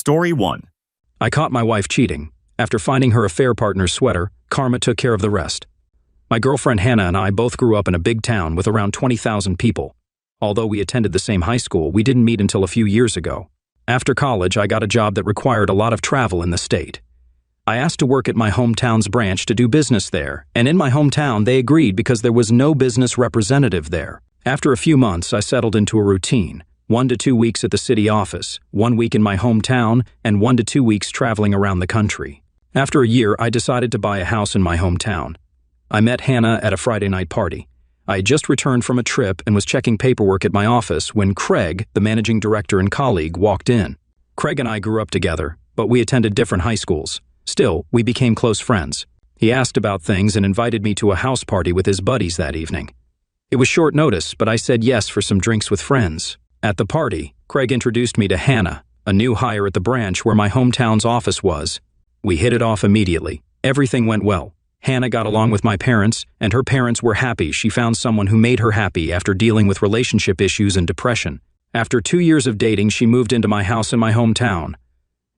Story 1. I caught my wife cheating. After finding her affair partner's sweater, karma took care of the rest. My girlfriend Hannah and I both grew up in a big town with around 20,000 people. Although we attended the same high school, we didn't meet until a few years ago. After college, I got a job that required a lot of travel in the state. I asked to work at my hometown's branch to do business there, and in my hometown they agreed because there was no business representative there. After a few months, I settled into a routine. 1 to 2 weeks at the city office, 1 week in my hometown, and 1 to 2 weeks traveling around the country. After a year, I decided to buy a house in my hometown. I met Hannah at a Friday night party. I had just returned from a trip and was checking paperwork at my office when Craig, the managing director and colleague, walked in. Craig and I grew up together, but we attended different high schools. Still, we became close friends. He asked about things and invited me to a house party with his buddies that evening. It was short notice, but I said yes for some drinks with friends. At the party, Craig introduced me to Hannah, a new hire at the branch where my hometown's office was. We hit it off immediately. Everything went well. Hannah got along with my parents, and her parents were happy she found someone who made her happy after dealing with relationship issues and depression. After 2 years of dating, she moved into my house in my hometown.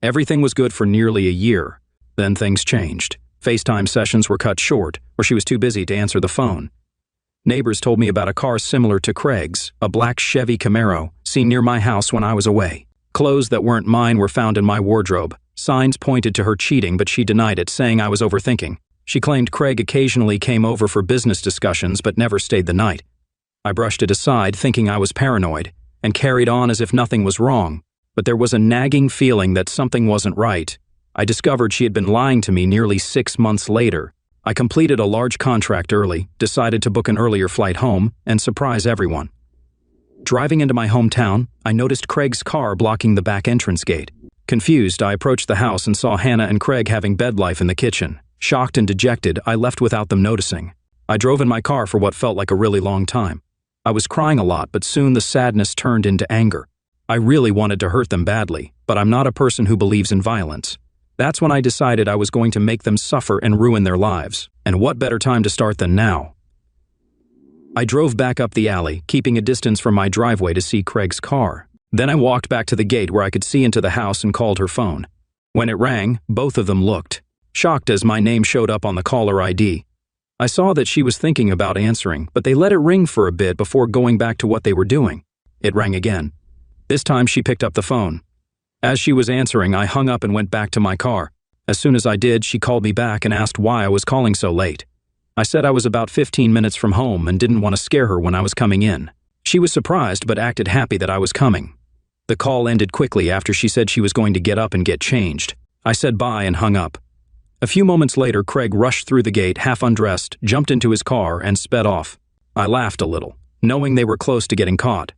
Everything was good for nearly a year. Then things changed. FaceTime sessions were cut short, or she was too busy to answer the phone. Neighbors told me about a car similar to Craig's, a black Chevy Camaro, seen near my house when I was away. Clothes that weren't mine were found in my wardrobe. Signs pointed to her cheating, but she denied it, saying I was overthinking. She claimed Craig occasionally came over for business discussions but never stayed the night. I brushed it aside, thinking I was paranoid, and carried on as if nothing was wrong. But there was a nagging feeling that something wasn't right. I discovered she had been lying to me nearly 6 months later. I completed a large contract early, decided to book an earlier flight home, and surprise everyone. Driving into my hometown, I noticed Craig's car blocking the back entrance gate. Confused, I approached the house and saw Hannah and Craig having bed life in the kitchen. Shocked and dejected, I left without them noticing. I drove in my car for what felt like a really long time. I was crying a lot, but soon the sadness turned into anger. I really wanted to hurt them badly, but I'm not a person who believes in violence. That's when I decided I was going to make them suffer and ruin their lives. And what better time to start than now? I drove back up the alley, keeping a distance from my driveway to see Craig's car. Then I walked back to the gate where I could see into the house and called her phone. When it rang, both of them looked, shocked as my name showed up on the caller ID. I saw that she was thinking about answering, but they let it ring for a bit before going back to what they were doing. It rang again. This time she picked up the phone. As she was answering, I hung up and went back to my car. As soon as I did, she called me back and asked why I was calling so late. I said I was about 15 minutes from home and didn't want to scare her when I was coming in. She was surprised but acted happy that I was coming. The call ended quickly after she said she was going to get up and get changed. I said bye and hung up. A few moments later, Craig rushed through the gate, half undressed, jumped into his car, and sped off. I laughed a little, knowing they were close to getting caught.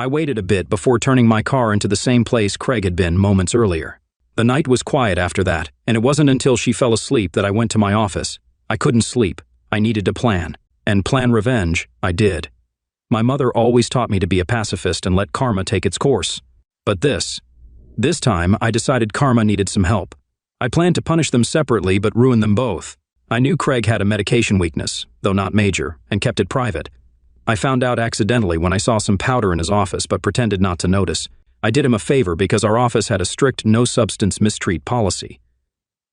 I waited a bit before turning my car into the same place Craig had been moments earlier. The night was quiet after that, and it wasn't until she fell asleep that I went to my office. I couldn't sleep. I needed to plan. And plan revenge, I did. My mother always taught me to be a pacifist and let karma take its course. But this time, I decided karma needed some help. I planned to punish them separately but ruin them both. I knew Craig had a medication weakness, though not major, and kept it private. I found out accidentally when I saw some powder in his office but pretended not to notice. I did him a favor because our office had a strict no-substance mistreat policy.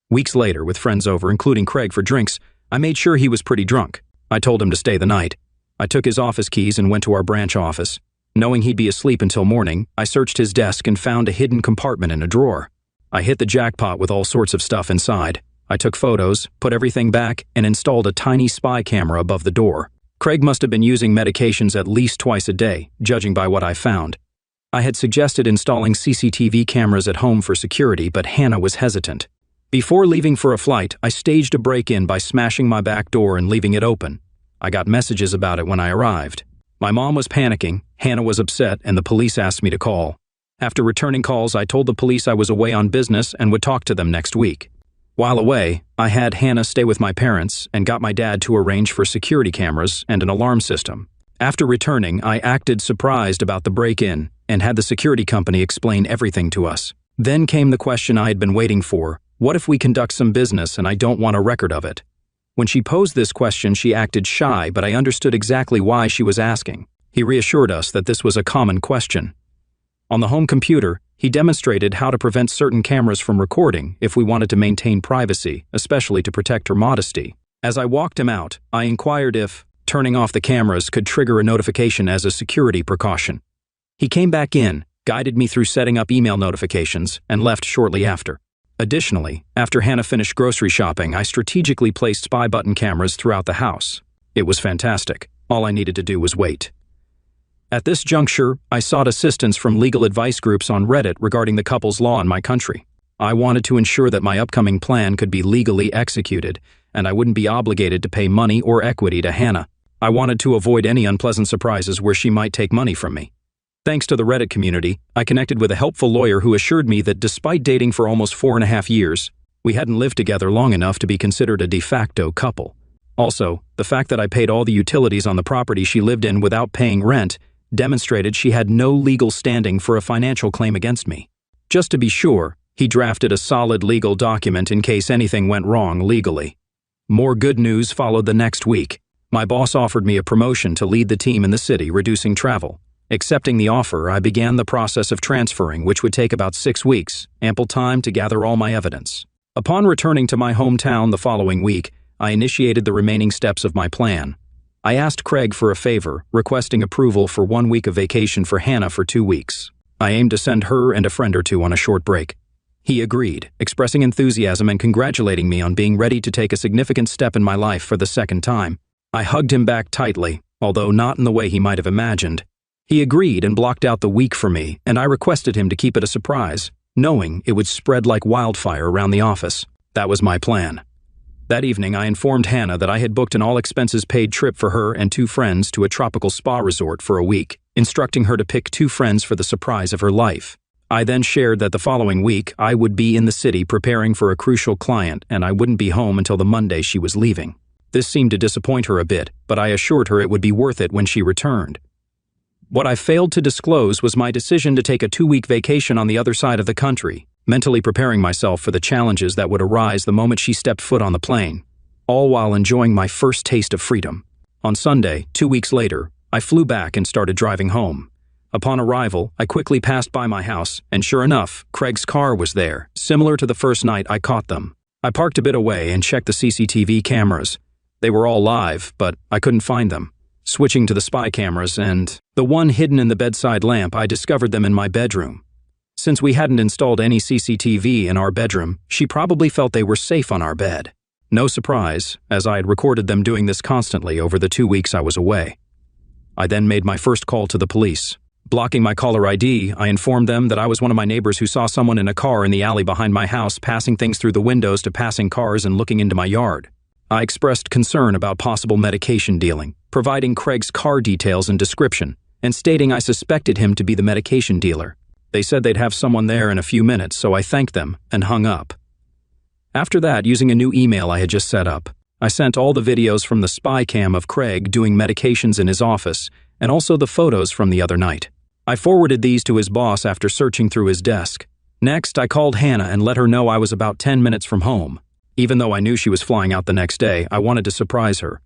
Weeks later, with friends over, including Craig, for drinks, I made sure he was pretty drunk. I told him to stay the night. I took his office keys and went to our branch office. Knowing he'd be asleep until morning, I searched his desk and found a hidden compartment in a drawer. I hit the jackpot with all sorts of stuff inside. I took photos, put everything back, and installed a tiny spy camera above the door. Craig must have been using medications at least twice a day, judging by what I found. I had suggested installing CCTV cameras at home for security, but Hannah was hesitant. Before leaving for a flight, I staged a break-in by smashing my back door and leaving it open. I got messages about it when I arrived. My mom was panicking, Hannah was upset, and the police asked me to call. After returning calls, I told the police I was away on business and would talk to them next week. While away, I had Hannah stay with my parents and got my dad to arrange for security cameras and an alarm system. After returning, I acted surprised about the break-in and had the security company explain everything to us. Then came the question I had been waiting for: what if we conduct some business and I don't want a record of it? When she posed this question, she acted shy, but I understood exactly why she was asking. He reassured us that this was a common question. On the home computer, He demonstrated how to prevent certain cameras from recording if we wanted to maintain privacy, especially to protect her modesty. As I walked him out, I inquired if turning off the cameras could trigger a notification as a security precaution. He came back in, guided me through setting up email notifications, and left shortly after. Additionally, after Hannah finished grocery shopping, I strategically placed spy button cameras throughout the house. It was fantastic. All I needed to do was wait. At this juncture, I sought assistance from legal advice groups on Reddit regarding the couple's law in my country. I wanted to ensure that my upcoming plan could be legally executed, and I wouldn't be obligated to pay money or equity to Hannah. I wanted to avoid any unpleasant surprises where she might take money from me. Thanks to the Reddit community, I connected with a helpful lawyer who assured me that despite dating for almost 4.5 years, we hadn't lived together long enough to be considered a de facto couple. Also, the fact that I paid all the utilities on the property she lived in without paying rent demonstrated she had no legal standing for a financial claim against me. Just to be sure, he drafted a solid legal document in case anything went wrong legally. More good news followed the next week. My boss offered me a promotion to lead the team in the city, reducing travel. Accepting the offer, I began the process of transferring, which would take about 6 weeks, ample time to gather all my evidence. Upon returning to my hometown the following week, I initiated the remaining steps of my plan. I asked Craig for a favor, requesting approval for 1 week of vacation for Hannah for 2 weeks. I aimed to send her and a friend or two on a short break. He agreed, expressing enthusiasm and congratulating me on being ready to take a significant step in my life for the second time. I hugged him back tightly, although not in the way he might have imagined. He agreed and blocked out the week for me, and I requested him to keep it a surprise, knowing it would spread like wildfire around the office. That was my plan. That evening, I informed Hannah that I had booked an all-expenses-paid trip for her and 2 friends to a tropical spa resort for a week, instructing her to pick 2 friends for the surprise of her life. I then shared that the following week, I would be in the city preparing for a crucial client, and I wouldn't be home until the Monday she was leaving. This seemed to disappoint her a bit, but I assured her it would be worth it when she returned. What I failed to disclose was my decision to take a 2-week vacation on the other side of the country, mentally preparing myself for the challenges that would arise the moment she stepped foot on the plane, all while enjoying my first taste of freedom. On Sunday, 2 weeks later, I flew back and started driving home. Upon arrival, I quickly passed by my house, and sure enough, Craig's car was there, similar to the first night I caught them. I parked a bit away and checked the CCTV cameras. They were all live, but I couldn't find them. Switching to the spy cameras and the one hidden in the bedside lamp, I discovered them in my bedroom. Since we hadn't installed any CCTV in our bedroom, she probably felt they were safe on our bed. No surprise, as I had recorded them doing this constantly over the 2 weeks I was away. I then made my first call to the police. Blocking my caller ID, I informed them that I was one of my neighbors who saw someone in a car in the alley behind my house passing things through the windows to passing cars and looking into my yard. I expressed concern about possible medication dealing, providing Craig's car details and description, and stating I suspected him to be the medication dealer. They said they'd have someone there in a few minutes, so I thanked them and hung up. After that, using a new email I had just set up, I sent all the videos from the spy cam of Craig doing medications in his office, and also the photos from the other night. I forwarded these to his boss after searching through his desk. Next, I called Hannah and let her know I was about 10 minutes from home. Even though I knew she was flying out the next day, I wanted to surprise her.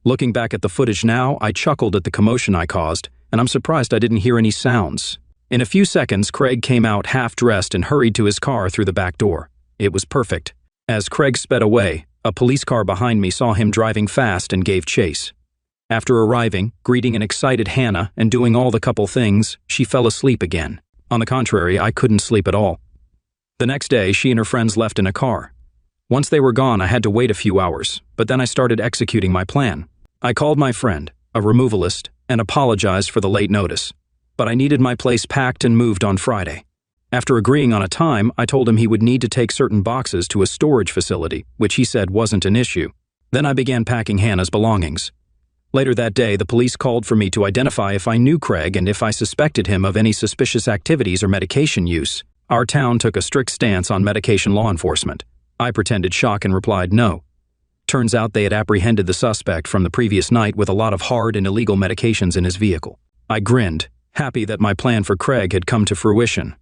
Looking back at the footage now, I chuckled at the commotion I caused, and I'm surprised I didn't hear any sounds. In a few seconds, Craig came out half-dressed and hurried to his car through the back door. It was perfect. As Craig sped away, a police car behind me saw him driving fast and gave chase. After arriving, greeting an excited Hannah, and doing all the couple things, she fell asleep again. On the contrary, I couldn't sleep at all. The next day, she and her friends left in a car. Once they were gone, I had to wait a few hours, but then I started executing my plan. I called my friend, a removalist, and apologized for the late notice, but I needed my place packed and moved on Friday. After agreeing on a time, I told him he would need to take certain boxes to a storage facility, which he said wasn't an issue. Then I began packing Hannah's belongings. Later that day, the police called for me to identify if I knew Craig and if I suspected him of any suspicious activities or medication use. Our town took a strict stance on medication law enforcement. I pretended shock and replied no. Turns out they had apprehended the suspect from the previous night with a lot of hard and illegal medications in his vehicle. I grinned, happy that my plan for Craig had come to fruition.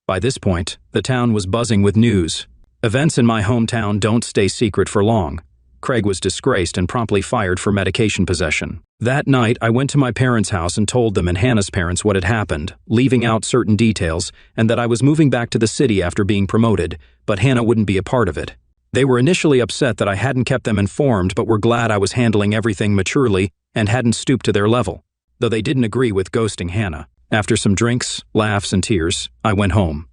By this point, the town was buzzing with news. Events in my hometown don't stay secret for long. Craig was disgraced and promptly fired for medication possession. That night, I went to my parents' house and told them and Hannah's parents what had happened, leaving out certain details, and that I was moving back to the city after being promoted, but Hannah wouldn't be a part of it. They were initially upset that I hadn't kept them informed, but were glad I was handling everything maturely and hadn't stooped to their level, though they didn't agree with ghosting Hannah. After some drinks, laughs, and tears, I went home.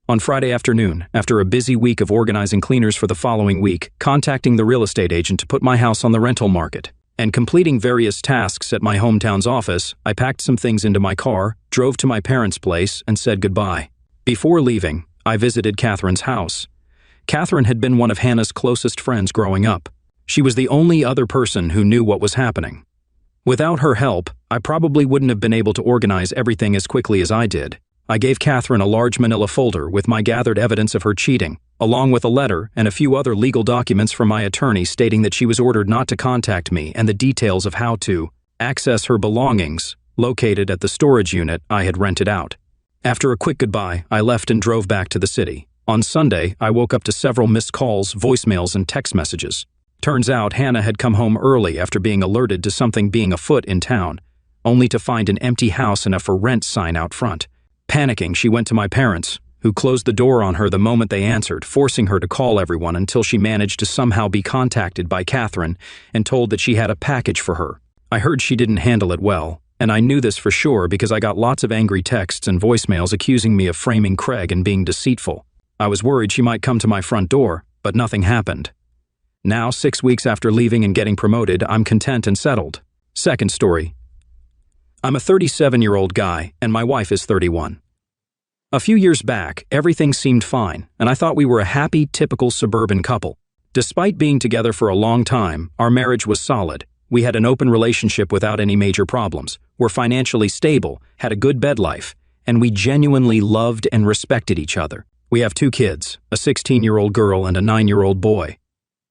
On Friday afternoon, after a busy week of organizing cleaners for the following week, contacting the real estate agent to put my house on the rental market, and completing various tasks at my hometown's office, I packed some things into my car, drove to my parents' place, and said goodbye. Before leaving, I visited Catherine's house. Catherine had been one of Hannah's closest friends growing up. She was the only other person who knew what was happening. Without her help, I probably wouldn't have been able to organize everything as quickly as I did. I gave Catherine a large manila folder with my gathered evidence of her cheating, along with a letter and a few other legal documents from my attorney stating that she was ordered not to contact me and the details of how to access her belongings, located at the storage unit I had rented out. After a quick goodbye, I left and drove back to the city. On Sunday, I woke up to several missed calls, voicemails, and text messages. Turns out Hannah had come home early after being alerted to something being afoot in town, only to find an empty house and a for rent sign out front. Panicking, she went to my parents, who closed the door on her the moment they answered, forcing her to call everyone until she managed to somehow be contacted by Catherine and told that she had a package for her. I heard she didn't handle it well, and I knew this for sure because I got lots of angry texts and voicemails accusing me of framing Craig and being deceitful. I was worried she might come to my front door, but nothing happened. Now, 6 weeks after leaving and getting promoted, I'm content and settled. Second story. I'm a 37-year-old guy, and my wife is 31. A few years back, everything seemed fine, and I thought we were a happy, typical suburban couple. Despite being together for a long time, our marriage was solid. We had an open relationship without any major problems, were financially stable, had a good bed life, and we genuinely loved and respected each other. We have 2 kids, a 16-year-old girl and a 9-year-old boy.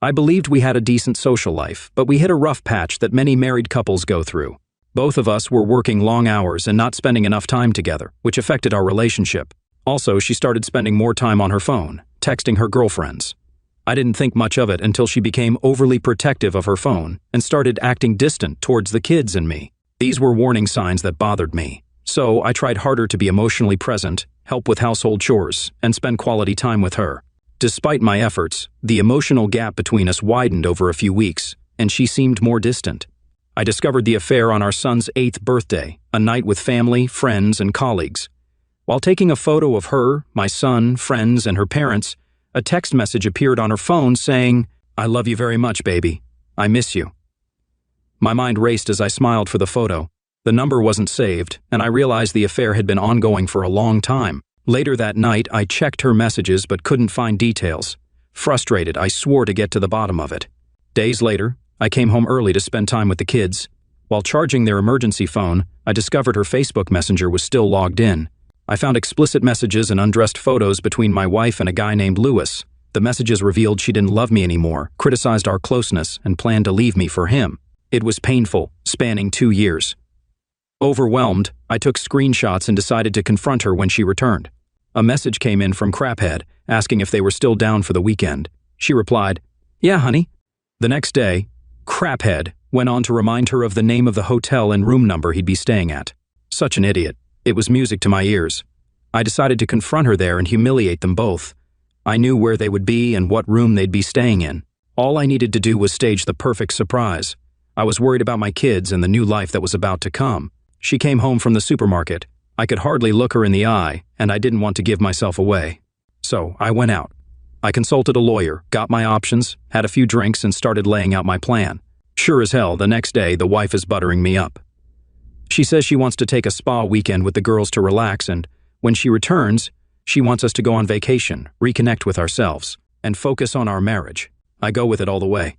I believed we had a decent social life, but we hit a rough patch that many married couples go through. Both of us were working long hours and not spending enough time together, which affected our relationship. Also, she started spending more time on her phone, texting her girlfriends. I didn't think much of it until she became overly protective of her phone and started acting distant towards the kids and me. These were warning signs that bothered me. So I tried harder to be emotionally present, help with household chores, and spend quality time with her. Despite my efforts, the emotional gap between us widened over a few weeks, and she seemed more distant. I discovered the affair on our son's 8th birthday, a night with family, friends, and colleagues. While taking a photo of her, my son, friends, and her parents, a text message appeared on her phone saying, "I love you very much, baby. I miss you." My mind raced as I smiled for the photo. The number wasn't saved, and I realized the affair had been ongoing for a long time. Later that night, I checked her messages but couldn't find details. Frustrated, I swore to get to the bottom of it. Days later, I came home early to spend time with the kids. While charging their emergency phone, I discovered her Facebook Messenger was still logged in. I found explicit messages and undressed photos between my wife and a guy named Lewis. The messages revealed she didn't love me anymore, criticized our closeness, and planned to leave me for him. It was painful, spanning 2 years. Overwhelmed, I took screenshots and decided to confront her when she returned. A message came in from Craphead, asking if they were still down for the weekend. She replied, "Yeah, honey." The next day, Craphead went on to remind her of the name of the hotel and room number he'd be staying at. Such an idiot. It was music to my ears. I decided to confront her there and humiliate them both. I knew where they would be and what room they'd be staying in. All I needed to do was stage the perfect surprise. I was worried about my kids and the new life that was about to come. She came home from the supermarket. I could hardly look her in the eye, and I didn't want to give myself away. So I went out. I consulted a lawyer, got my options, had a few drinks, and started laying out my plan. Sure as hell, the next day, the wife is buttering me up. She says she wants to take a spa weekend with the girls to relax, and when she returns, she wants us to go on vacation, reconnect with ourselves, and focus on our marriage. I go with it all the way.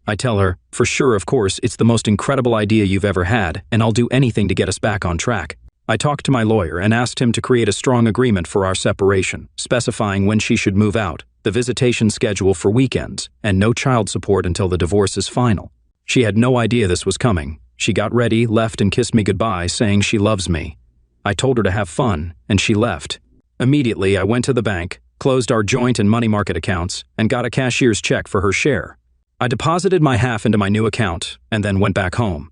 I tell her, for sure, of course, it's the most incredible idea you've ever had, and I'll do anything to get us back on track. I talked to my lawyer and asked him to create a strong agreement for our separation, specifying when she should move out, the visitation schedule for weekends, and no child support until the divorce is final. She had no idea this was coming. She got ready, left, and kissed me goodbye, saying she loves me. I told her to have fun, and she left. Immediately, I went to the bank, closed our joint and money market accounts, and got a cashier's check for her share. I deposited my half into my new account, and then went back home.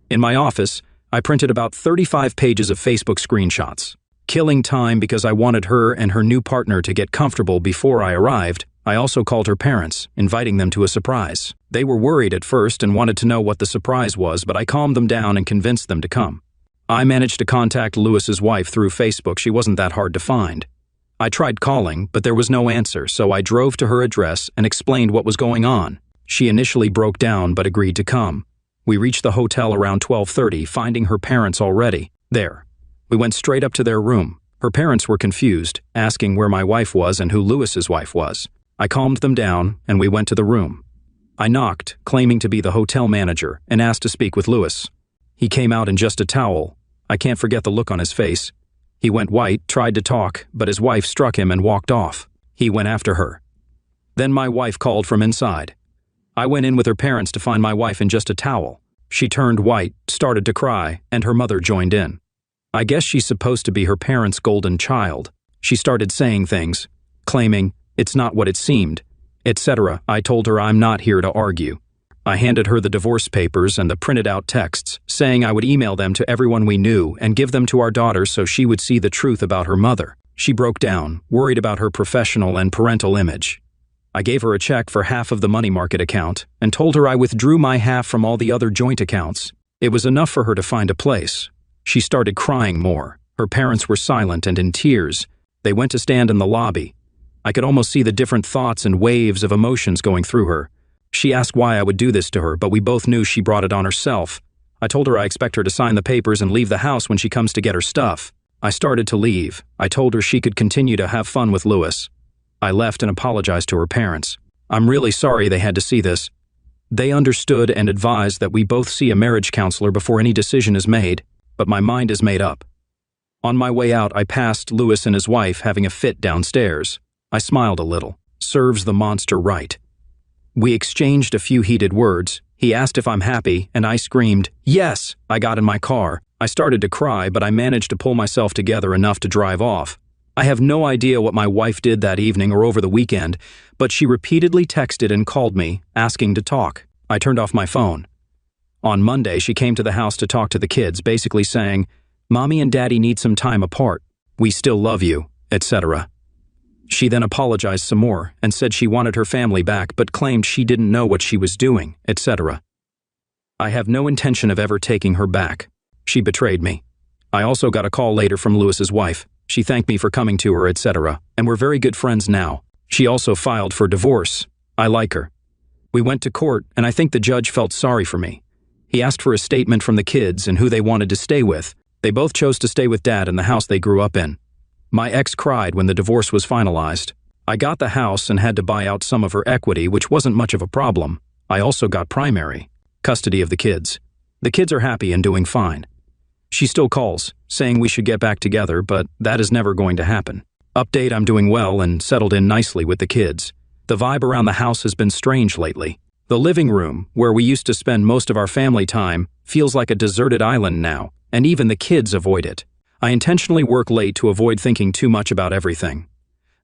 In my office, I printed about 35 pages of Facebook screenshots. Killing time because I wanted her and her new partner to get comfortable before I arrived, I also called her parents, inviting them to a surprise. They were worried at first and wanted to know what the surprise was, but I calmed them down and convinced them to come. I managed to contact Lewis's wife through Facebook. She wasn't that hard to find. I tried calling, but there was no answer, so I drove to her address and explained what was going on. She initially broke down but agreed to come. We reached the hotel around 12:30, finding her parents already there. We went straight up to their room. Her parents were confused, asking where my wife was and who Lewis's wife was. I calmed them down, and we went to the room. I knocked, claiming to be the hotel manager, and asked to speak with Lewis. He came out in just a towel. I can't forget the look on his face. He went white, tried to talk, but his wife struck him and walked off. He went after her. Then my wife called from inside. I went in with her parents to find my wife in just a towel. She turned white, started to cry, and her mother joined in. I guess she's supposed to be her parents' golden child. She started saying things, claiming, "It's not what it seemed," etc. I told her I'm not here to argue. I handed her the divorce papers and the printed out texts, saying I would email them to everyone we knew and give them to our daughter so she would see the truth about her mother. She broke down, worried about her professional and parental image. I gave her a check for half of the money market account and told her I withdrew my half from all the other joint accounts. It was enough for her to find a place. She started crying more. Her parents were silent and in tears. They went to stand in the lobby. I could almost see the different thoughts and waves of emotions going through her. She asked why I would do this to her, but we both knew she brought it on herself. I told her I expect her to sign the papers and leave the house when she comes to get her stuff. I started to leave. I told her she could continue to have fun with Lewis. I left and apologized to her parents. I'm really sorry they had to see this. They understood and advised that we both see a marriage counselor before any decision is made, but my mind is made up. On my way out, I passed Lewis and his wife having a fit downstairs. I smiled a little. Serves the monster right. We exchanged a few heated words. He asked if I'm happy, and I screamed, "Yes!" I got in my car. I started to cry, but I managed to pull myself together enough to drive off. I have no idea what my wife did that evening or over the weekend, but she repeatedly texted and called me, asking to talk. I turned off my phone. On Monday, she came to the house to talk to the kids, basically saying, "Mommy and Daddy need some time apart. We still love you," etc. She then apologized some more and said she wanted her family back but claimed she didn't know what she was doing, etc. I have no intention of ever taking her back. She betrayed me. I also got a call later from Lewis's wife. She thanked me for coming to her, etc., and we're very good friends now. She also filed for divorce. I like her. We went to court, and I think the judge felt sorry for me. He asked for a statement from the kids and who they wanted to stay with. They both chose to stay with Dad in the house they grew up in. My ex cried when the divorce was finalized. I got the house and had to buy out some of her equity, which wasn't much of a problem. I also got primary custody of the kids. The kids are happy and doing fine. She still calls, saying we should get back together, but that is never going to happen. Update: I'm doing well and settled in nicely with the kids. The vibe around the house has been strange lately. The living room, where we used to spend most of our family time, feels like a deserted island now, and even the kids avoid it. I intentionally work late to avoid thinking too much about everything.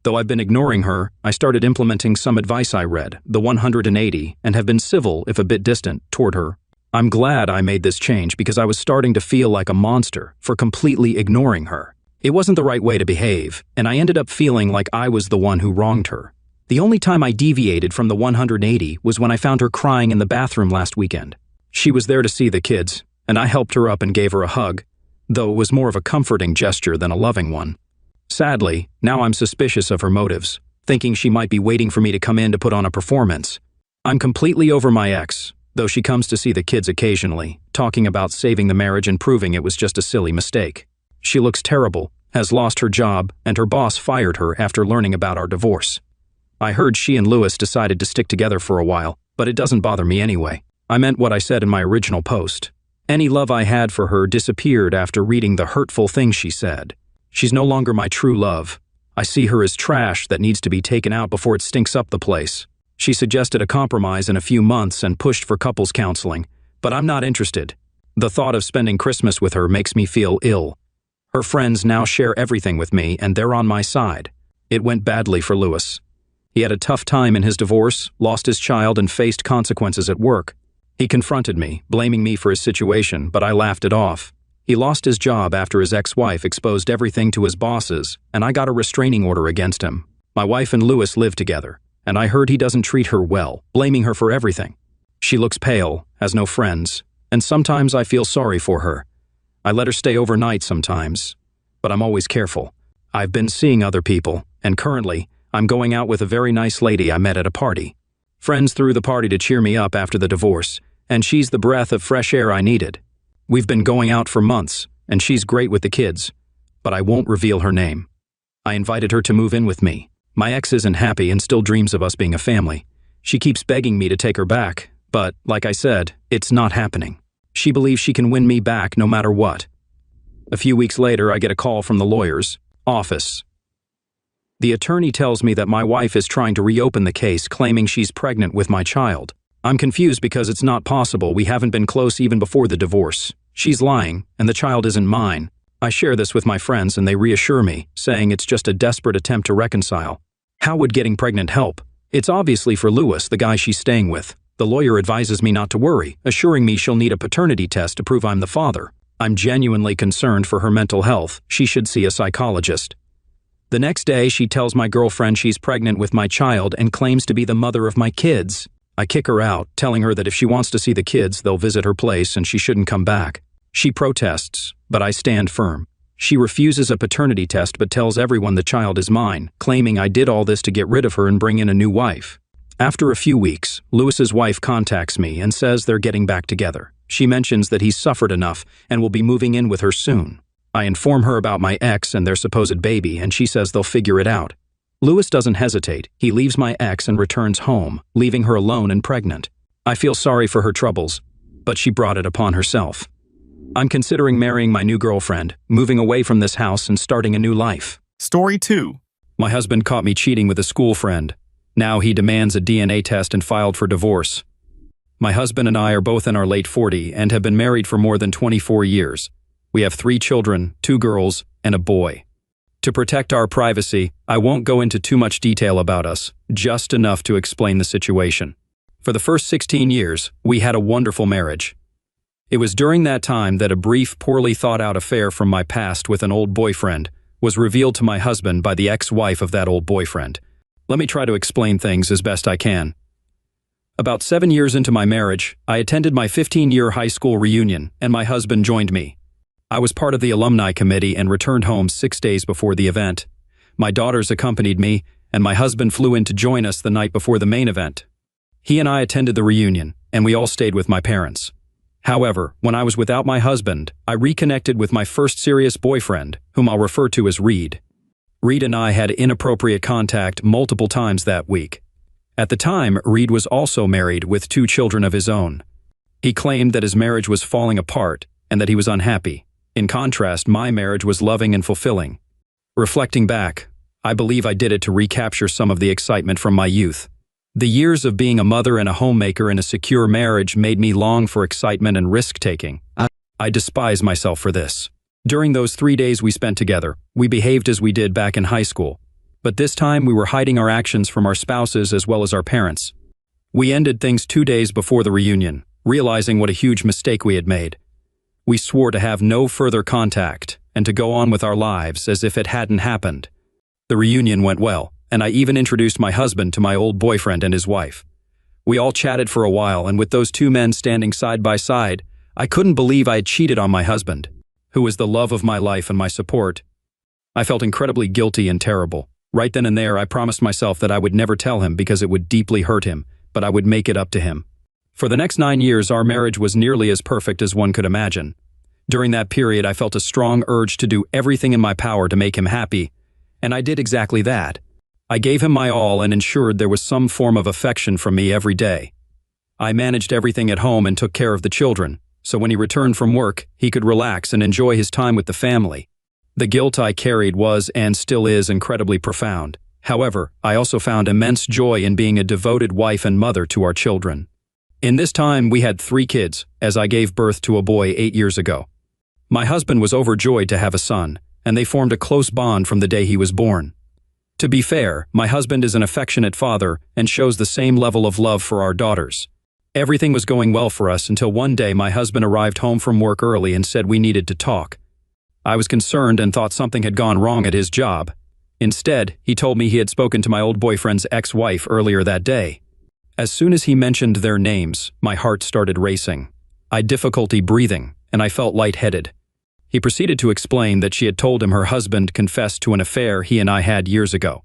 Though I've been ignoring her, I started implementing some advice I read, the 180, and have been civil, if a bit distant, toward her. I'm glad I made this change because I was starting to feel like a monster for completely ignoring her. It wasn't the right way to behave, and I ended up feeling like I was the one who wronged her. The only time I deviated from the 180 was when I found her crying in the bathroom last weekend. She was there to see the kids, and I helped her up and gave her a hug, though it was more of a comforting gesture than a loving one. Sadly, now I'm suspicious of her motives, thinking she might be waiting for me to come in to put on a performance. I'm completely over my ex, though she comes to see the kids occasionally, talking about saving the marriage and proving it was just a silly mistake. She looks terrible, has lost her job, and her boss fired her after learning about our divorce. I heard she and Lewis decided to stick together for a while, but it doesn't bother me anyway. I meant what I said in my original post. Any love I had for her disappeared after reading the hurtful things she said. She's no longer my true love. I see her as trash that needs to be taken out before it stinks up the place. She suggested a compromise in a few months and pushed for couples counseling, but I'm not interested. The thought of spending Christmas with her makes me feel ill. Her friends now share everything with me, and they're on my side. It went badly for Lewis. He had a tough time in his divorce, lost his child, and faced consequences at work. He confronted me, blaming me for his situation, but I laughed it off. He lost his job after his ex-wife exposed everything to his bosses, and I got a restraining order against him. My wife and Lewis live together, and I heard he doesn't treat her well, blaming her for everything. She looks pale, has no friends, and sometimes I feel sorry for her. I let her stay overnight sometimes, but I'm always careful. I've been seeing other people, and currently, I'm going out with a very nice lady I met at a party. Friends threw the party to cheer me up after the divorce, and she's the breath of fresh air I needed. We've been going out for months, and she's great with the kids, but I won't reveal her name. I invited her to move in with me. My ex isn't happy and still dreams of us being a family. She keeps begging me to take her back, but, like I said, it's not happening. She believes she can win me back no matter what. A few weeks later, I get a call from the lawyer's office. The attorney tells me that my wife is trying to reopen the case, claiming she's pregnant with my child. I'm confused because it's not possible. We haven't been close even before the divorce. She's lying, and the child isn't mine. I share this with my friends and they reassure me, saying it's just a desperate attempt to reconcile. How would getting pregnant help? It's obviously for Lewis, the guy she's staying with. The lawyer advises me not to worry, assuring me she'll need a paternity test to prove I'm the father. I'm genuinely concerned for her mental health. She should see a psychologist. The next day, she tells my girlfriend she's pregnant with my child and claims to be the mother of my kids. I kick her out, telling her that if she wants to see the kids, they'll visit her place and she shouldn't come back. She protests, but I stand firm. She refuses a paternity test but tells everyone the child is mine, claiming I did all this to get rid of her and bring in a new wife. After a few weeks, Lewis's wife contacts me and says they're getting back together. She mentions that he's suffered enough and will be moving in with her soon. I inform her about my ex and their supposed baby, and she says they'll figure it out. Lewis doesn't hesitate. He leaves my ex and returns home, leaving her alone and pregnant. I feel sorry for her troubles, but she brought it upon herself. I'm considering marrying my new girlfriend, moving away from this house and starting a new life. Story 2. My husband caught me cheating with a school friend. Now he demands a DNA test and filed for divorce. My husband and I are both in our late 40s and have been married for more than 24 years. We have 3 children, 2 girls, and a boy. To protect our privacy, I won't go into too much detail about us, just enough to explain the situation. For the first 16 years, we had a wonderful marriage. It was during that time that a brief, poorly thought-out affair from my past with an old boyfriend was revealed to my husband by the ex-wife of that old boyfriend. Let me try to explain things as best I can. About 7 years into my marriage, I attended my 15-year high school reunion, and my husband joined me. I was part of the alumni committee and returned home 6 days before the event. My daughters accompanied me, and my husband flew in to join us the night before the main event. He and I attended the reunion, and we all stayed with my parents. However, when I was without my husband, I reconnected with my first serious boyfriend, whom I'll refer to as Reed. Reed and I had inappropriate contact multiple times that week. At the time, Reed was also married with 2 children of his own. He claimed that his marriage was falling apart and that he was unhappy. In contrast, my marriage was loving and fulfilling. Reflecting back, I believe I did it to recapture some of the excitement from my youth. The years of being a mother and a homemaker in a secure marriage made me long for excitement and risk-taking. I despise myself for this. During those 3 days we spent together, we behaved as we did back in high school. But this time we were hiding our actions from our spouses as well as our parents. We ended things 2 days before the reunion, realizing what a huge mistake we had made. We swore to have no further contact and to go on with our lives as if it hadn't happened. The reunion went well, and I even introduced my husband to my old boyfriend and his wife. We all chatted for a while, and with those 2 men standing side by side, I couldn't believe I had cheated on my husband, who was the love of my life and my support. I felt incredibly guilty and terrible. Right then and there, I promised myself that I would never tell him because it would deeply hurt him, but I would make it up to him. For the next 9 years, our marriage was nearly as perfect as one could imagine. During that period, I felt a strong urge to do everything in my power to make him happy, and I did exactly that. I gave him my all and ensured there was some form of affection from me every day. I managed everything at home and took care of the children, so when he returned from work, he could relax and enjoy his time with the family. The guilt I carried was and still is incredibly profound. However, I also found immense joy in being a devoted wife and mother to our children. In this time, we had 3 kids, as I gave birth to a boy 8 years ago. My husband was overjoyed to have a son, and they formed a close bond from the day he was born. To be fair, my husband is an affectionate father and shows the same level of love for our daughters. Everything was going well for us until one day my husband arrived home from work early and said we needed to talk. I was concerned and thought something had gone wrong at his job. Instead, he told me he had spoken to my old boyfriend's ex-wife earlier that day. As soon as he mentioned their names, my heart started racing. I had difficulty breathing, and I felt lightheaded. He proceeded to explain that she had told him her husband confessed to an affair he and I had years ago.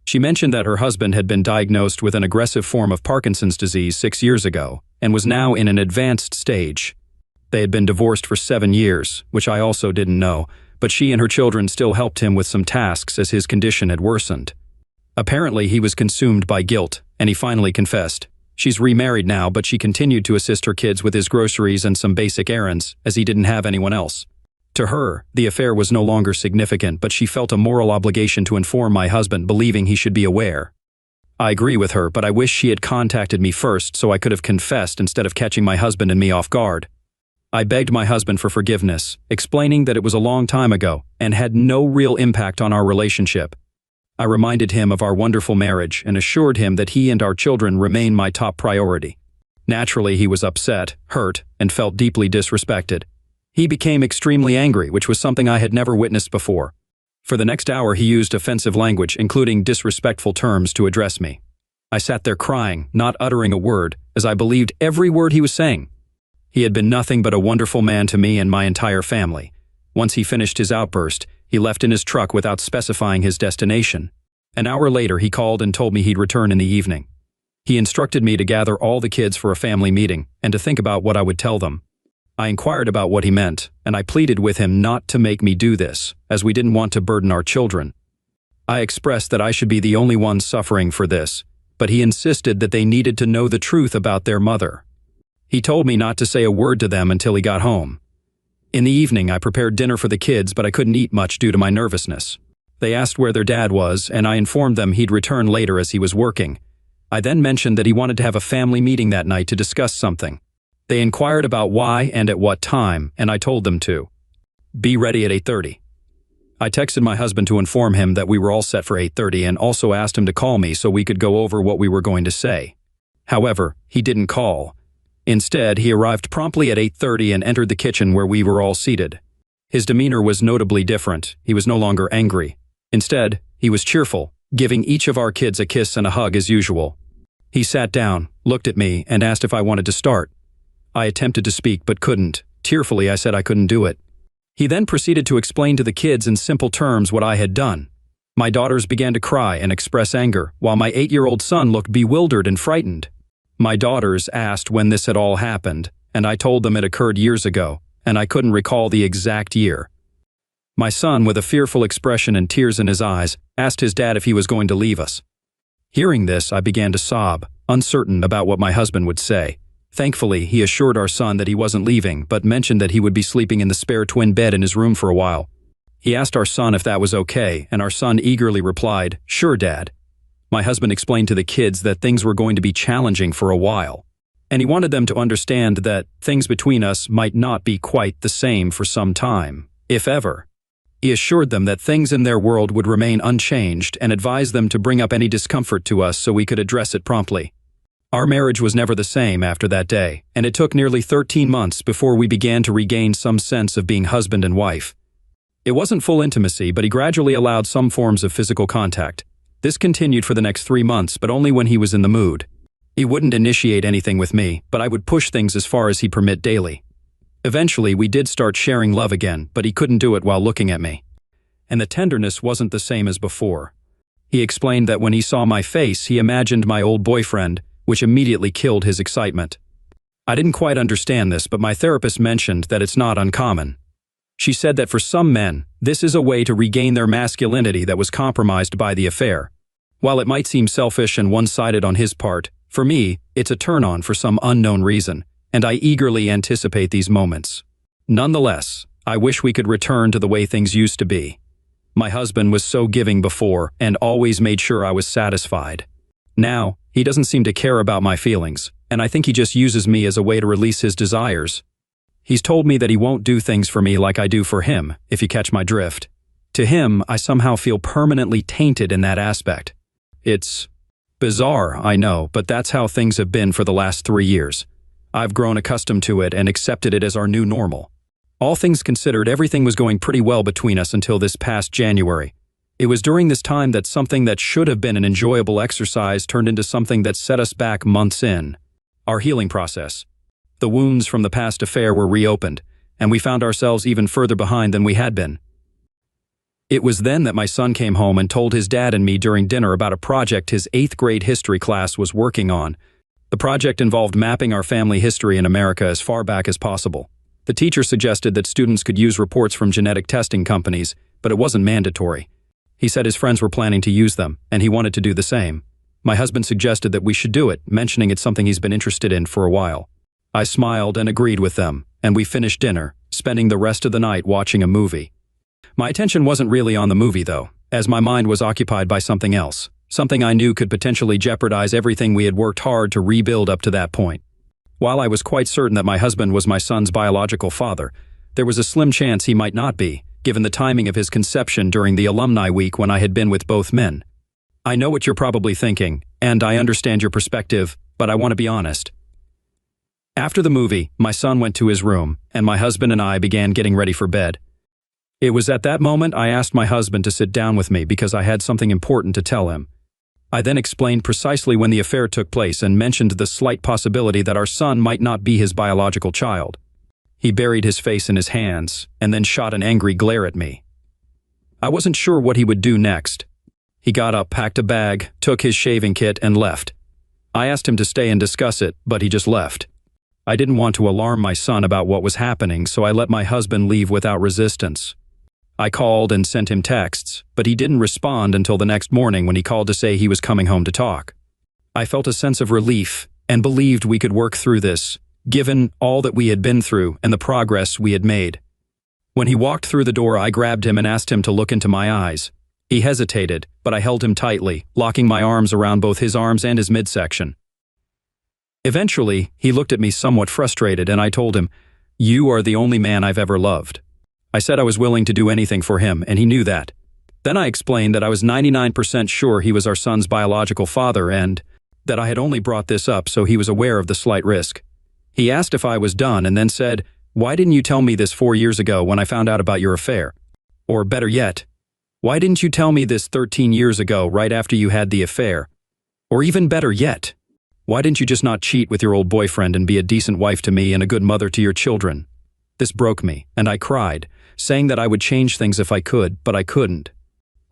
She mentioned that her husband had been diagnosed with an aggressive form of Parkinson's disease 6 years ago and was now in an advanced stage. They had been divorced for 7 years, which I also didn't know, but she and her children still helped him with some tasks as his condition had worsened. Apparently, he was consumed by guilt, and he finally confessed. She's remarried now, but she continued to assist her kids with his groceries and some basic errands, as he didn't have anyone else. To her, the affair was no longer significant, but she felt a moral obligation to inform my husband, believing he should be aware. I agree with her, but I wish she had contacted me first so I could have confessed instead of catching my husband and me off guard. I begged my husband for forgiveness, explaining that it was a long time ago and had no real impact on our relationship. I reminded him of our wonderful marriage and assured him that he and our children remain my top priority. Naturally, he was upset, hurt, and felt deeply disrespected. He became extremely angry, which was something I had never witnessed before. For the next hour, he used offensive language, including disrespectful terms, to address me. I sat there crying, not uttering a word, as I believed every word he was saying. He had been nothing but a wonderful man to me and my entire family. Once he finished his outburst, he left in his truck without specifying his destination. An hour later, he called and told me he'd return in the evening. He instructed me to gather all the kids for a family meeting and to think about what I would tell them. I inquired about what he meant, and I pleaded with him not to make me do this, as we didn't want to burden our children. I expressed that I should be the only one suffering for this, but he insisted that they needed to know the truth about their mother. He told me not to say a word to them until he got home. In the evening, I prepared dinner for the kids, but I couldn't eat much due to my nervousness. They asked where their dad was, and I informed them he'd return later as he was working. I then mentioned that he wanted to have a family meeting that night to discuss something. They inquired about why and at what time, and I told them to be ready at 8:30. I texted my husband to inform him that we were all set for 8:30 and also asked him to call me so we could go over what we were going to say. However, he didn't call. Instead, he arrived promptly at 8:30 and entered the kitchen where we were all seated. His demeanor was notably different. He was no longer angry. Instead, he was cheerful, giving each of our kids a kiss and a hug as usual. He sat down, looked at me, and asked if I wanted to start. I attempted to speak but couldn't. Tearfully, I said I couldn't do it. He then proceeded to explain to the kids in simple terms what I had done. My daughters began to cry and express anger, while my 8-year-old son looked bewildered and frightened. My daughters asked when this had all happened, and I told them it occurred years ago, and I couldn't recall the exact year. My son, with a fearful expression and tears in his eyes, asked his dad if he was going to leave us. Hearing this, I began to sob, uncertain about what my husband would say. Thankfully, he assured our son that he wasn't leaving, but mentioned that he would be sleeping in the spare twin bed in his room for a while. He asked our son if that was okay, and our son eagerly replied, "Sure, Dad." My husband explained to the kids that things were going to be challenging for a while, and he wanted them to understand that things between us might not be quite the same for some time, if ever. He assured them that things in their world would remain unchanged and advised them to bring up any discomfort to us so we could address it promptly. Our marriage was never the same after that day, and it took nearly 13 months before we began to regain some sense of being husband and wife. It wasn't full intimacy, but he gradually allowed some forms of physical contact. This continued for the next 3 months, but only when he was in the mood. He wouldn't initiate anything with me, but I would push things as far as he'd permit daily. Eventually, we did start sharing love again, but he couldn't do it while looking at me. And the tenderness wasn't the same as before. He explained that when he saw my face, he imagined my old boyfriend, which immediately killed his excitement. I didn't quite understand this, but my therapist mentioned that it's not uncommon. She said that for some men, this is a way to regain their masculinity that was compromised by the affair. While it might seem selfish and one-sided on his part, for me, it's a turn-on for some unknown reason, and I eagerly anticipate these moments. Nonetheless, I wish we could return to the way things used to be. My husband was so giving before and always made sure I was satisfied. Now, he doesn't seem to care about my feelings, and I think he just uses me as a way to release his desires. He's told me that he won't do things for me like I do for him, if you catch my drift. To him, I somehow feel permanently tainted in that aspect. It's Bizarre, I know, but that's how things have been for the last 3 years. I've grown accustomed to it and accepted it as our new normal. All things considered, everything was going pretty well between us until this past January. It was during this time that something that should have been an enjoyable exercise turned into something that set us back months in. Our healing process. The wounds from the past affair were reopened, and we found ourselves even further behind than we had been. It was then that my son came home and told his dad and me during dinner about a project his 8th grade history class was working on. The project involved mapping our family history in America as far back as possible. The teacher suggested that students could use reports from genetic testing companies, but it wasn't mandatory. He said his friends were planning to use them, and he wanted to do the same. My husband suggested that we should do it, mentioning it's something he's been interested in for a while. I smiled and agreed with them, and we finished dinner, spending the rest of the night watching a movie. My attention wasn't really on the movie, though, as my mind was occupied by something else, something I knew could potentially jeopardize everything we had worked hard to rebuild up to that point. While I was quite certain that my husband was my son's biological father, there was a slim chance he might not be, given the timing of his conception during the alumni week when I had been with both men. I know what you're probably thinking, and I understand your perspective, but I want to be honest. After the movie, my son went to his room, and my husband and I began getting ready for bed. It was at that moment I asked my husband to sit down with me because I had something important to tell him. I then explained precisely when the affair took place and mentioned the slight possibility that our son might not be his biological child. He buried his face in his hands and then shot an angry glare at me. I wasn't sure what he would do next. He got up, packed a bag, took his shaving kit, and left. I asked him to stay and discuss it, but he just left. I didn't want to alarm my son about what was happening, so I let my husband leave without resistance. I called and sent him texts, but he didn't respond until the next morning when he called to say he was coming home to talk. I felt a sense of relief and believed we could work through this, given all that we had been through and the progress we had made. When he walked through the door, I grabbed him and asked him to look into my eyes. He hesitated, but I held him tightly, locking my arms around both his arms and his midsection. Eventually, he looked at me somewhat frustrated, and I told him, "You are the only man I've ever loved." I said I was willing to do anything for him, and he knew that. Then I explained that I was 99% sure he was our son's biological father and that I had only brought this up so he was aware of the slight risk. He asked if I was done and then said, "Why didn't you tell me this 4 years ago when I found out about your affair? Or better yet, why didn't you tell me this 13 years ago right after you had the affair? Or even better yet, why didn't you just not cheat with your old boyfriend and be a decent wife to me and a good mother to your children?" This broke me, and I cried, saying that I would change things if I could, but I couldn't.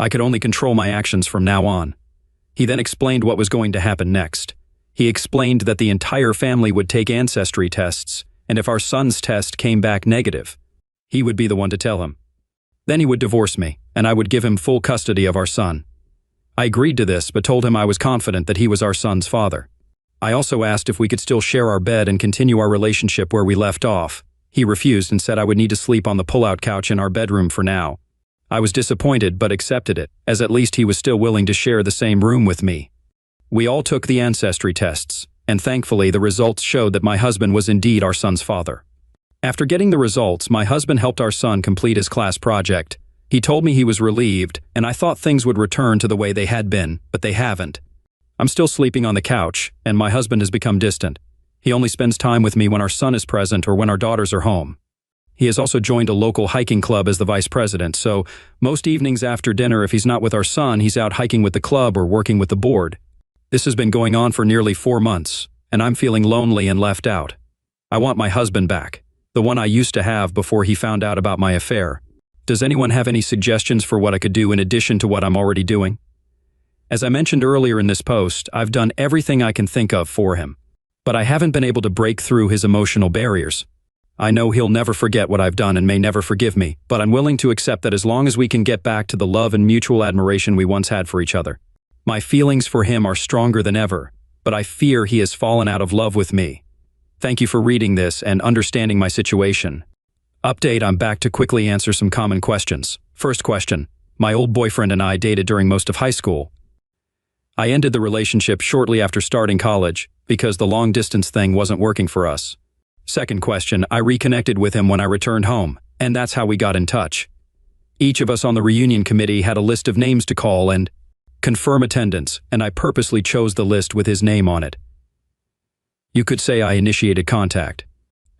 I could only control my actions from now on. He then explained what was going to happen next. He explained that the entire family would take ancestry tests, and if our son's test came back negative, he would be the one to tell him. Then he would divorce me, and I would give him full custody of our son. I agreed to this, but told him I was confident that he was our son's father. I also asked if we could still share our bed and continue our relationship where we left off. He refused and said I would need to sleep on the pull-out couch in our bedroom for now. I was disappointed but accepted it, as at least he was still willing to share the same room with me. We all took the ancestry tests, and thankfully the results showed that my husband was indeed our son's father. After getting the results, my husband helped our son complete his class project. He told me he was relieved, and I thought things would return to the way they had been, but they haven't. I'm still sleeping on the couch, and my husband has become distant. He only spends time with me when our son is present or when our daughters are home. He has also joined a local hiking club as the vice president, so most evenings after dinner, if he's not with our son, he's out hiking with the club or working with the board. This has been going on for nearly 4 months, and I'm feeling lonely and left out. I want my husband back, the one I used to have before he found out about my affair. Does anyone have any suggestions for what I could do in addition to what I'm already doing? As I mentioned earlier in this post, I've done everything I can think of for him, but I haven't been able to break through his emotional barriers. I know he'll never forget what I've done and may never forgive me, but I'm willing to accept that as long as we can get back to the love and mutual admiration we once had for each other. My feelings for him are stronger than ever, but I fear he has fallen out of love with me. Thank you for reading this and understanding my situation. Update: I'm back to quickly answer some common questions. First question: my old boyfriend and I dated during most of high school. I ended the relationship shortly after starting college because the long-distance thing wasn't working for us. Second question: I reconnected with him when I returned home, and that's how we got in touch. Each of us on the reunion committee had a list of names to call, and confirm attendance, and I purposely chose the list with his name on it. You could say I initiated contact.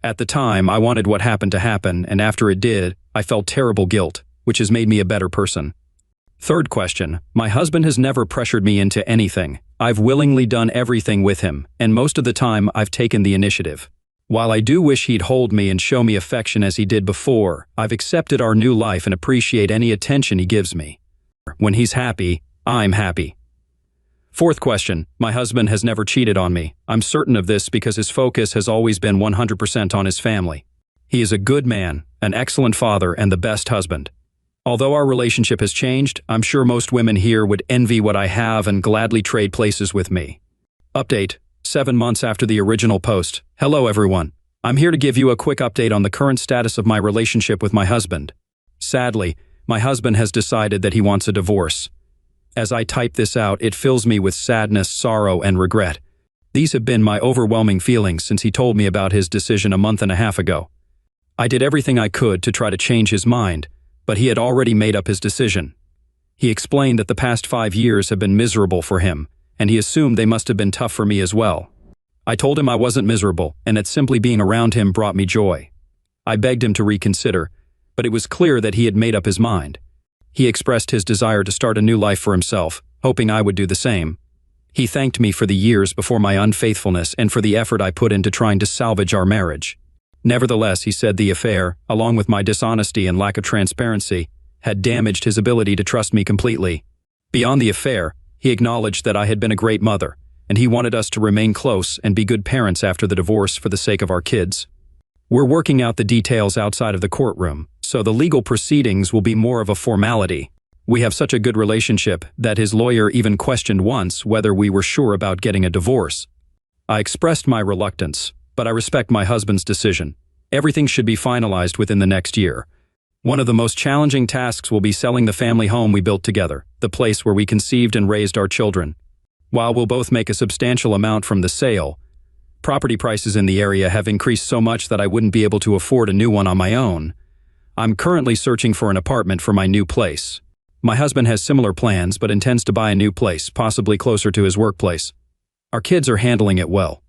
At the time, I wanted what happened to happen, and after it did, I felt terrible guilt, which has made me a better person. Third question, my husband has never pressured me into anything. I've willingly done everything with him, and most of the time I've taken the initiative. While I do wish he'd hold me and show me affection as he did before, I've accepted our new life and appreciate any attention he gives me. When he's happy, I'm happy. Fourth question, my husband has never cheated on me. I'm certain of this because his focus has always been 100% on his family. He is a good man, an excellent father, and the best husband. Although our relationship has changed, I'm sure most women here would envy what I have and gladly trade places with me. Update, 7 months after the original post. Hello everyone. I'm here to give you a quick update on the current status of my relationship with my husband. Sadly, my husband has decided that he wants a divorce. As I type this out, it fills me with sadness, sorrow, and regret. These have been my overwhelming feelings since he told me about his decision a month and a half ago. I did everything I could to try to change his mind, but he had already made up his decision. He explained that the past 5 years have been miserable for him, and he assumed they must have been tough for me as well. I told him I wasn't miserable, and that simply being around him brought me joy. I begged him to reconsider, but it was clear that he had made up his mind. He expressed his desire to start a new life for himself, hoping I would do the same. He thanked me for the years before my unfaithfulness and for the effort I put into trying to salvage our marriage. Nevertheless, he said the affair, along with my dishonesty and lack of transparency, had damaged his ability to trust me completely. Beyond the affair, he acknowledged that I had been a great mother, and he wanted us to remain close and be good parents after the divorce for the sake of our kids. We're working out the details outside of the courtroom, so the legal proceedings will be more of a formality. We have such a good relationship that his lawyer even questioned once whether we were sure about getting a divorce. I expressed my reluctance, but I respect my husband's decision. Everything should be finalized within the next year. One of the most challenging tasks will be selling the family home we built together, the place where we conceived and raised our children. While we'll both make a substantial amount from the sale, property prices in the area have increased so much that I wouldn't be able to afford a new one on my own. I'm currently searching for an apartment for my new place. My husband has similar plans but intends to buy a new place, possibly closer to his workplace. Our kids are handling it well.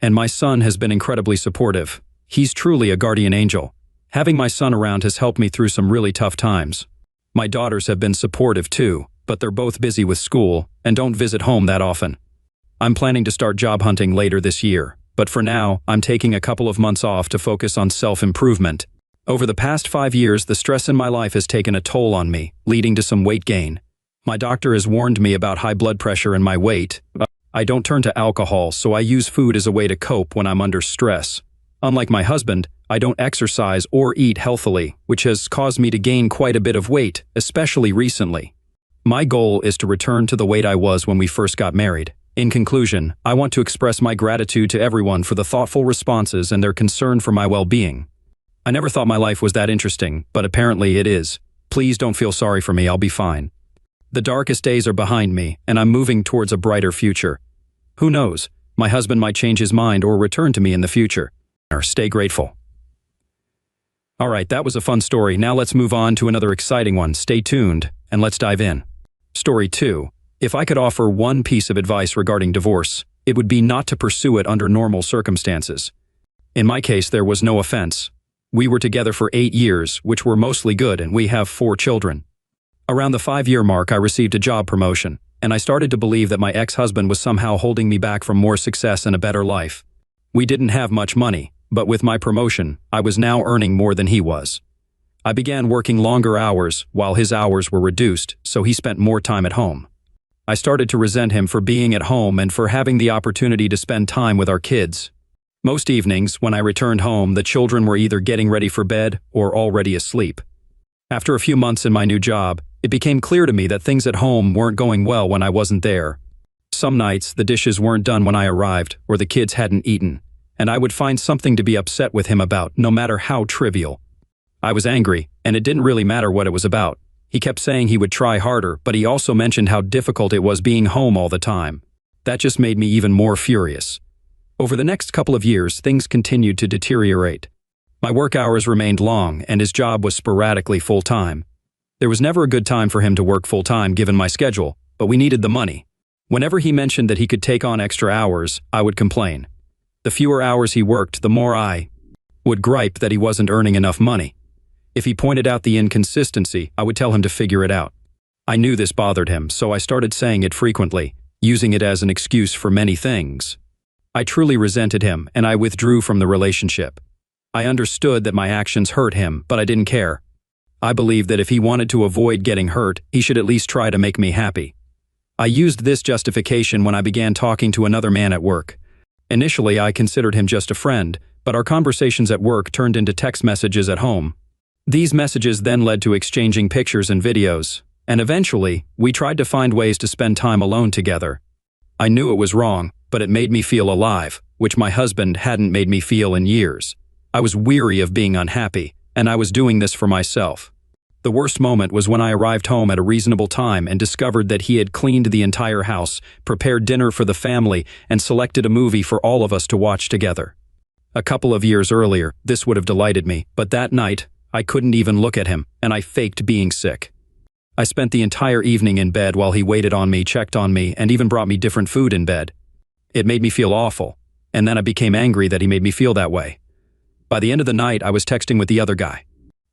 And my son has been incredibly supportive. He's truly a guardian angel. Having my son around has helped me through some really tough times. My daughters have been supportive too, but they're both busy with school and don't visit home that often. I'm planning to start job hunting later this year, but for now, I'm taking a couple of months off to focus on self-improvement. Over the past 5 years, the stress in my life has taken a toll on me, leading to some weight gain. My doctor has warned me about high blood pressure and my weight. I don't turn to alcohol, so I use food as a way to cope when I'm under stress. Unlike my husband, I don't exercise or eat healthily, which has caused me to gain quite a bit of weight, especially recently. My goal is to return to the weight I was when we first got married. In conclusion, I want to express my gratitude to everyone for the thoughtful responses and their concern for my well-being. I never thought my life was that interesting, but apparently it is. Please don't feel sorry for me, I'll be fine. The darkest days are behind me, and I'm moving towards a brighter future. Who knows, my husband might change his mind or return to me in the future. Stay grateful. Alright, that was a fun story. Now let's move on to another exciting one. Stay tuned, and let's dive in. Story 2. If I could offer one piece of advice regarding divorce, it would be not to pursue it under normal circumstances. In my case, there was no offense. We were together for 8 years, which were mostly good, and we have 4 children. Around the 5-year mark, I received a job promotion, and I started to believe that my ex-husband was somehow holding me back from more success and a better life. We didn't have much money, but with my promotion, I was now earning more than he was. I began working longer hours, while his hours were reduced, so he spent more time at home. I started to resent him for being at home and for having the opportunity to spend time with our kids. Most evenings, when I returned home, the children were either getting ready for bed or already asleep. After a few months in my new job, it became clear to me that things at home weren't going well when I wasn't there. Some nights, the dishes weren't done when I arrived, or the kids hadn't eaten, and I would find something to be upset with him about, no matter how trivial. I was angry, and it didn't really matter what it was about. He kept saying he would try harder, but he also mentioned how difficult it was being home all the time. That just made me even more furious. Over the next couple of years, things continued to deteriorate. My work hours remained long, and his job was sporadically full-time. There was never a good time for him to work full-time given my schedule, but we needed the money. Whenever he mentioned that he could take on extra hours, I would complain. The fewer hours he worked, the more I would gripe that he wasn't earning enough money. If he pointed out the inconsistency, I would tell him to figure it out. I knew this bothered him, so I started saying it frequently, using it as an excuse for many things. I truly resented him, and I withdrew from the relationship. I understood that my actions hurt him, but I didn't care. I believed that if he wanted to avoid getting hurt, he should at least try to make me happy. I used this justification when I began talking to another man at work. Initially, I considered him just a friend, but our conversations at work turned into text messages at home. These messages then led to exchanging pictures and videos, and eventually, we tried to find ways to spend time alone together. I knew it was wrong, but it made me feel alive, which my husband hadn't made me feel in years. I was weary of being unhappy, and I was doing this for myself. The worst moment was when I arrived home at a reasonable time and discovered that he had cleaned the entire house, prepared dinner for the family, and selected a movie for all of us to watch together. A couple of years earlier, this would have delighted me, but that night, I couldn't even look at him, and I faked being sick. I spent the entire evening in bed while he waited on me, checked on me, and even brought me different food in bed. It made me feel awful, and then I became angry that he made me feel that way. By the end of the night, I was texting with the other guy.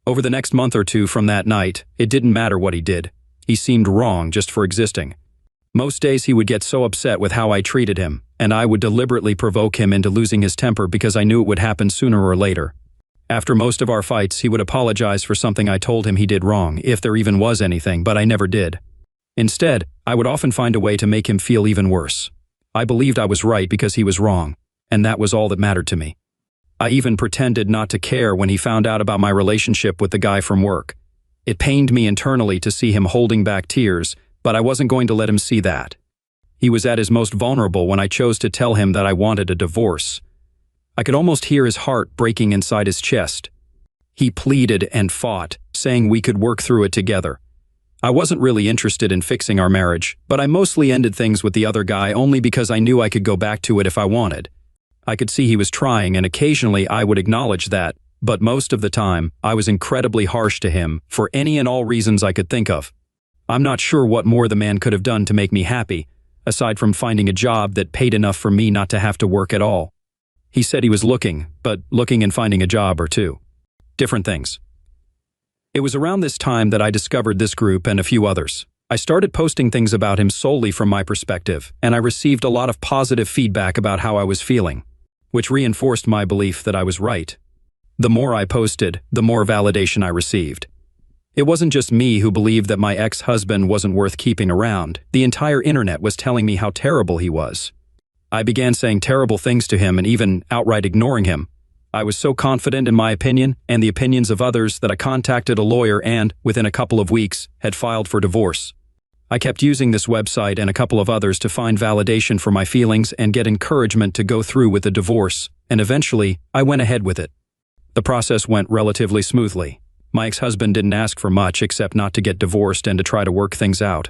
Over the next month or two from that night, it didn't matter what he did. He seemed wrong just for existing. Most days he would get so upset with how I treated him, and I would deliberately provoke him into losing his temper because I knew it would happen sooner or later. After most of our fights, he would apologize for something I told him he did wrong, if there even was anything, but I never did. Instead, I would often find a way to make him feel even worse. I believed I was right because he was wrong, and that was all that mattered to me. I even pretended not to care when he found out about my relationship with the guy from work. It pained me internally to see him holding back tears, but I wasn't going to let him see that. He was at his most vulnerable when I chose to tell him that I wanted a divorce. I could almost hear his heart breaking inside his chest. He pleaded and fought, saying we could work through it together. I wasn't really interested in fixing our marriage, but I mostly ended things with the other guy only because I knew I could go back to it if I wanted. I could see he was trying, and occasionally I would acknowledge that, but most of the time, I was incredibly harsh to him for any and all reasons I could think of. I'm not sure what more the man could have done to make me happy, aside from finding a job that paid enough for me not to have to work at all. He said he was looking, but looking and finding a job are two different things. It was around this time that I discovered this group and a few others. I started posting things about him solely from my perspective, and I received a lot of positive feedback about how I was feeling, which reinforced my belief that I was right. The more I posted, the more validation I received. It wasn't just me who believed that my ex-husband wasn't worth keeping around. The entire internet was telling me how terrible he was. I began saying terrible things to him and even outright ignoring him. I was so confident in my opinion and the opinions of others that I contacted a lawyer and, within a couple of weeks, had filed for divorce. I kept using this website and a couple of others to find validation for my feelings and get encouragement to go through with the divorce, and eventually, I went ahead with it. The process went relatively smoothly. My ex-husband didn't ask for much except not to get divorced and to try to work things out.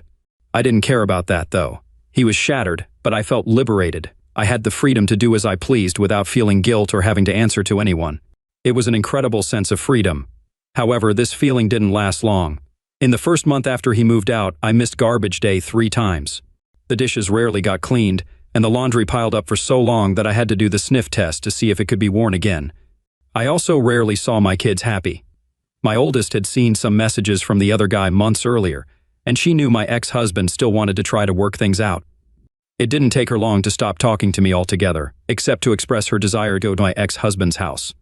I didn't care about that, though. He was shattered, but I felt liberated. I had the freedom to do as I pleased without feeling guilt or having to answer to anyone. It was an incredible sense of freedom. However, this feeling didn't last long. In the first month after he moved out, I missed garbage day 3 times. The dishes rarely got cleaned, and the laundry piled up for so long that I had to do the sniff test to see if it could be worn again. I also rarely saw my kids happy. My oldest had seen some messages from the other guy months earlier, and she knew my ex-husband still wanted to try to work things out. It didn't take her long to stop talking to me altogether, except to express her desire to go to my ex-husband's house.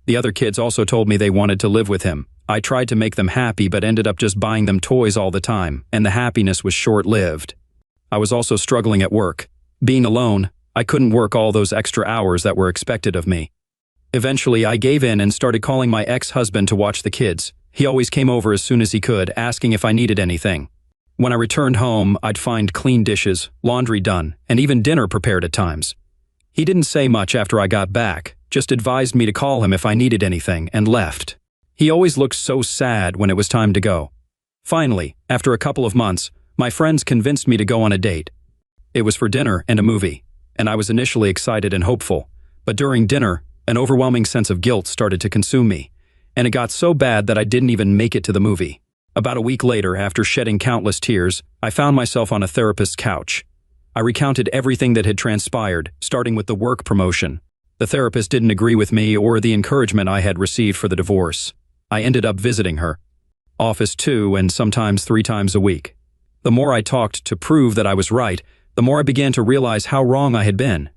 The other kids also told me they wanted to live with him. I tried to make them happy but ended up just buying them toys all the time, and the happiness was short-lived. I was also struggling at work. Being alone, I couldn't work all those extra hours that were expected of me. Eventually, I gave in and started calling my ex-husband to watch the kids. He always came over as soon as he could, asking if I needed anything. When I returned home, I'd find clean dishes, laundry done, and even dinner prepared at times. He didn't say much after I got back, just advised me to call him if I needed anything, and left. He always looked so sad when it was time to go. Finally, after a couple of months, my friends convinced me to go on a date. It was for dinner and a movie, and I was initially excited and hopeful. But during dinner, an overwhelming sense of guilt started to consume me, and it got so bad that I didn't even make it to the movie. About a week later, after shedding countless tears, I found myself on a therapist's couch. I recounted everything that had transpired, starting with the work promotion. The therapist didn't agree with me or the encouragement I had received for the divorce. I ended up visiting her office 2 and sometimes 3 times a week. The more I talked to prove that I was right, the more I began to realize how wrong I had been.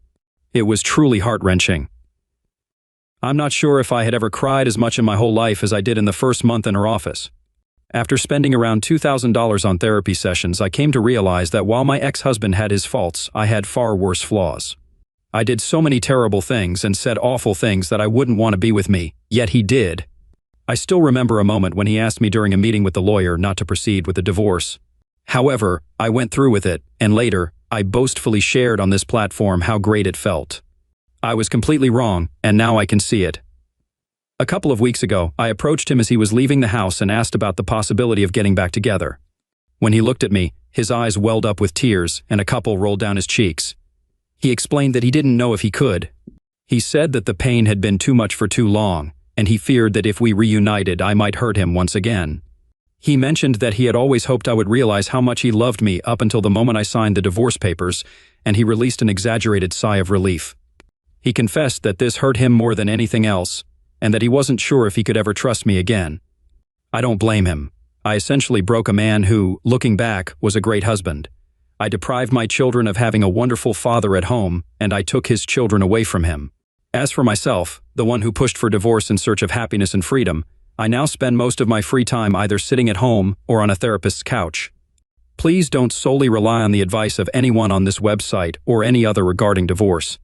It was truly heart-wrenching. I'm not sure if I had ever cried as much in my whole life as I did in the first month in her office. After spending around $2,000 on therapy sessions, I came to realize that while my ex-husband had his faults, I had far worse flaws. I did so many terrible things and said awful things that I wouldn't want to be with me, yet he did. I still remember a moment when he asked me during a meeting with the lawyer not to proceed with the divorce. However, I went through with it, and later, I boastfully shared on this platform how great it felt. I was completely wrong, and now I can see it. A couple of weeks ago, I approached him as he was leaving the house and asked about the possibility of getting back together. When he looked at me, his eyes welled up with tears and a couple rolled down his cheeks. He explained that he didn't know if he could. He said that the pain had been too much for too long, and he feared that if we reunited, I might hurt him once again. He mentioned that he had always hoped I would realize how much he loved me up until the moment I signed the divorce papers, and he released an exaggerated sigh of relief. He confessed that this hurt him more than anything else, and that he wasn't sure if he could ever trust me again. I don't blame him. I essentially broke a man who, looking back, was a great husband. I deprived my children of having a wonderful father at home, and I took his children away from him. As for myself, the one who pushed for divorce in search of happiness and freedom, I now spend most of my free time either sitting at home or on a therapist's couch. Please don't solely rely on the advice of anyone on this website or any other regarding divorce.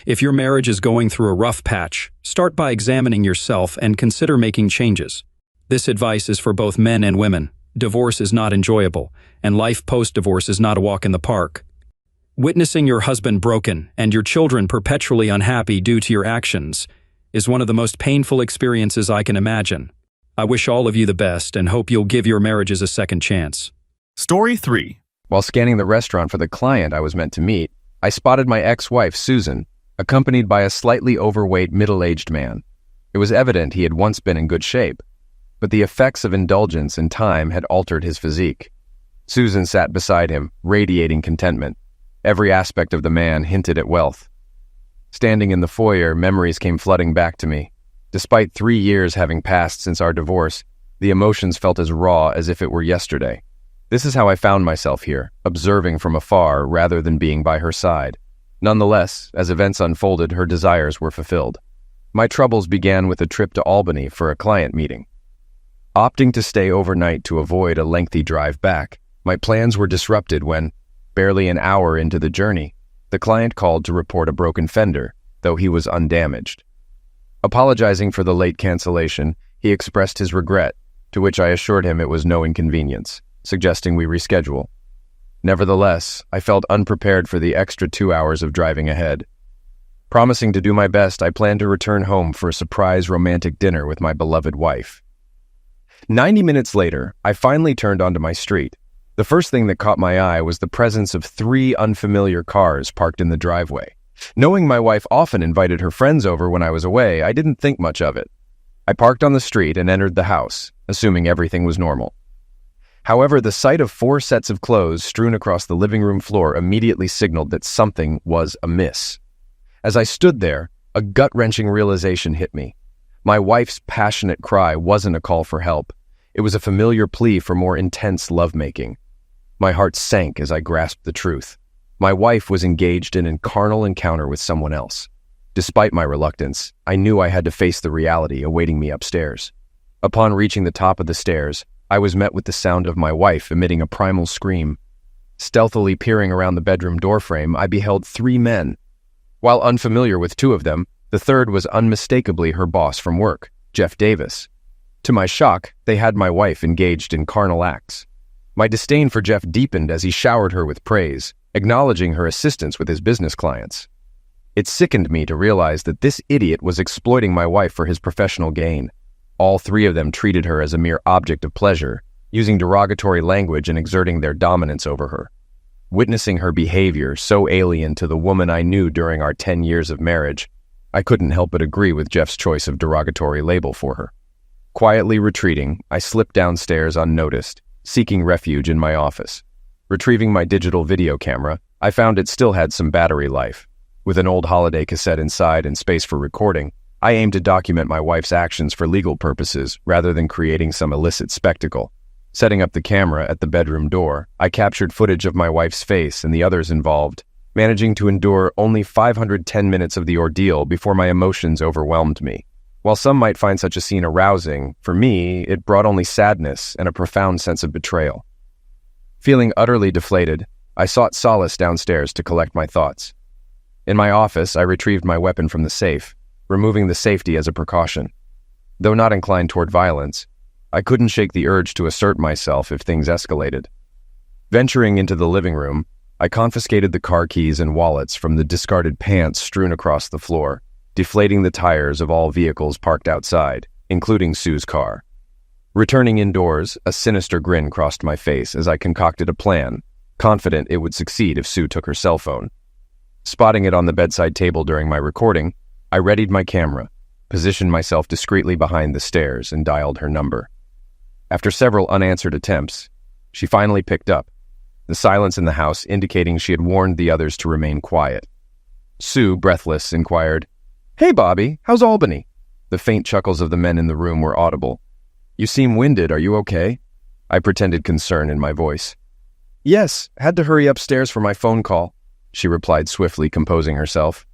If your marriage is going through a rough patch, start by examining yourself and consider making changes. This advice is for both men and women. Divorce is not enjoyable, and life post-divorce is not a walk in the park. Witnessing your husband broken and your children perpetually unhappy due to your actions is one of the most painful experiences I can imagine. I wish all of you the best and hope you'll give your marriages a second chance. Story 3. While scanning the restaurant for the client I was meant to meet, I spotted my ex-wife, Susan, accompanied by a slightly overweight middle-aged man. It was evident he had once been in good shape, but the effects of indulgence and time had altered his physique. Susan sat beside him, radiating contentment. Every aspect of the man hinted at wealth. Standing in the foyer, memories came flooding back to me. Despite 3 years having passed since our divorce, the emotions felt as raw as if it were yesterday. This is how I found myself here, observing from afar rather than being by her side. Nonetheless, as events unfolded, her desires were fulfilled. My troubles began with a trip to Albany for a client meeting. Opting to stay overnight to avoid a lengthy drive back, my plans were disrupted when, barely an hour into the journey, the client called to report a broken fender, though he was undamaged. Apologizing for the late cancellation, he expressed his regret, to which I assured him it was no inconvenience, suggesting we reschedule. Nevertheless, I felt unprepared for the extra 2 hours of driving ahead. Promising to do my best, I planned to return home for a surprise romantic dinner with my beloved wife. 90 minutes later, I finally turned onto my street. The first thing that caught my eye was the presence of 3 unfamiliar cars parked in the driveway. Knowing my wife often invited her friends over when I was away, I didn't think much of it. I parked on the street and entered the house, assuming everything was normal. However, the sight of 4 sets of clothes strewn across the living room floor immediately signaled that something was amiss. As I stood there, a gut-wrenching realization hit me. My wife's passionate cry wasn't a call for help. It was a familiar plea for more intense lovemaking. My heart sank as I grasped the truth. My wife was engaged in a carnal encounter with someone else. Despite my reluctance, I knew I had to face the reality awaiting me upstairs. Upon reaching the top of the stairs, I was met with the sound of my wife emitting a primal scream. Stealthily peering around the bedroom doorframe, I beheld 3 men. While unfamiliar with 2 of them, the third was unmistakably her boss from work, Jeff Davis. To my shock, they had my wife engaged in carnal acts. My disdain for Jeff deepened as he showered her with praise, acknowledging her assistance with his business clients. It sickened me to realize that this idiot was exploiting my wife for his professional gain. All 3 of them treated her as a mere object of pleasure, using derogatory language and exerting their dominance over her. Witnessing her behavior, so alien to the woman I knew during our 10 years of marriage, I couldn't help but agree with Jeff's choice of derogatory label for her. Quietly retreating, I slipped downstairs unnoticed, seeking refuge in my office. Retrieving my digital video camera, I found it still had some battery life. With an old holiday cassette inside and space for recording, I aimed to document my wife's actions for legal purposes rather than creating some illicit spectacle. Setting up the camera at the bedroom door, I captured footage of my wife's face and the others involved, managing to endure only 510 minutes of the ordeal before my emotions overwhelmed me. While some might find such a scene arousing, for me, it brought only sadness and a profound sense of betrayal. Feeling utterly deflated, I sought solace downstairs to collect my thoughts. In my office, I retrieved my weapon from the safe, removing the safety as a precaution. Though not inclined toward violence, I couldn't shake the urge to assert myself if things escalated. Venturing into the living room, I confiscated the car keys and wallets from the discarded pants strewn across the floor, deflating the tires of all vehicles parked outside, including Sue's car. Returning indoors, a sinister grin crossed my face as I concocted a plan, confident it would succeed if Sue took her cell phone. Spotting it on the bedside table during my recording, I readied my camera, positioned myself discreetly behind the stairs, and dialed her number. After several unanswered attempts, she finally picked up, the silence in the house indicating she had warned the others to remain quiet. Sue, breathless, inquired, "Hey, Bobby, how's Albany?" The faint chuckles of the men in the room were audible. "You seem winded, are you okay?" I pretended concern in my voice. "Yes, had to hurry upstairs for my phone call," she replied swiftly, composing herself.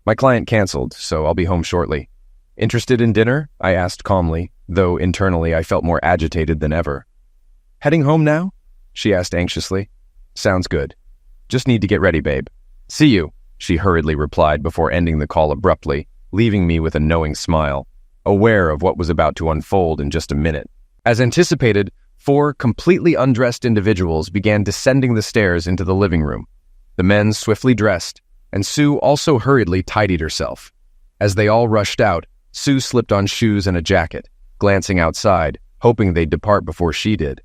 "My client canceled, so I'll be home shortly. Interested in dinner?" I asked calmly, though internally I felt more agitated than ever. "Heading home now?" she asked anxiously. "Sounds good. Just need to get ready, babe. See you," she hurriedly replied before ending the call abruptly, leaving me with a knowing smile, aware of what was about to unfold in just a minute. As anticipated, 4 completely undressed individuals began descending the stairs into the living room. The men swiftly dressed, and Sue also hurriedly tidied herself. As they all rushed out, Sue slipped on shoes and a jacket, glancing outside, hoping they'd depart before she did.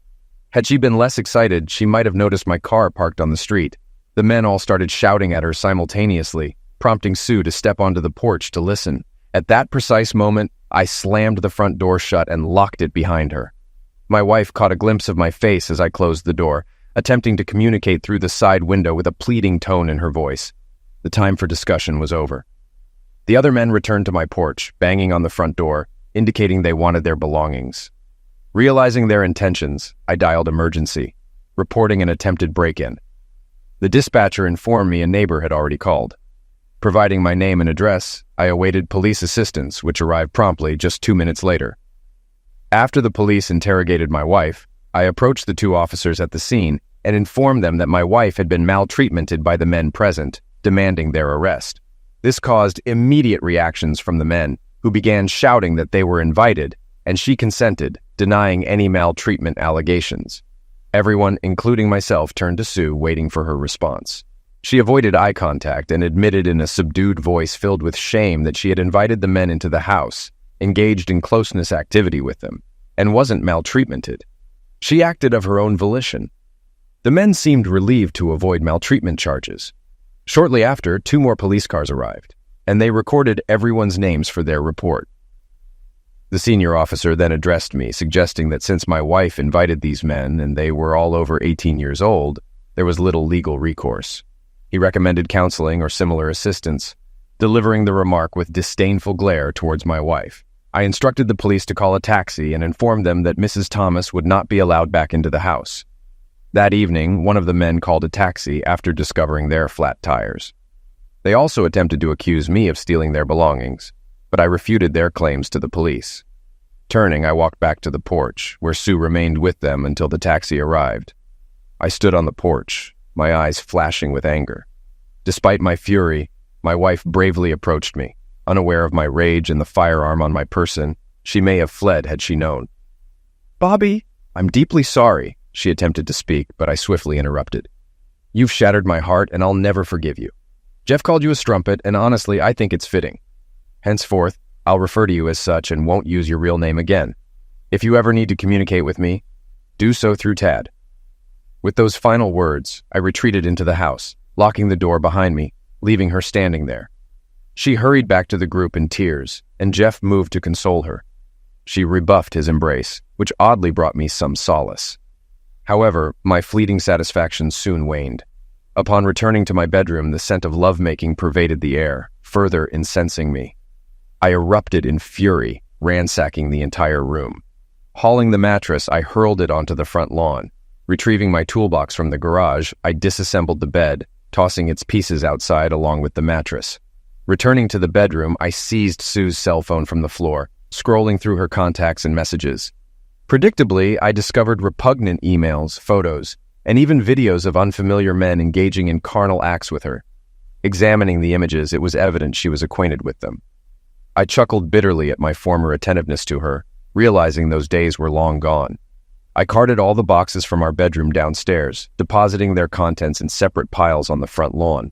Had she been less excited, she might have noticed my car parked on the street. The men all started shouting at her simultaneously, prompting Sue to step onto the porch to listen. At that precise moment, I slammed the front door shut and locked it behind her. My wife caught a glimpse of my face as I closed the door, attempting to communicate through the side window with a pleading tone in her voice. The time for discussion was over. The other men returned to my porch, banging on the front door, indicating they wanted their belongings. Realizing their intentions, I dialed emergency, reporting an attempted break-in. The dispatcher informed me a neighbor had already called. Providing my name and address, I awaited police assistance, which arrived promptly just 2 minutes later. After the police interrogated my wife, I approached the 2 officers at the scene and informed them that my wife had been maltreated by the men present, demanding their arrest. This caused immediate reactions from the men, who began shouting that they were invited, and she consented, denying any maltreatment allegations. Everyone, including myself, turned to Sue, waiting for her response. She avoided eye contact and admitted in a subdued voice filled with shame that she had invited the men into the house, engaged in closeness activity with them, and wasn't maltreated. She acted of her own volition. The men seemed relieved to avoid maltreatment charges. Shortly after, 2 more police cars arrived, and they recorded everyone's names for their report. The senior officer then addressed me, suggesting that since my wife invited these men and they were all over 18 years old, there was little legal recourse. He recommended counseling or similar assistance, delivering the remark with disdainful glare towards my wife. I instructed the police to call a taxi and informed them that Mrs. Thomas would not be allowed back into the house. That evening, one of the men called a taxi after discovering their flat tires. They also attempted to accuse me of stealing their belongings, but I refuted their claims to the police. Turning, I walked back to the porch, where Sue remained with them until the taxi arrived. I stood on the porch, my eyes flashing with anger. Despite my fury, my wife bravely approached me. Unaware of my rage and the firearm on my person, she may have fled had she known. "Bobby, I'm deeply sorry," she attempted to speak, but I swiftly interrupted. "You've shattered my heart, and I'll never forgive you. Jeff called you a strumpet, and honestly, I think it's fitting. Henceforth, I'll refer to you as such and won't use your real name again. If you ever need to communicate with me, do so through Tad." With those final words, I retreated into the house, locking the door behind me, leaving her standing there. She hurried back to the group in tears, and Jeff moved to console her. She rebuffed his embrace, which oddly brought me some solace. However, my fleeting satisfaction soon waned. Upon returning to my bedroom, the scent of lovemaking pervaded the air, further incensing me. I erupted in fury, ransacking the entire room. Hauling the mattress, I hurled it onto the front lawn. Retrieving my toolbox from the garage, I disassembled the bed, tossing its pieces outside along with the mattress. Returning to the bedroom, I seized Sue's cell phone from the floor, scrolling through her contacts and messages. Predictably, I discovered repugnant emails, photos, and even videos of unfamiliar men engaging in carnal acts with her. Examining the images, it was evident she was acquainted with them. I chuckled bitterly at my former attentiveness to her, realizing those days were long gone. I carted all the boxes from our bedroom downstairs, depositing their contents in separate piles on the front lawn.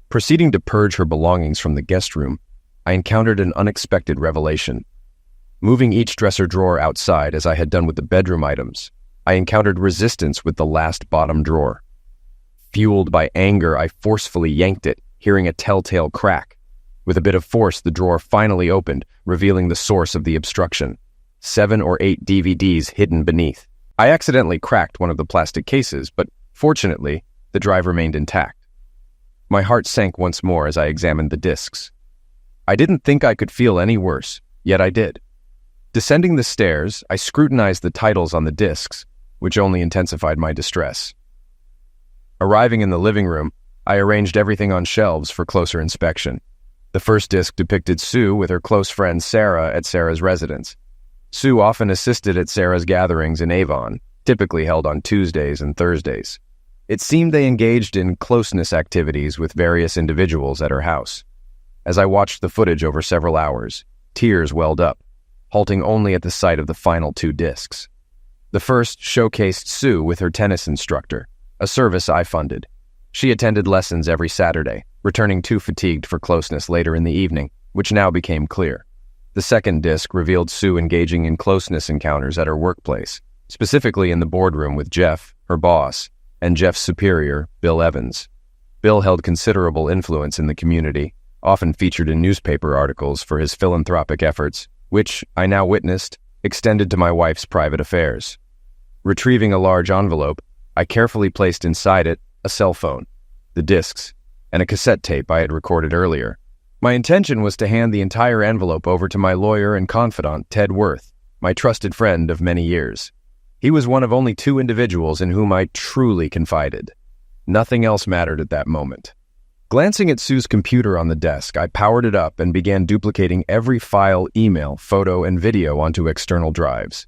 Proceeding to purge her belongings from the guest room, I encountered an unexpected revelation. Moving each dresser drawer outside as I had done with the bedroom items, I encountered resistance with the last bottom drawer. Fueled by anger, I forcefully yanked it, hearing a telltale crack. With a bit of force, the drawer finally opened, revealing the source of the obstruction. 7 or 8 DVDs hidden beneath. I accidentally cracked one of the plastic cases, but fortunately, the drive remained intact. My heart sank once more as I examined the discs. I didn't think I could feel any worse, yet I did. Descending the stairs, I scrutinized the titles on the discs, which only intensified my distress. Arriving in the living room, I arranged everything on shelves for closer inspection. The first disc depicted Sue with her close friend Sarah at Sarah's residence. Sue often assisted at Sarah's gatherings in Avon, typically held on Tuesdays and Thursdays. It seemed they engaged in closeness activities with various individuals at her house. As I watched the footage over several hours, tears welled up, halting only at the sight of the final 2 discs. The first showcased Sue with her tennis instructor, a service I funded. She attended lessons every Saturday, returning too fatigued for closeness later in the evening, which now became clear. The second disc revealed Sue engaging in closeness encounters at her workplace, specifically in the boardroom with Jeff, her boss, and Jeff's superior, Bill Evans. Bill held considerable influence in the community, often featured in newspaper articles for his philanthropic efforts, which, I now witnessed, extended to my wife's private affairs. Retrieving a large envelope, I carefully placed inside it a cell phone, the discs, and a cassette tape I had recorded earlier. My intention was to hand the entire envelope over to my lawyer and confidant, Ted Worth, my trusted friend of many years. He was one of only 2 individuals in whom I truly confided. Nothing else mattered at that moment. Glancing at Sue's computer on the desk, I powered it up and began duplicating every file, email, photo, and video onto external drives.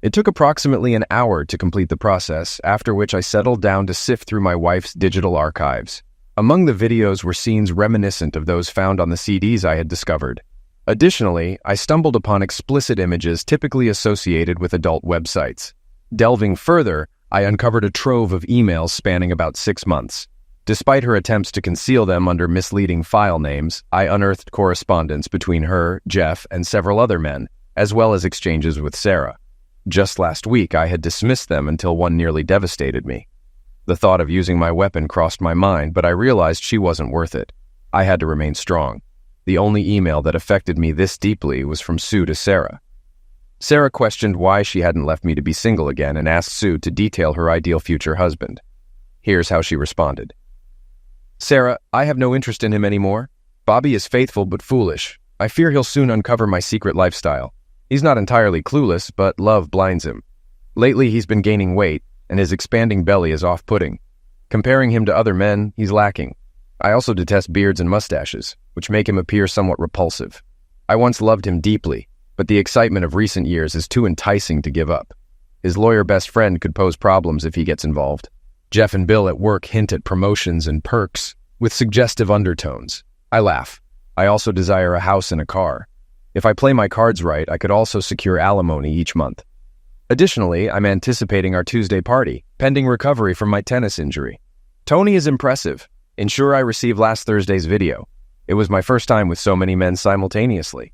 It took approximately an hour to complete the process, after which I settled down to sift through my wife's digital archives. Among the videos were scenes reminiscent of those found on the CDs I had discovered. Additionally, I stumbled upon explicit images typically associated with adult websites. Delving further, I uncovered a trove of emails spanning about 6 months. Despite her attempts to conceal them under misleading file names, I unearthed correspondence between her, Jeff, and several other men, as well as exchanges with Sarah. Just last week, I had dismissed them until one nearly devastated me. The thought of using my weapon crossed my mind, but I realized she wasn't worth it. I had to remain strong. The only email that affected me this deeply was from Sue to Sarah. Sarah questioned why she hadn't left me to be single again and asked Sue to detail her ideal future husband. Here's how she responded. Sarah, I have no interest in him anymore. Bobby is faithful but foolish. I fear he'll soon uncover my secret lifestyle. He's not entirely clueless, but love blinds him. Lately, he's been gaining weight, and his expanding belly is off-putting. Comparing him to other men, he's lacking. I also detest beards and mustaches, which make him appear somewhat repulsive. I once loved him deeply, but the excitement of recent years is too enticing to give up. His lawyer best friend could pose problems if he gets involved. Jeff and Bill at work hint at promotions and perks, with suggestive undertones. I laugh. I also desire a house and a car. If I play my cards right, I could also secure alimony each month. Additionally, I'm anticipating our Tuesday party, pending recovery from my tennis injury. Tony is impressive. Ensure I receive last Thursday's video. It was my first time with so many men simultaneously.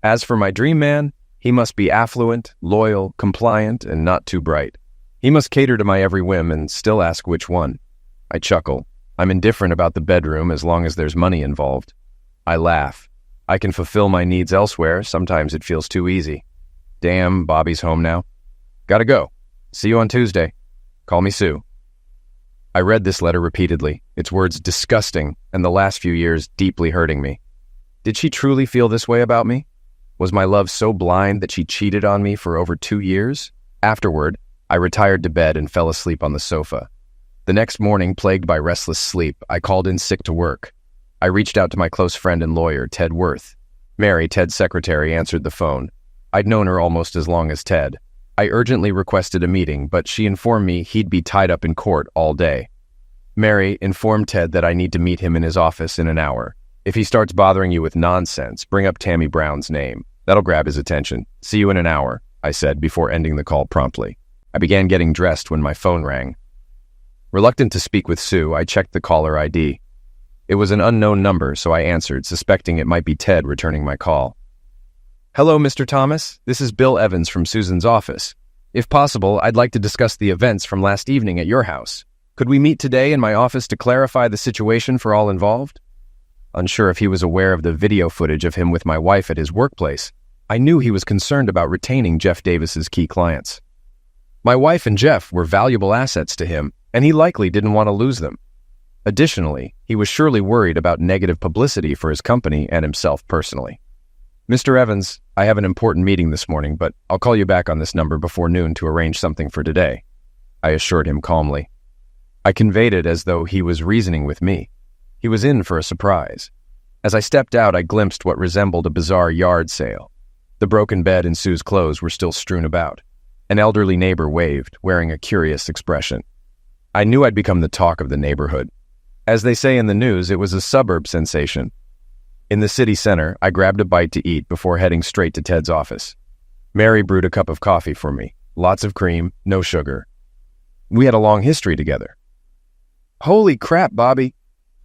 As for my dream man, he must be affluent, loyal, compliant, and not too bright. He must cater to my every whim and still ask which one. I chuckle. I'm indifferent about the bedroom as long as there's money involved. I laugh. I can fulfill my needs elsewhere. Sometimes it feels too easy. Damn, Bobby's home now. Gotta go. See you on Tuesday. Call me Sue. I read this letter repeatedly, its words disgusting, and the last few years deeply hurting me. Did she truly feel this way about me? Was my love so blind that she cheated on me for over 2 years? Afterward, I retired to bed and fell asleep on the sofa. The next morning, plagued by restless sleep, I called in sick to work. I reached out to my close friend and lawyer, Ted Worth. Mary, Ted's secretary, answered the phone. I'd known her almost as long as Ted. I urgently requested a meeting, but she informed me he'd be tied up in court all day. Mary informed Ted that I need to meet him in his office in an hour. If he starts bothering you with nonsense, bring up Tammy Brown's name. That'll grab his attention. See you in an hour, I said before ending the call promptly. I began getting dressed when my phone rang. Reluctant to speak with Sue, I checked the caller ID. It was an unknown number, so I answered, suspecting it might be Ted returning my call. Hello, Mr. Thomas. This is Bill Evans from Susan's office. If possible, I'd like to discuss the events from last evening at your house. Could we meet today in my office to clarify the situation for all involved? Unsure if he was aware of the video footage of him with my wife at his workplace, I knew he was concerned about retaining Jeff Davis's key clients. My wife and Jeff were valuable assets to him, and he likely didn't want to lose them. Additionally, he was surely worried about negative publicity for his company and himself personally. Mr. Evans, I have an important meeting this morning, but I'll call you back on this number before noon to arrange something for today, I assured him calmly. I conveyed it as though he was reasoning with me. He was in for a surprise. As I stepped out, I glimpsed what resembled a bizarre yard sale. The broken bed and Sue's clothes were still strewn about. An elderly neighbor waved, wearing a curious expression. I knew I'd become the talk of the neighborhood. As they say in the news, it was a suburb sensation. In the city center, I grabbed a bite to eat before heading straight to Ted's office. Mary brewed a cup of coffee for me. Lots of cream, no sugar. We had a long history together. Holy crap, Bobby.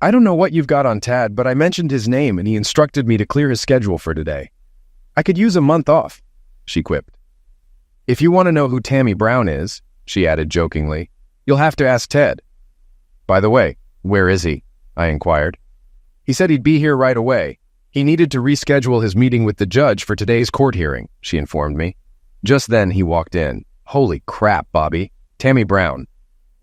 I don't know what you've got on Tad, but I mentioned his name and he instructed me to clear his schedule for today. I could use a month off, she quipped. If you want to know who Tammy Brown is, she added jokingly, you'll have to ask Ted. By the way, where is he? I inquired. He said he'd be here right away. He needed to reschedule his meeting with the judge for today's court hearing, she informed me. Just then he walked in. Holy crap, Bobby. Tammy Brown.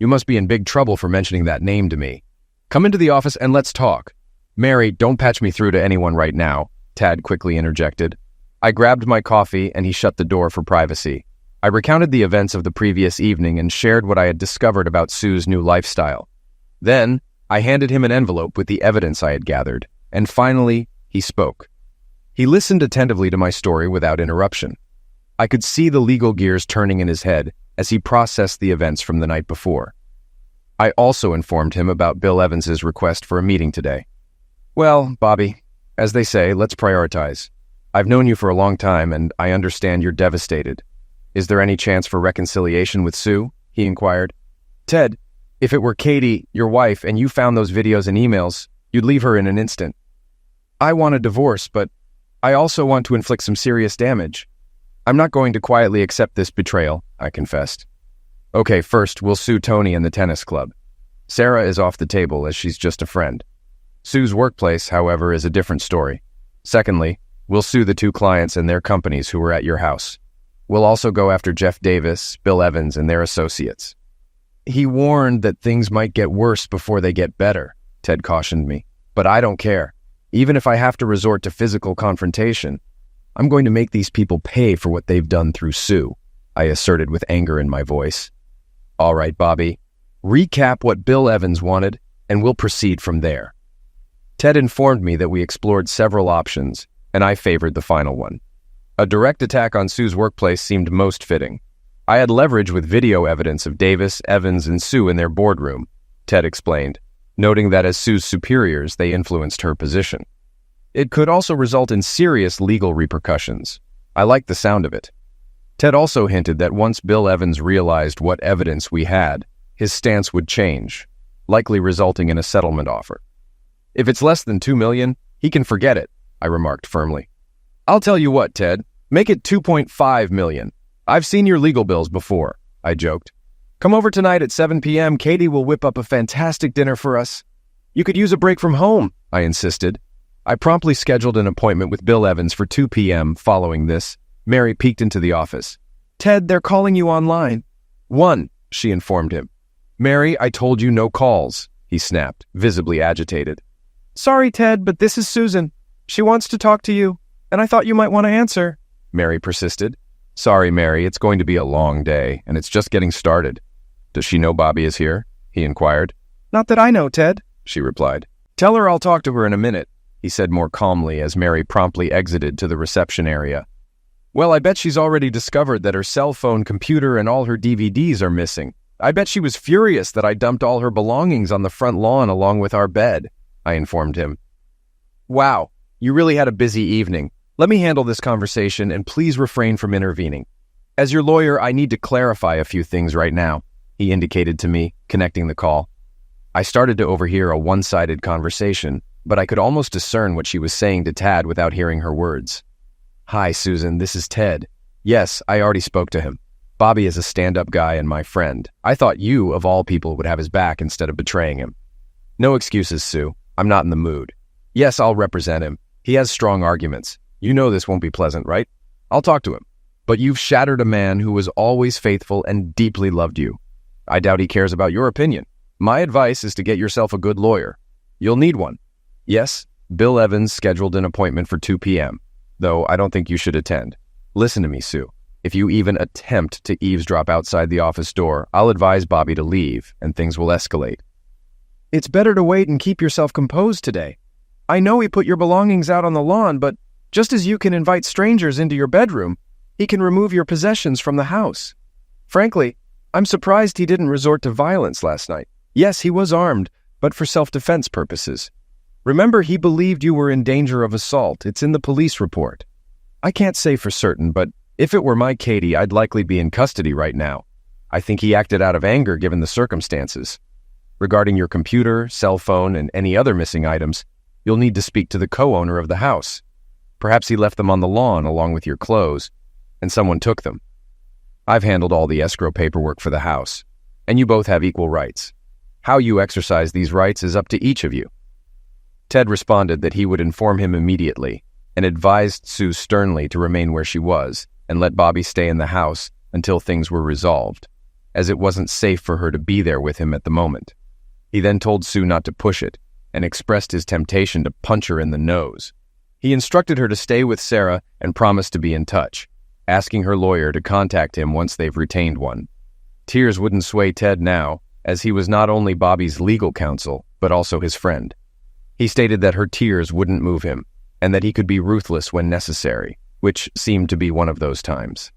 You must be in big trouble for mentioning that name to me. Come into the office and let's talk. Mary, don't patch me through to anyone right now, Tad quickly interjected. I grabbed my coffee and he shut the door for privacy. I recounted the events of the previous evening and shared what I had discovered about Sue's new lifestyle. Then, I handed him an envelope with the evidence I had gathered, and finally, he spoke. He listened attentively to my story without interruption. I could see the legal gears turning in his head as he processed the events from the night before. I also informed him about Bill Evans's request for a meeting today. Well, Bobby, as they say, let's prioritize. I've known you for a long time, and I understand you're devastated. Is there any chance for reconciliation with Sue? He inquired. Ted, if it were Katie, your wife, and you found those videos and emails, you'd leave her in an instant. I want a divorce, but I also want to inflict some serious damage. I'm not going to quietly accept this betrayal, I confessed. Okay, first, we'll sue Tony and the tennis club. Sarah is off the table as she's just a friend. Sue's workplace, however, is a different story. Secondly, we'll sue the 2 clients and their companies who were at your house. We'll also go after Jeff Davis, Bill Evans, and their associates. He warned that things might get worse before they get better, Ted cautioned me. But I don't care. Even if I have to resort to physical confrontation, I'm going to make these people pay for what they've done through Sue, I asserted with anger in my voice. All right, Bobby. Recap what Bill Evans wanted, and we'll proceed from there. Ted informed me that we explored several options, and I favored the final one. A direct attack on Sue's workplace seemed most fitting. I had leverage with video evidence of Davis, Evans, and Sue in their boardroom, Ted explained, noting that as Sue's superiors, they influenced her position. It could also result in serious legal repercussions. I liked the sound of it. Ted also hinted that once Bill Evans realized what evidence we had, his stance would change, likely resulting in a settlement offer. If it's less than $2 million, he can forget it, I remarked firmly. I'll tell you what, Ted, make it $2.5 million. I've seen your legal bills before, I joked. Come over tonight at 7 p.m. Katie will whip up a fantastic dinner for us. You could use a break from home, I insisted. I promptly scheduled an appointment with Bill Evans for 2 p.m. following this, Mary peeked into the office. "Ted, they're calling you online." "One," she informed him. "Mary, I told you no calls," he snapped, visibly agitated. "Sorry, Ted, but this is Susan. She wants to talk to you, and I thought you might want to answer," Mary persisted. "Sorry, Mary, it's going to be a long day, and it's just getting started." "Does she know Bobby is here?" he inquired. "Not that I know, Ted," she replied. "Tell her I'll talk to her in a minute," he said more calmly as Mary promptly exited to the reception area. "Well, I bet she's already discovered that her cell phone, computer, and all her DVDs are missing. I bet she was furious that I dumped all her belongings on the front lawn along with our bed," I informed him. "Wow, you really had a busy evening. Let me handle this conversation, and please refrain from intervening. As your lawyer, I need to clarify a few things right now," he indicated to me, connecting the call. I started to overhear a one-sided conversation, but I could almost discern what she was saying to Tad without hearing her words. "Hi, Susan, this is Ted. Yes, I already spoke to him. Bobby is a stand-up guy and my friend. I thought you, of all people, would have his back instead of betraying him." "No excuses, Sue. I'm not in the mood. Yes, I'll represent him. He has strong arguments. You know this won't be pleasant, right? I'll talk to him. But you've shattered a man who was always faithful and deeply loved you. I doubt he cares about your opinion. My advice is to get yourself a good lawyer. You'll need one. Yes, Bill Evans scheduled an appointment for 2 p.m., though I don't think you should attend. Listen to me, Sue. If you even attempt to eavesdrop outside the office door, I'll advise Bobby to leave, and things will escalate." "It's better to wait and keep yourself composed today. I know he put your belongings out on the lawn, but just as you can invite strangers into your bedroom, he can remove your possessions from the house. Frankly, I'm surprised he didn't resort to violence last night. Yes, he was armed, but for self-defense purposes. Remember, he believed you were in danger of assault. It's in the police report. I can't say for certain, but if it were my Katie, I'd likely be in custody right now. I think he acted out of anger given the circumstances. Regarding your computer, cell phone, and any other missing items, you'll need to speak to the co-owner of the house. Perhaps he left them on the lawn along with your clothes, and someone took them. I've handled all the escrow paperwork for the house, and you both have equal rights. How you exercise these rights is up to each of you." Ted responded that he would inform him immediately and advised Sue sternly to remain where she was and let Bobby stay in the house until things were resolved, as it wasn't safe for her to be there with him at the moment. He then told Sue not to push it and expressed his temptation to punch her in the nose. He instructed her to stay with Sarah and promised to be in touch, asking her lawyer to contact him once they've retained one. Tears wouldn't sway Ted now, as he was not only Bobby's legal counsel, but also his friend. He stated that her tears wouldn't move him, and that he could be ruthless when necessary, which seemed to be one of those times.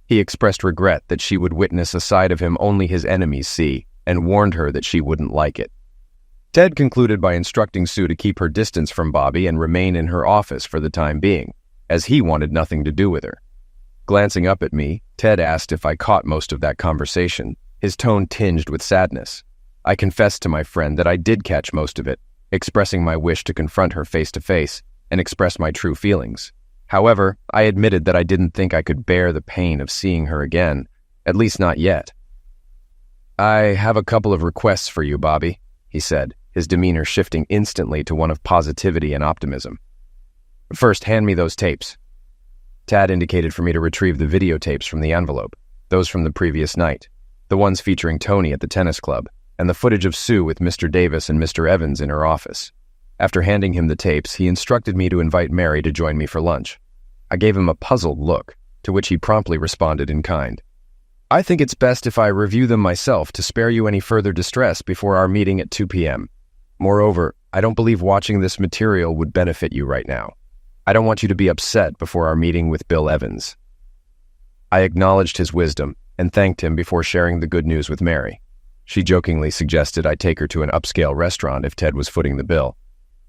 He expressed regret that she would witness a side of him only his enemies see, and warned her that she wouldn't like it. Ted concluded by instructing Sue to keep her distance from Bobby and remain in her office for the time being, as he wanted nothing to do with her. Glancing up at me, Ted asked if I caught most of that conversation, his tone tinged with sadness. I confessed to my friend that I did catch most of it, expressing my wish to confront her face-to-face and express my true feelings. However, I admitted that I didn't think I could bear the pain of seeing her again, at least not yet. "I have a couple of requests for you, Bobby," he said, his demeanor shifting instantly to one of positivity and optimism. "First, hand me those tapes." Tad indicated for me to retrieve the videotapes from the envelope, those from the previous night, the ones featuring Tony at the tennis club, and the footage of Sue with Mr. Davis and Mr. Evans in her office. After handing him the tapes, he instructed me to invite Mary to join me for lunch. I gave him a puzzled look, to which he promptly responded in kind. "I think it's best if I review them myself to spare you any further distress before our meeting at 2 p.m. Moreover, I don't believe watching this material would benefit you right now. I don't want you to be upset before our meeting with Bill Evans." I acknowledged his wisdom and thanked him before sharing the good news with Mary. She jokingly suggested I take her to an upscale restaurant if Ted was footing the bill.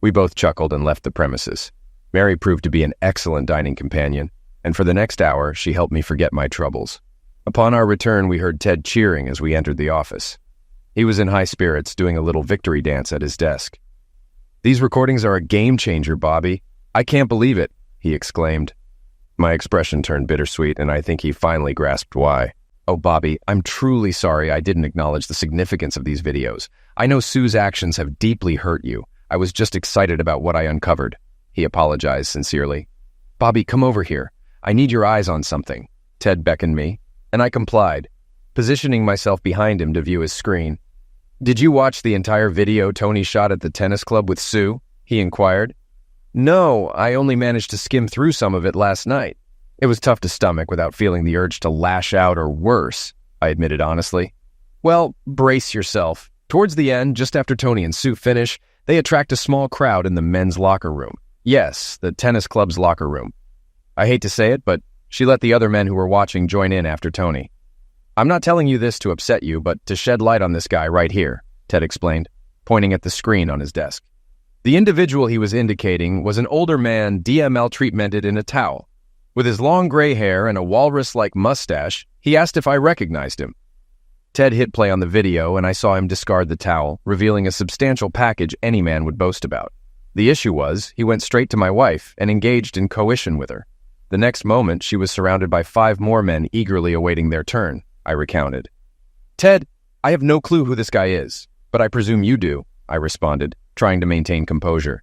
We both chuckled and left the premises. Mary proved to be an excellent dining companion, and for the next hour, she helped me forget my troubles. Upon our return, we heard Ted cheering as we entered the office. He was in high spirits, doing a little victory dance at his desk. "These recordings are a game changer, Bobby. I can't believe it," he exclaimed. My expression turned bittersweet, and I think he finally grasped why. "Oh, Bobby, I'm truly sorry I didn't acknowledge the significance of these videos. I know Sue's actions have deeply hurt you. I was just excited about what I uncovered," he apologized sincerely. "Bobby, come over here. I need your eyes on something. Ted beckoned me, and I complied, positioning myself behind him to view his screen. Did you watch the entire video Tony shot at the tennis club with Sue? He inquired. No, I only managed to skim through some of it last night. It was tough to stomach without feeling the urge to lash out or worse, I admitted honestly. Well, brace yourself. Towards the end, just after Tony and Sue finish, they attract a small crowd in the men's locker room. Yes, the tennis club's locker room. I hate to say it, but she let the other men who were watching join in after Tony. I'm not telling you this to upset you, but to shed light on this guy right here, Ted explained, pointing at the screen on his desk. The individual he was indicating was an older man DML treatmented in a towel. With his long gray hair and a walrus-like mustache, he asked if I recognized him. Ted hit play on the video, and I saw him discard the towel, revealing a substantial package any man would boast about. The issue was, he went straight to my wife and engaged in coition with her. The next moment, she was surrounded by 5 more men eagerly awaiting their turn, I recounted. Ted, I have no clue who this guy is, but I presume you do, I responded, trying to maintain composure.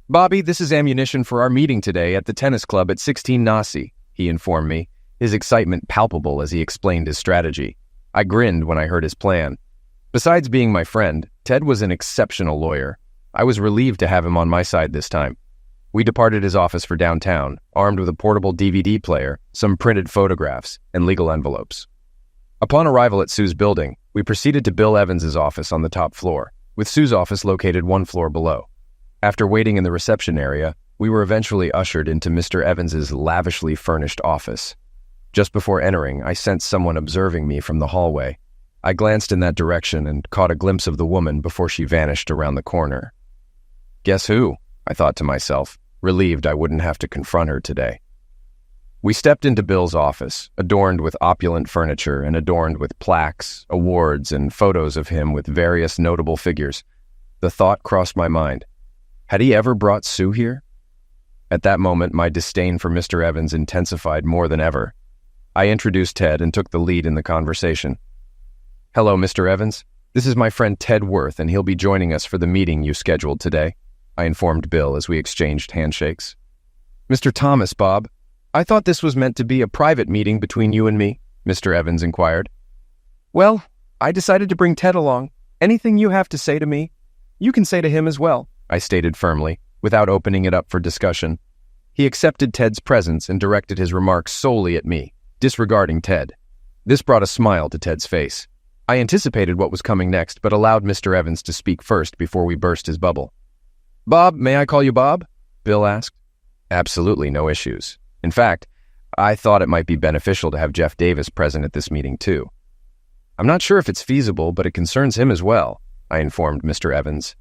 Bobby, this is ammunition for our meeting today at the tennis club at 16 Nasi, he informed me, his excitement palpable as he explained his strategy. I grinned when I heard his plan. Besides being my friend, Ted was an exceptional lawyer. I was relieved to have him on my side this time. We departed his office for downtown, armed with a portable DVD player, some printed photographs, and legal envelopes. Upon arrival at Sue's building, we proceeded to Bill Evans's office on the top floor, with Sue's office located 1 floor below. After waiting in the reception area, we were eventually ushered into Mr. Evans's lavishly furnished office. Just before entering, I sensed someone observing me from the hallway. I glanced in that direction and caught a glimpse of the woman before she vanished around the corner. Guess who? I thought to myself, relieved I wouldn't have to confront her today. We stepped into Bill's office, adorned with opulent furniture and adorned with plaques, awards, and photos of him with various notable figures. The thought crossed my mind. Had he ever brought Sue here? At that moment, my disdain for Mr. Evans intensified more than ever. I introduced Ted and took the lead in the conversation. Hello, Mr. Evans. This is my friend Ted Worth, and he'll be joining us for the meeting you scheduled today, I informed Bill as we exchanged handshakes. Mr. Thomas, Bob, I thought this was meant to be a private meeting between you and me, Mr. Evans inquired. Well, I decided to bring Ted along. Anything you have to say to me, you can say to him as well, I stated firmly, without opening it up for discussion. He accepted Ted's presence and directed his remarks solely at me, disregarding Ted. This brought a smile to Ted's face. I anticipated what was coming next, but allowed Mr. Evans to speak first before we burst his bubble. Bob, may I call you Bob? Bill asked. Absolutely no issues. In fact, I thought it might be beneficial to have Jeff Davis present at this meeting too. I'm not sure if it's feasible, but it concerns him as well, I informed Mr. Evans.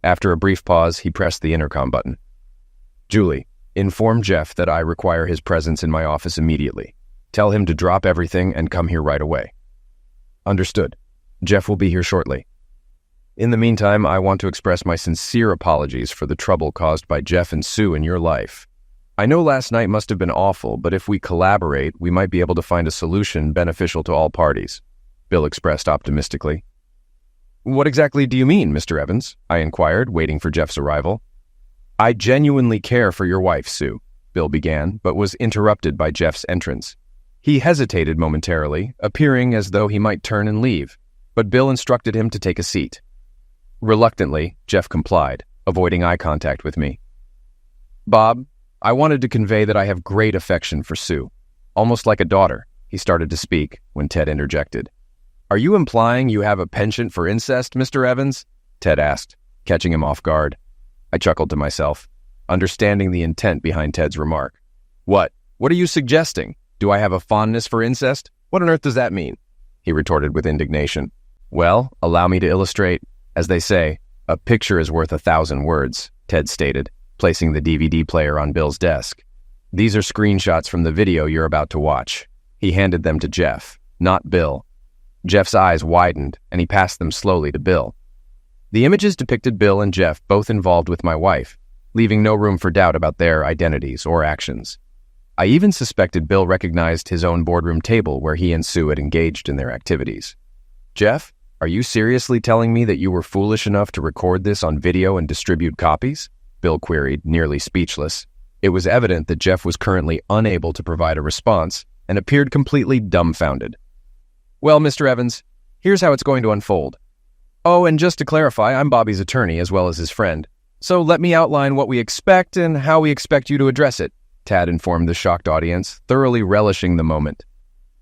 After a brief pause, he pressed the intercom button. Julie, inform Jeff that I require his presence in my office immediately. Tell him to drop everything and come here right away. Understood. Jeff will be here shortly. In the meantime, I want to express my sincere apologies for the trouble caused by Jeff and Sue in your life. I know last night must have been awful, but if we collaborate, we might be able to find a solution beneficial to all parties, Bill expressed optimistically. What exactly do you mean, Mr. Evans? I inquired, waiting for Jeff's arrival. I genuinely care for your wife, Sue, Bill began, but was interrupted by Jeff's entrance. He hesitated momentarily, appearing as though he might turn and leave, but Bill instructed him to take a seat. Reluctantly, Jeff complied, avoiding eye contact with me. Bob, I wanted to convey that I have great affection for Sue. Almost like a daughter, he started to speak when Ted interjected. Are you implying you have a penchant for incest, Mr. Evans? Ted asked, catching him off guard. I chuckled to myself, understanding the intent behind Ted's remark. What are you suggesting? Do I have a fondness for incest? What on earth does that mean? He retorted with indignation. Well, allow me to illustrate. As they say, a picture is worth 1,000 words, Ted stated, placing the DVD player on Bill's desk. These are screenshots from the video you're about to watch. He handed them to Jeff, not Bill. Jeff's eyes widened, and he passed them slowly to Bill. The images depicted Bill and Jeff both involved with my wife, leaving no room for doubt about their identities or actions. I even suspected Bill recognized his own boardroom table where he and Sue had engaged in their activities. Jeff, are you seriously telling me that you were foolish enough to record this on video and distribute copies? Bill queried, nearly speechless. It was evident that Jeff was currently unable to provide a response and appeared completely dumbfounded. "Well, Mr. Evans, here's how it's going to unfold. Oh, and just to clarify, I'm Bobby's attorney as well as his friend. So let me outline what we expect and how we expect you to address it," Tad informed the shocked audience, thoroughly relishing the moment.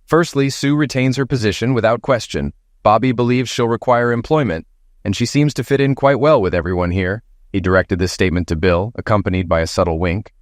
"Firstly, Sue retains her position without question. Bobby believes she'll require employment, and she seems to fit in quite well with everyone here." He directed this statement to Bill, accompanied by a subtle wink.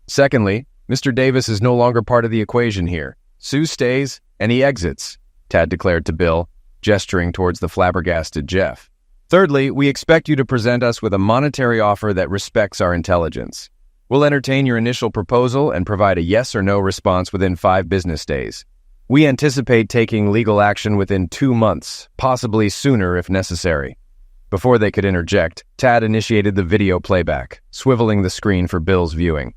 "Secondly, Mr. Davis is no longer part of the equation here. Sue stays, and he exits," Tad declared to Bill, gesturing towards the flabbergasted Jeff. "Thirdly, we expect you to present us with a monetary offer that respects our intelligence. We'll entertain your initial proposal and provide a yes or no response within 5 business days. We anticipate taking legal action within 2 months, possibly sooner if necessary." Before they could interject, Tad initiated the video playback, swiveling the screen for Bill's viewing.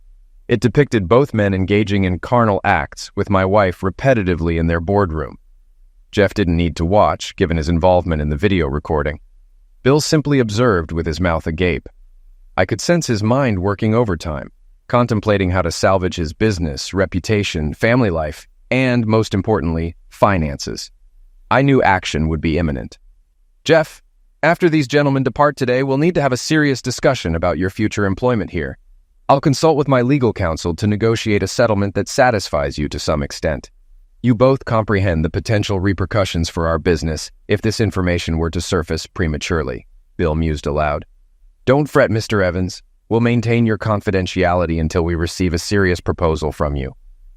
It depicted both men engaging in carnal acts with my wife repetitively in their boardroom. Jeff didn't need to watch, given his involvement in the video recording. Bill simply observed with his mouth agape. I could sense his mind working overtime, contemplating how to salvage his business, reputation, family life, and, most importantly, finances. I knew action would be imminent. "Jeff, after these gentlemen depart today, we'll need to have a serious discussion about your future employment here. I'll consult with my legal counsel to negotiate a settlement that satisfies you to some extent. You both comprehend the potential repercussions for our business if this information were to surface prematurely," Bill mused aloud. "Don't fret, Mr. Evans. We'll maintain your confidentiality until we receive a serious proposal from you.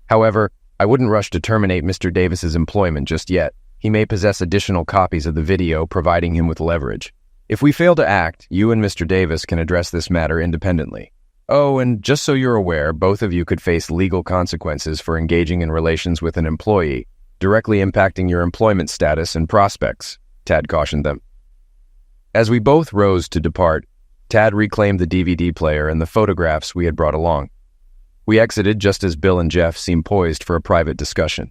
However, I wouldn't rush to terminate Mr. Davis's employment just yet. He may possess additional copies of the video, providing him with leverage. If we fail to act, you and Mr. Davis can address this matter independently. Oh, and just so you're aware, both of you could face legal consequences for engaging in relations with an employee, directly impacting your employment status and prospects," Tad cautioned them. As we both rose to depart, Tad reclaimed the DVD player and the photographs we had brought along. We exited just as Bill and Jeff seemed poised for a private discussion.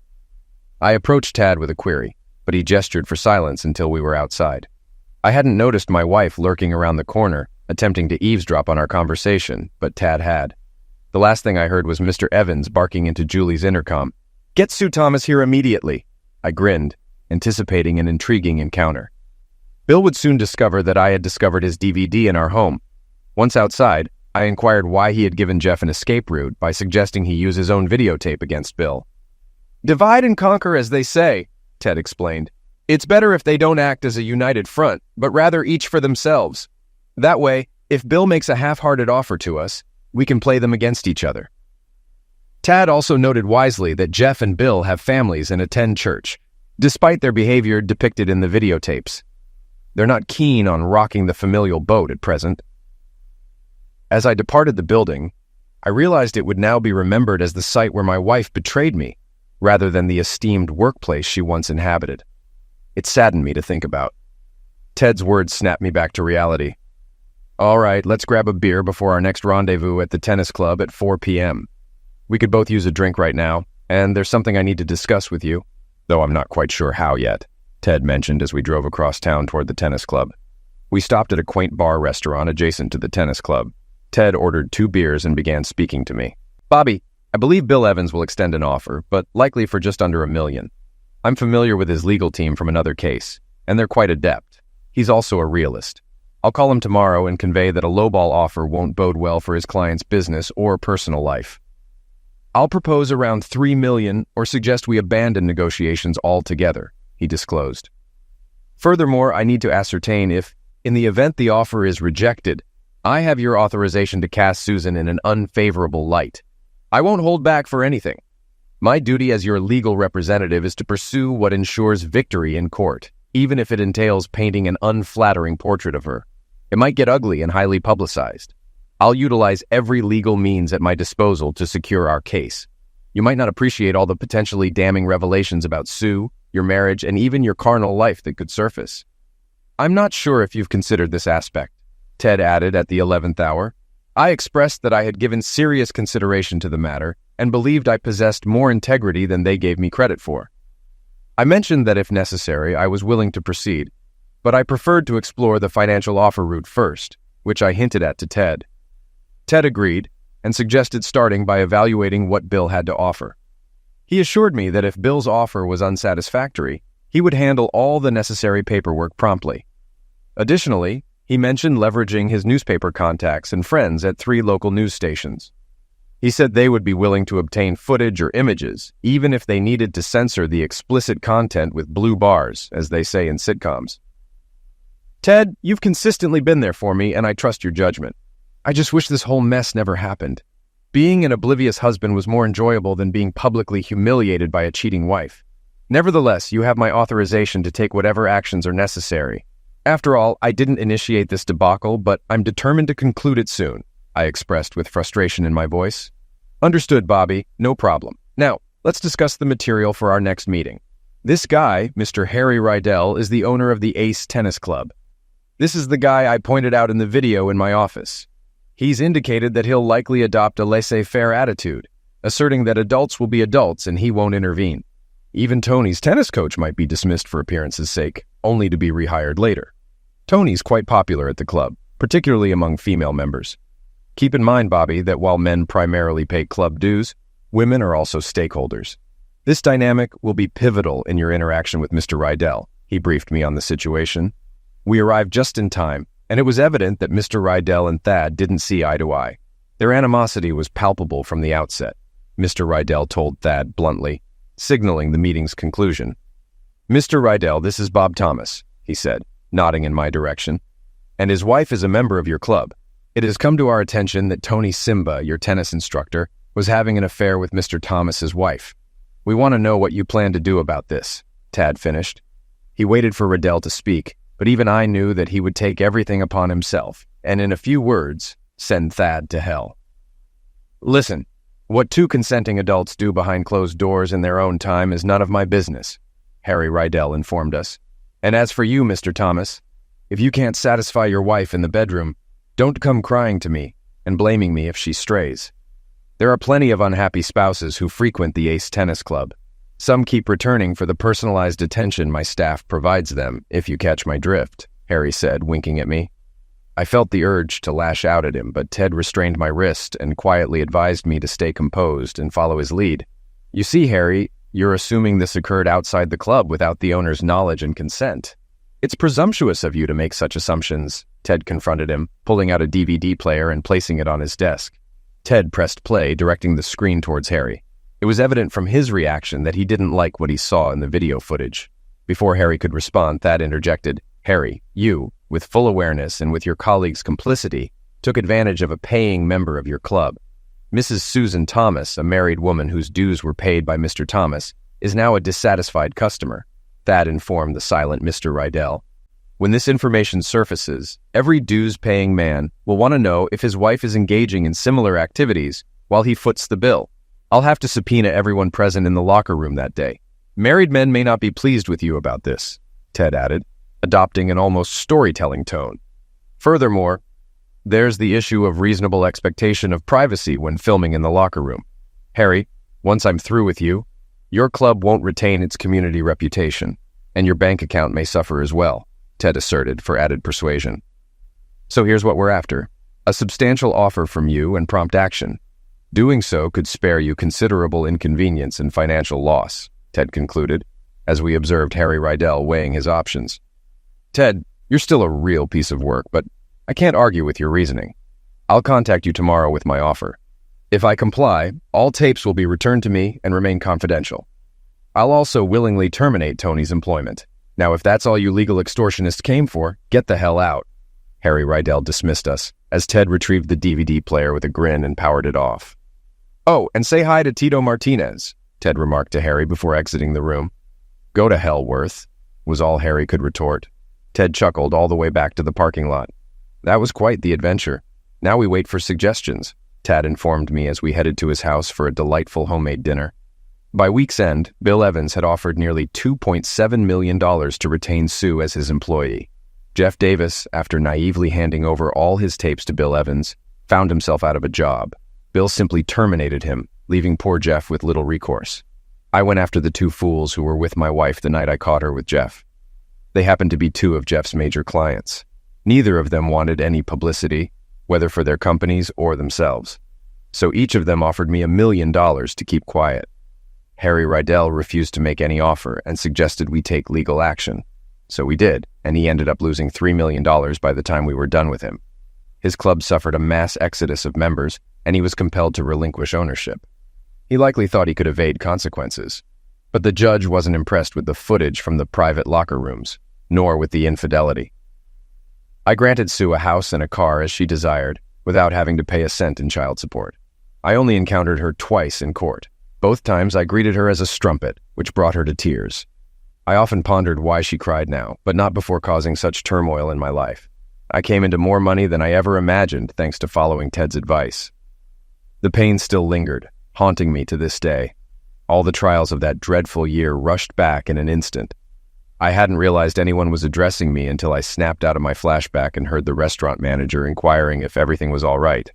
I approached Tad with a query, but he gestured for silence until we were outside. I hadn't noticed my wife lurking around the corner, attempting to eavesdrop on our conversation, but Tad had. The last thing I heard was Mr. Evans barking into Julie's intercom. "Get Sue Thomas here immediately." I grinned, anticipating an intriguing encounter. Bill would soon discover that I had discovered his DVD in our home. Once outside, I inquired why he had given Jeff an escape route by suggesting he use his own videotape against Bill. "Divide and conquer, as they say," Ted explained. "It's better if they don't act as a united front, but rather each for themselves. That way, if Bill makes a half-hearted offer to us, we can play them against each other." Tad also noted wisely that Jeff and Bill have families and attend church, despite their behavior depicted in the videotapes. They're not keen on rocking the familial boat at present. As I departed the building, I realized it would now be remembered as the site where my wife betrayed me, rather than the esteemed workplace she once inhabited. It saddened me to think about. Ted's words snapped me back to reality. "All right, let's grab a beer before our next rendezvous at the tennis club at 4 p.m. We could both use a drink right now, and there's something I need to discuss with you, though I'm not quite sure how yet," Ted mentioned as we drove across town toward the tennis club. We stopped at a quaint bar restaurant adjacent to the tennis club. Ted ordered 2 beers and began speaking to me. "Bobby, I believe Bill Evans will extend an offer, but likely for just under $1 million. I'm familiar with his legal team from another case, and they're quite adept. He's also a realist. I'll call him tomorrow and convey that a lowball offer won't bode well for his client's business or personal life. I'll propose around $3 million or suggest we abandon negotiations altogether," he disclosed. "Furthermore, I need to ascertain if, in the event the offer is rejected, I have your authorization to cast Susan in an unfavorable light. I won't hold back for anything. My duty as your legal representative is to pursue what ensures victory in court, even if it entails painting an unflattering portrait of her. It might get ugly and highly publicized. I'll utilize every legal means at my disposal to secure our case. You might not appreciate all the potentially damning revelations about Sue, your marriage, and even your carnal life that could surface. I'm not sure if you've considered this aspect," Ted added at the 11th hour. I expressed that I had given serious consideration to the matter and believed I possessed more integrity than they gave me credit for. I mentioned that if necessary, I was willing to proceed, but I preferred to explore the financial offer route first, which I hinted at to Ted. Ted agreed, and suggested starting by evaluating what Bill had to offer. He assured me that if Bill's offer was unsatisfactory, he would handle all the necessary paperwork promptly. Additionally, he mentioned leveraging his newspaper contacts and friends at 3 local news stations. He said they would be willing to obtain footage or images, even if they needed to censor the explicit content with blue bars, as they say in sitcoms. Ted, you've consistently been there for me, and I trust your judgment. I just wish this whole mess never happened. Being an oblivious husband was more enjoyable than being publicly humiliated by a cheating wife. Nevertheless, you have my authorization to take whatever actions are necessary. After all, I didn't initiate this debacle, but I'm determined to conclude it soon, I expressed with frustration in my voice. Understood, Bobby. No problem. Now, let's discuss the material for our next meeting. This guy, Mr. Harry Rydell, is the owner of the Ace Tennis Club. This is the guy I pointed out in the video in my office. He's indicated that he'll likely adopt a laissez-faire attitude, asserting that adults will be adults and he won't intervene. Even Tony's tennis coach might be dismissed for appearance's sake, only to be rehired later. Tony's quite popular at the club, particularly among female members. Keep in mind, Bobby, that while men primarily pay club dues, women are also stakeholders. This dynamic will be pivotal in your interaction with Mr. Rydell, he briefed me on the situation. We arrived just in time, and it was evident that Mr. Rydell and Thad didn't see eye to eye. Their animosity was palpable from the outset, Mr. Rydell told Thad bluntly, signaling the meeting's conclusion. Mr. Rydell, this is Bob Thomas, he said, nodding in my direction, and his wife is a member of your club. It has come to our attention that Tony Simba, your tennis instructor, was having an affair with Mr. Thomas's wife. We want to know what you plan to do about this, Tad finished. He waited for Rydell to speak, but even I knew that he would take everything upon himself, and in a few words, send Thad to hell. Listen, what 2 consenting adults do behind closed doors in their own time is none of my business, Harry Rydell informed us. And as for you, Mr. Thomas, if you can't satisfy your wife in the bedroom, don't come crying to me and blaming me if she strays. There are plenty of unhappy spouses who frequent the Ace Tennis Club. Some keep returning for the personalized attention my staff provides them, if you catch my drift, Harry said, winking at me. I felt the urge to lash out at him, but Ted restrained my wrist and quietly advised me to stay composed and follow his lead. You see, Harry, you're assuming this occurred outside the club without the owner's knowledge and consent. It's presumptuous of you to make such assumptions, Ted confronted him, pulling out a DVD player and placing it on his desk. Ted pressed play, directing the screen towards Harry. It was evident from his reaction that he didn't like what he saw in the video footage. Before Harry could respond, Thad interjected, Harry, you, with full awareness and with your colleague's complicity, took advantage of a paying member of your club. Mrs. Susan Thomas, a married woman whose dues were paid by Mr. Thomas, is now a dissatisfied customer, Thad informed the silent Mr. Rydell. When this information surfaces, every dues-paying man will want to know if his wife is engaging in similar activities while he foots the bill. I'll have to subpoena everyone present in the locker room that day. Married men may not be pleased with you about this, Ted added, adopting an almost storytelling tone. Furthermore, there's the issue of reasonable expectation of privacy when filming in the locker room. Harry, once I'm through with you, your club won't retain its community reputation, and your bank account may suffer as well, Ted asserted for added persuasion. So here's what we're after. A substantial offer from you and prompt action. Doing so could spare you considerable inconvenience and financial loss, Ted concluded, as we observed Harry Rydell weighing his options. Ted, you're still a real piece of work, but I can't argue with your reasoning. I'll contact you tomorrow with my offer. If I comply, all tapes will be returned to me and remain confidential. I'll also willingly terminate Tony's employment. Now, if that's all you legal extortionists came for, get the hell out. Harry Rydell dismissed us, as Ted retrieved the DVD player with a grin and powered it off. Oh, and say hi to Tito Martinez, Ted remarked to Harry before exiting the room. Go to hell, Worth, was all Harry could retort. Ted chuckled all the way back to the parking lot. That was quite the adventure. Now we wait for suggestions, Tad informed me as we headed to his house for a delightful homemade dinner. By week's end, Bill Evans had offered nearly $2.7 million to retain Sue as his employee. Jeff Davis, after naively handing over all his tapes to Bill Evans, found himself out of a job. Bill simply terminated him, leaving poor Jeff with little recourse. I went after the 2 fools who were with my wife the night I caught her with Jeff. They happened to be 2 of Jeff's major clients. Neither of them wanted any publicity, whether for their companies or themselves. so each of them offered me $1 million to keep quiet. Harry Rydell refused to make any offer and suggested we take legal action. So we did, and he ended up losing $3 million by the time we were done with him. His club suffered a mass exodus of members, and he was compelled to relinquish ownership. He likely thought he could evade consequences. But the judge wasn't impressed with the footage from the private locker rooms, nor with the infidelity. I granted Sue a house and a car as she desired, without having to pay a cent in child support. I only encountered her twice in court. Both times I greeted her as a strumpet, which brought her to tears. I often pondered why she cried now, but not before causing such turmoil in my life. I came into more money than I ever imagined thanks to following Ted's advice. The pain still lingered, haunting me to this day. All the trials of that dreadful year rushed back in an instant. I hadn't realized anyone was addressing me until I snapped out of my flashback and heard the restaurant manager inquiring if everything was all right.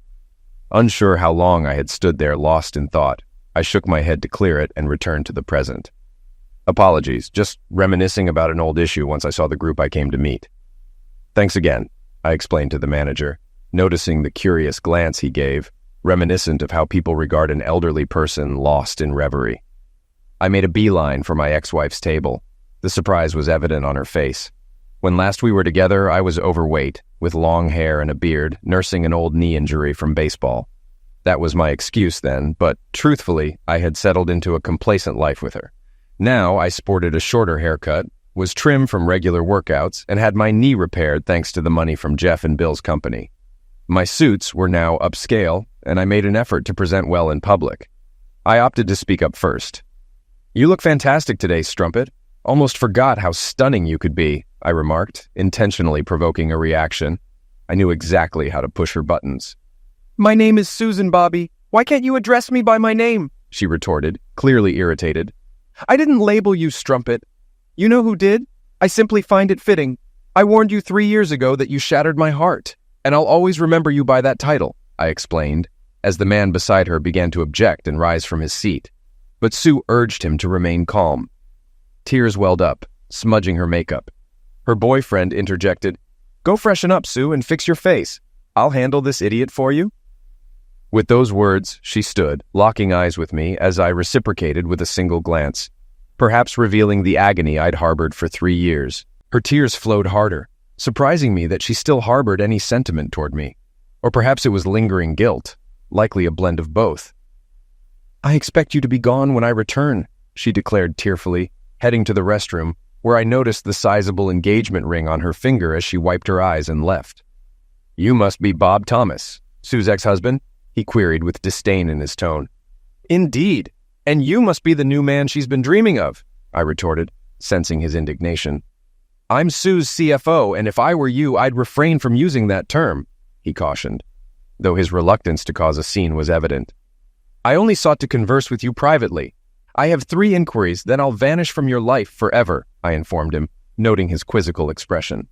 Unsure how long I had stood there lost in thought, I shook my head to clear it and returned to the present. Apologies, just reminiscing about an old issue once I saw the group I came to meet. Thanks again, I explained to the manager, noticing the curious glance he gave, reminiscent of how people regard an elderly person lost in reverie. I made a beeline for my ex-wife's table. The surprise was evident on her face. When last we were together, I was overweight, with long hair and a beard, nursing an old knee injury from baseball. That was my excuse then, but truthfully, I had settled into a complacent life with her. Now I sported a shorter haircut, was trim from regular workouts, and had my knee repaired thanks to the money from Jeff and Bill's company. My suits were now upscale, and I made an effort to present well in public. I opted to speak up first. "You look fantastic today, Strumpet. Almost forgot how stunning you could be," I remarked, intentionally provoking a reaction. I knew exactly how to push her buttons. "My name is Susan, Bobby. Why can't you address me by my name?" she retorted, clearly irritated. "I didn't label you Strumpet. You know who did? I simply find it fitting. I warned you 3 years ago that you shattered my heart, and I'll always remember you by that title," I explained, as the man beside her began to object and rise from his seat. But Sue urged him to remain calm. Tears welled up, smudging her makeup. Her boyfriend interjected, "Go freshen up, Sue, and fix your face. I'll handle this idiot for you." With those words, she stood, locking eyes with me as I reciprocated with a single glance, perhaps revealing the agony I'd harbored for 3 years. Her tears flowed harder, surprising me that she still harbored any sentiment toward me. Or perhaps it was lingering guilt, likely a blend of both. "I expect you to be gone when I return," she declared tearfully, heading to the restroom, where I noticed the sizable engagement ring on her finger as she wiped her eyes and left. "You must be Bob Thomas, Sue's ex-husband?" he queried with disdain in his tone. "Indeed, and you must be the new man she's been dreaming of," I retorted, sensing his indignation. "I'm Sue's CFO, and if I were you, I'd refrain from using that term," he cautioned, though his reluctance to cause a scene was evident. "I only sought to converse with you privately. I have 3 inquiries, then I'll vanish from your life forever," I informed him, noting his quizzical expression.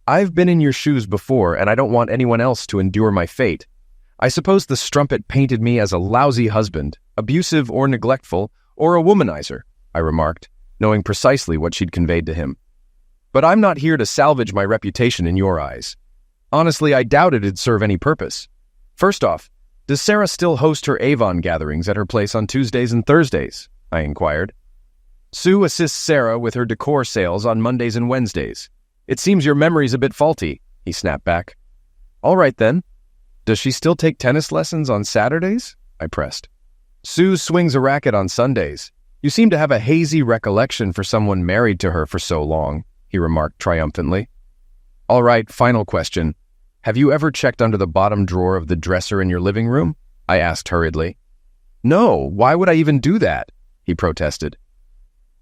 "I've been in your shoes before, and I don't want anyone else to endure my fate. I suppose the Strumpet painted me as a lousy husband, abusive or neglectful, or a womanizer," I remarked, knowing precisely what she'd conveyed to him. "But I'm not here to salvage my reputation in your eyes. Honestly, I doubted it'd serve any purpose. First off, does Sarah still host her Avon gatherings at her place on Tuesdays and Thursdays?" I inquired. "Sue assists Sarah with her decor sales on Mondays and Wednesdays. It seems your memory's a bit faulty," he snapped back. "All right then. Does she still take tennis lessons on Saturdays?" I pressed. "Sue swings a racket on Sundays. You seem to have a hazy recollection for someone married to her for so long," he remarked triumphantly. "All right, final question. Have you ever checked under the bottom drawer of the dresser in your living room?" I asked hurriedly. "No, why would I even do that?" he protested.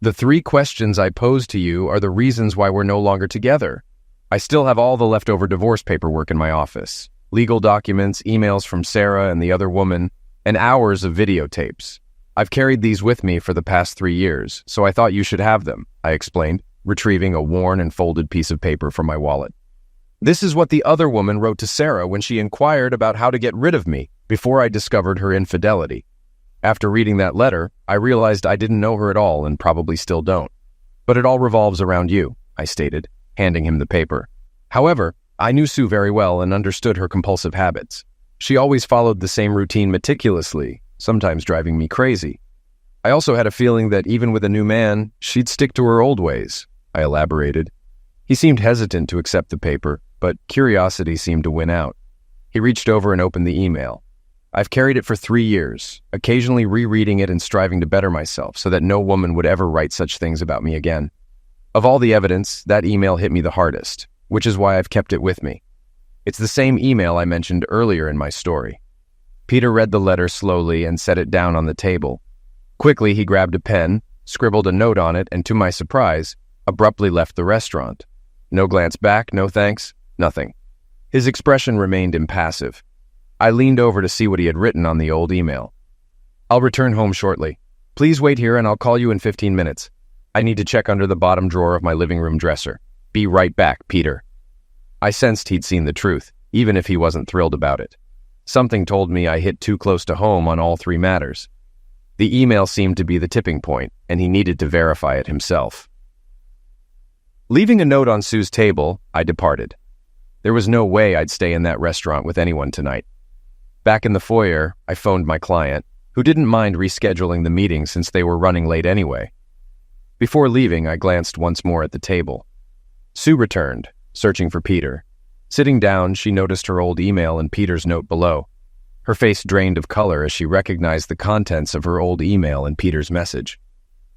"The 3 questions I posed to you are the reasons why we're no longer together. I still have all the leftover divorce paperwork in my office. Legal documents, emails from Sarah and the other woman, and hours of videotapes. I've carried these with me for the past 3 years, so I thought you should have them," I explained, retrieving a worn and folded piece of paper from my wallet. "This is what the other woman wrote to Sarah when she inquired about how to get rid of me before I discovered her infidelity. After reading that letter, I realized I didn't know her at all and probably still don't. But it all revolves around you," I stated, handing him the paper. However, I knew Sue very well and understood her compulsive habits. She always followed the same routine meticulously, sometimes driving me crazy. I also had a feeling that even with a new man, she'd stick to her old ways, I elaborated. He seemed hesitant to accept the paper, but curiosity seemed to win out. He reached over and opened the email. I've carried it for 3 years, occasionally rereading it and striving to better myself so that no woman would ever write such things about me again. Of all the evidence, that email hit me the hardest, which is why I've kept it with me. It's the same email I mentioned earlier in my story. Peter read the letter slowly and set it down on the table. Quickly, he grabbed a pen, scribbled a note on it, and to my surprise, abruptly left the restaurant. No glance back, no thanks, nothing. His expression remained impassive. I leaned over to see what he had written on the old email. I'll return home shortly. Please wait here and I'll call you in 15 minutes. I need to check under the bottom drawer of my living room dresser. Be right back, Peter. I sensed he'd seen the truth, even if he wasn't thrilled about it. Something told me I hit too close to home on all 3 matters. The email seemed to be the tipping point, and he needed to verify it himself. Leaving a note on Sue's table, I departed. There was no way I'd stay in that restaurant with anyone tonight. Back in the foyer, I phoned my client, who didn't mind rescheduling the meeting since they were running late anyway. Before leaving, I glanced once more at the table. Sue returned, searching for Peter. Sitting down, she noticed her old email and Peter's note below. Her face drained of color as she recognized the contents of her old email and Peter's message.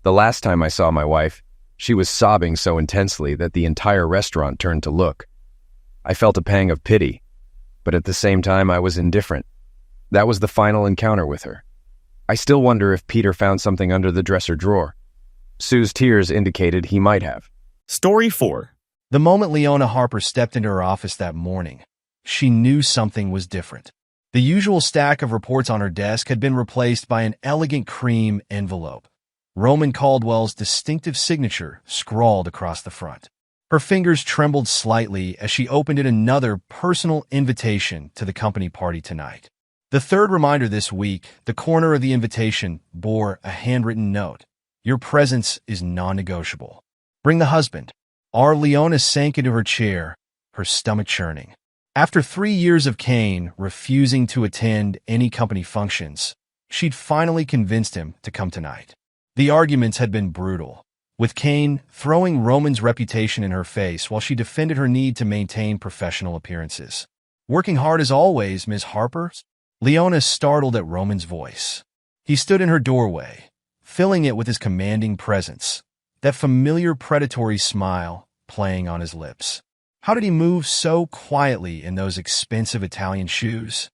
The last time I saw my wife, she was sobbing so intensely that the entire restaurant turned to look. I felt a pang of pity, but at the same time I was indifferent. That was the final encounter with her. I still wonder if Peter found something under the dresser drawer. Sue's tears indicated he might have. Story 4. The moment Leona Harper stepped into her office that morning, she knew something was different. The usual stack of reports on her desk had been replaced by an elegant cream envelope. Roman Caldwell's distinctive signature scrawled across the front. Her fingers trembled slightly as she opened it, another personal invitation to the company party tonight. The third reminder this week, the corner of the invitation bore a handwritten note. Your presence is non-negotiable. Bring the husband. Our Leona sank into her chair, her stomach churning. After 3 years of Kane refusing to attend any company functions, she'd finally convinced him to come tonight. The arguments had been brutal, with Kane throwing Roman's reputation in her face while she defended her need to maintain professional appearances. Working hard as always, Ms. Harper? Leona startled at Roman's voice. He stood in her doorway, filling it with his commanding presence, that familiar predatory smile playing on his lips. How did he move so quietly in those expensive Italian shoes?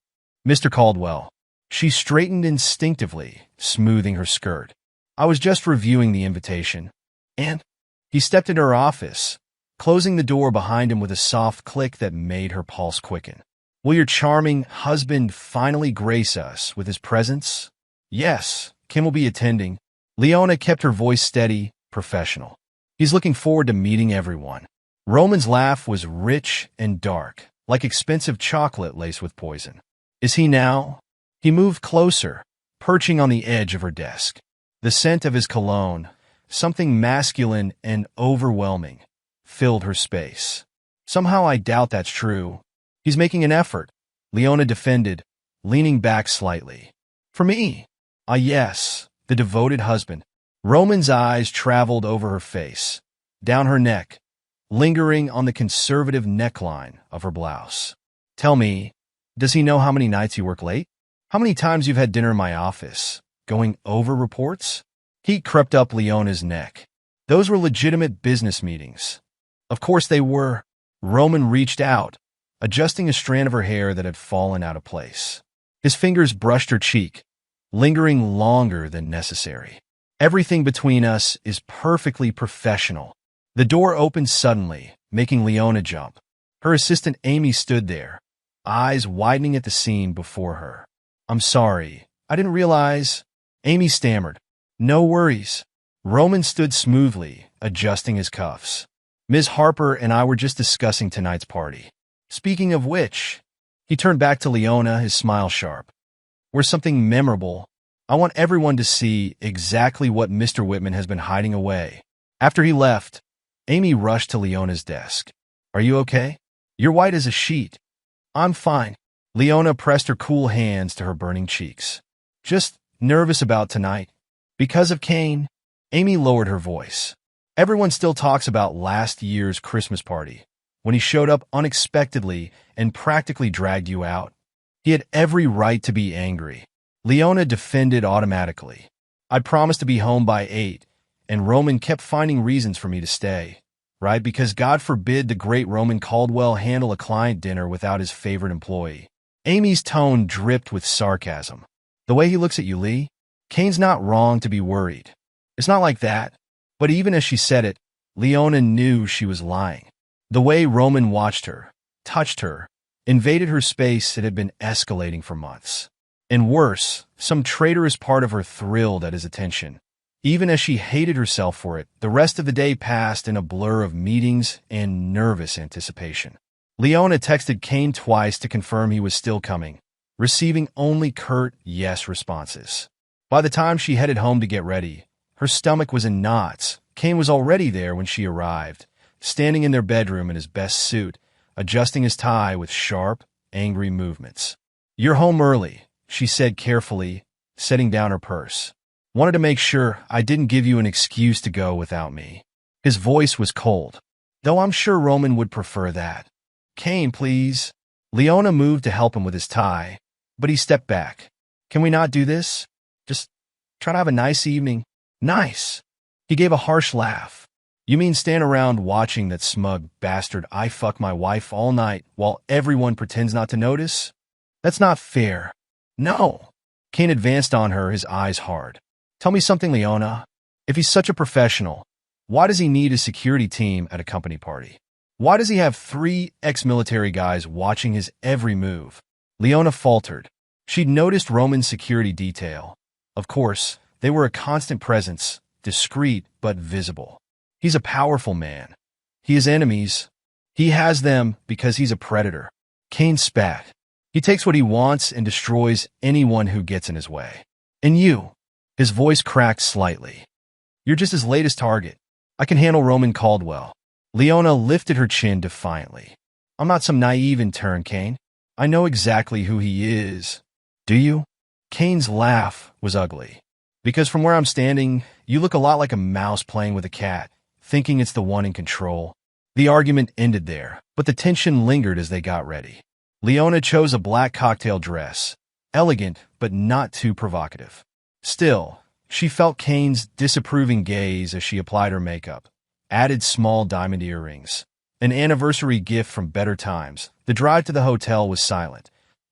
Mr. Caldwell. She straightened instinctively, smoothing her skirt. I was just reviewing the invitation. And he stepped into her office, closing the door behind him with a soft click that made her pulse quicken. Will your charming husband finally grace us with his presence? Yes, Kim will be attending. Leona kept her voice steady, professional. He's looking forward to meeting everyone. Roman's laugh was rich and dark, like expensive chocolate laced with poison. Is he now? He moved closer, perching on the edge of her desk. The scent of his cologne, something masculine and overwhelming, filled her space. Somehow I doubt that's true. He's making an effort, Leona defended, leaning back slightly. For me? Ah, yes, the devoted husband. Roman's eyes traveled over her face, down her neck, lingering on the conservative neckline of her blouse. Tell me, does he know how many nights you work late? How many times you've had dinner in my office, going over reports? Heat crept up Leona's neck. Those were legitimate business meetings. Of course they were. Roman reached out, adjusting a strand of her hair that had fallen out of place. His fingers brushed her cheek, lingering longer than necessary. Everything between us is perfectly professional. The door opened suddenly, making Leona jump. Her assistant Amy stood there, eyes widening at the scene before her. I'm sorry, I didn't realize. Amy stammered. No worries. Roman stood smoothly, adjusting his cuffs. Ms. Harper and I were just discussing tonight's party. Speaking of which, he turned back to Leona, his smile sharp. We're something memorable. I want everyone to see exactly what Mr. Whitman has been hiding away. After he left, Amy rushed to Leona's desk. Are you okay? You're white as a sheet. I'm fine. Leona pressed her cool hands to her burning cheeks. Just nervous about tonight. Because of Kane? Amy lowered her voice. Everyone still talks about last year's Christmas party, when he showed up unexpectedly and practically dragged you out. He had every right to be angry. Leona defended automatically. I promised to be home by 8, and Roman kept finding reasons for me to stay, right? Because God forbid the great Roman Caldwell handle a client dinner without his favorite employee. Amy's tone dripped with sarcasm. The way he looks at you, Lee, Kane's not wrong to be worried. It's not like that. But even as she said it, Leona knew she was lying. The way Roman watched her, touched her, invaded her space, it had been escalating for months. And worse, some traitorous part of her thrilled at his attention. Even as she hated herself for it, the rest of the day passed in a blur of meetings and nervous anticipation. Leona texted Kane twice to confirm he was still coming, receiving only curt yes responses. By the time she headed home to get ready, her stomach was in knots. Kane was already there when she arrived, standing in their bedroom in his best suit, adjusting his tie with sharp, angry movements. "You're home early," she said carefully, setting down her purse. "Wanted to make sure I didn't give you an excuse to go without me." His voice was cold, though I'm sure Roman would prefer that. "Kane, please." Leona moved to help him with his tie, but he stepped back. "Can we not do this? Just try to have a nice evening." "Nice." He gave a harsh laugh. "You mean stand around watching that smug bastard I fuck my wife all night while everyone pretends not to notice? That's not fair." "No." Kane advanced on her, his eyes hard. "Tell me something, Leona. If he's such a professional, why does he need a security team at a company party? Why does he have 3 ex-military guys watching his every move?" Leona faltered. She'd noticed Roman's security detail. Of course, they were a constant presence, discreet but visible. He's a powerful man. He has enemies. He has them because he's a predator. Kane spat. He takes what he wants and destroys anyone who gets in his way. "And you?" His voice cracked slightly. "You're just his latest target. I can handle Roman Caldwell." Leona lifted her chin defiantly. "I'm not some naive intern, Kane. I know exactly who he is." "Do you?" Kane's laugh was ugly. "Because from where I'm standing, you look a lot like a mouse playing with a cat, thinking it's the one in control." The argument ended there, but the tension lingered as they got ready. Leona chose a black cocktail dress, elegant but not too provocative. Still, she felt Kane's disapproving gaze as she applied her makeup, added small diamond earrings. An anniversary gift from better times. The drive to the hotel was silent,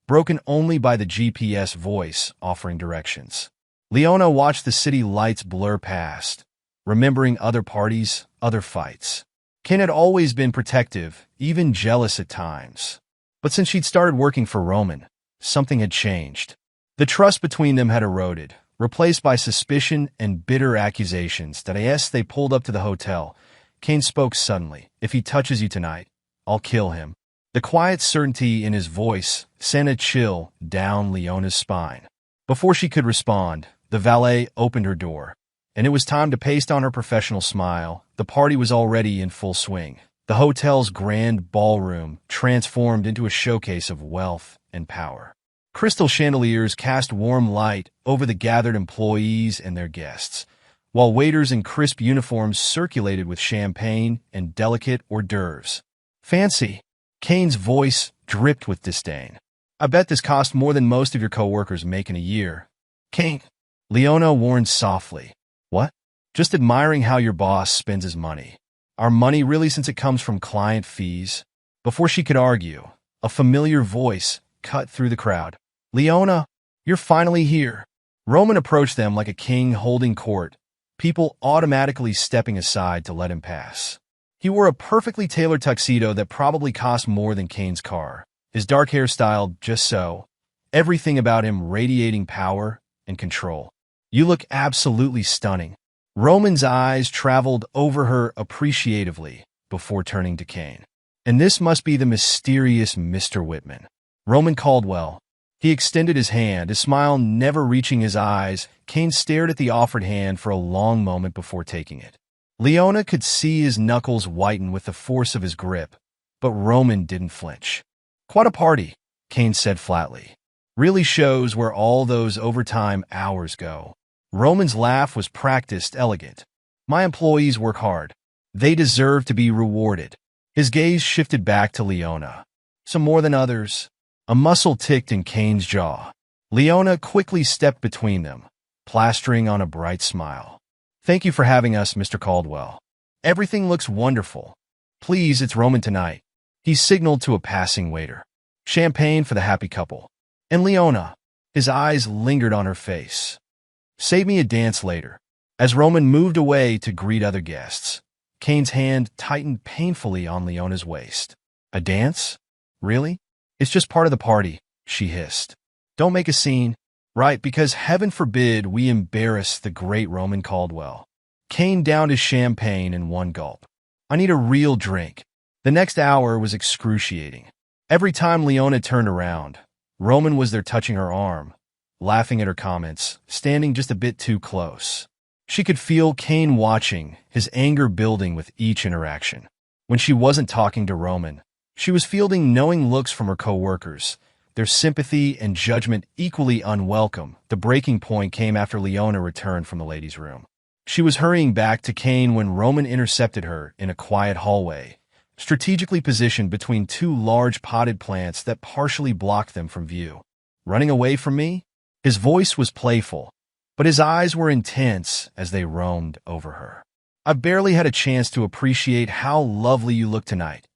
broken only by the GPS voice offering directions. Leona watched the city lights blur past, remembering other parties, other fights. Kane had always been protective, even jealous at times. But since she'd started working for Roman, something had changed. The trust between them had eroded, replaced by suspicion and bitter accusations. That as they pulled up to the hotel, Kane spoke suddenly. "If he touches you tonight, I'll kill him." The quiet certainty in his voice sent a chill down Leona's spine. Before she could respond, the valet opened her door, and it was time to paste on her professional smile. The party was already in full swing. The hotel's grand ballroom transformed into a showcase of wealth and power. Crystal chandeliers cast warm light over the gathered employees and their guests, while waiters in crisp uniforms circulated with champagne and delicate hors d'oeuvres. "Fancy." Kane's voice dripped with disdain. "I bet this cost more than most of your coworkers make in a year." "Kane," Leona warned softly. "What?" "Just admiring how your boss spends his money." "Our money really, since it comes from client fees?" Before she could argue, a familiar voice cut through the crowd. "Leona, you're finally here." Roman approached them like a king holding court, people automatically stepping aside to let him pass. He wore a perfectly tailored tuxedo that probably cost more than Kane's car, his dark hair styled just so, everything about him radiating power and control. "You look absolutely stunning." Roman's eyes traveled over her appreciatively before turning to Kane. "And this must be the mysterious Mr. Whitman." Roman Caldwell. He extended his hand, his smile never reaching his eyes. Kane stared at the offered hand for a long moment before taking it. Leona could see his knuckles whiten with the force of his grip, but Roman didn't flinch. "Quite a party." Kane said flatly. Really shows where all those overtime hours go. Roman's laugh was practiced, elegant. My employees work hard. They deserve to be rewarded. His gaze shifted back to Leona. Some more than others. A muscle ticked in Kane's jaw. Leona quickly stepped between them, plastering on a bright smile. Thank you for having us, Mr. Caldwell. Everything looks wonderful. Please, it's Roman tonight. He signaled to a passing waiter. Champagne for the happy couple. And Leona, his eyes lingered on her face. Save me a dance later. As Roman moved away to greet other guests, Kane's hand tightened painfully on Leona's waist. A dance? Really? It's just part of the party, she hissed. Don't make a scene. Right, because heaven forbid we embarrass the great Roman Caldwell. Kane downed his champagne in one gulp. I need a real drink. The next hour was excruciating. Every time Leona turned around, Roman was there touching her arm, laughing at her comments, standing just a bit too close. She could feel Kane watching, his anger building with each interaction. When she wasn't talking to Roman, she was fielding knowing looks from her co-workers, their sympathy and judgment equally unwelcome. The breaking point came after Leona returned from the ladies' room. She was hurrying back to Kane when Roman intercepted her in a quiet hallway, strategically positioned between two large potted plants that partially blocked them from view. Running away from me? His voice was playful, but his eyes were intense as they roamed over her. I've barely had a chance to appreciate how lovely you look tonight.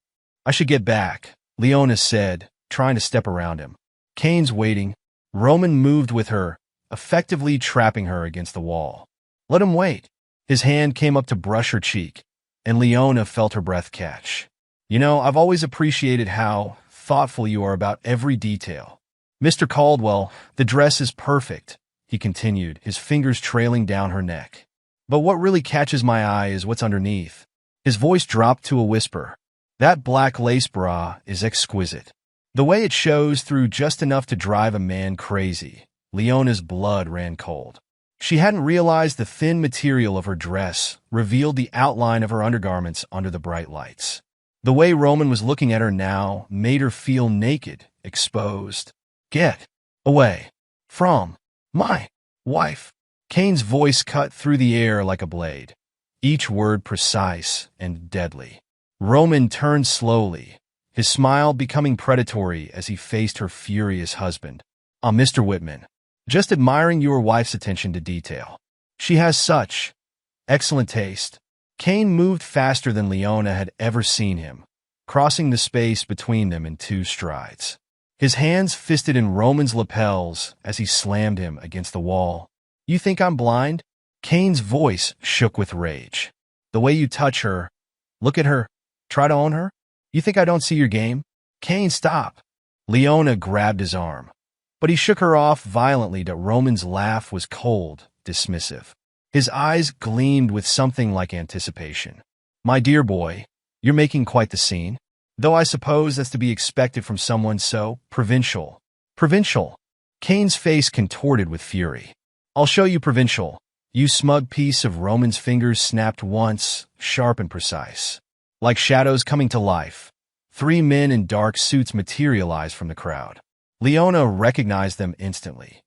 I should get back, Leona said, trying to step around him. Kane's waiting. Roman moved with her, effectively trapping her against the wall. Let him wait. His hand came up to brush her cheek, and Leona felt her breath catch. You know, I've always appreciated how thoughtful you are about every detail. Mr. Caldwell, the dress is perfect, he continued, his fingers trailing down her neck. But what really catches my eye is what's underneath. His voice dropped to a whisper. That black lace bra is exquisite. The way it shows through just enough to drive a man crazy. Leona's blood ran cold. She hadn't realized the thin material of her dress revealed the outline of her undergarments under the bright lights. The way Roman was looking at her now made her feel naked, exposed. Get away from my wife. Kane's voice cut through the air like a blade, each word precise and deadly. Roman turned slowly, his smile becoming predatory as he faced her furious husband. Mr. Whitman, just admiring your wife's attention to detail. She has such excellent taste. Kane moved faster than Leona had ever seen him, crossing the space between them in 2 strides. His hands fisted in Roman's lapels as he slammed him against the wall. You think I'm blind? Kane's voice shook with rage. The way you touch her, look at her, try to own her? You think I don't see your game? Kane, stop. Leona grabbed his arm, but he shook her off violently. That Roman's laugh was cold, dismissive. His eyes gleamed with something like anticipation. My dear boy, you're making quite the scene. Though I suppose that's to be expected from someone so provincial. Provincial. Kane's face contorted with fury. I'll show you provincial. You smug piece of Roman's fingers snapped once, sharp and precise. Like shadows coming to life, 3 men in dark suits materialized from the crowd. Leona recognized them instantly.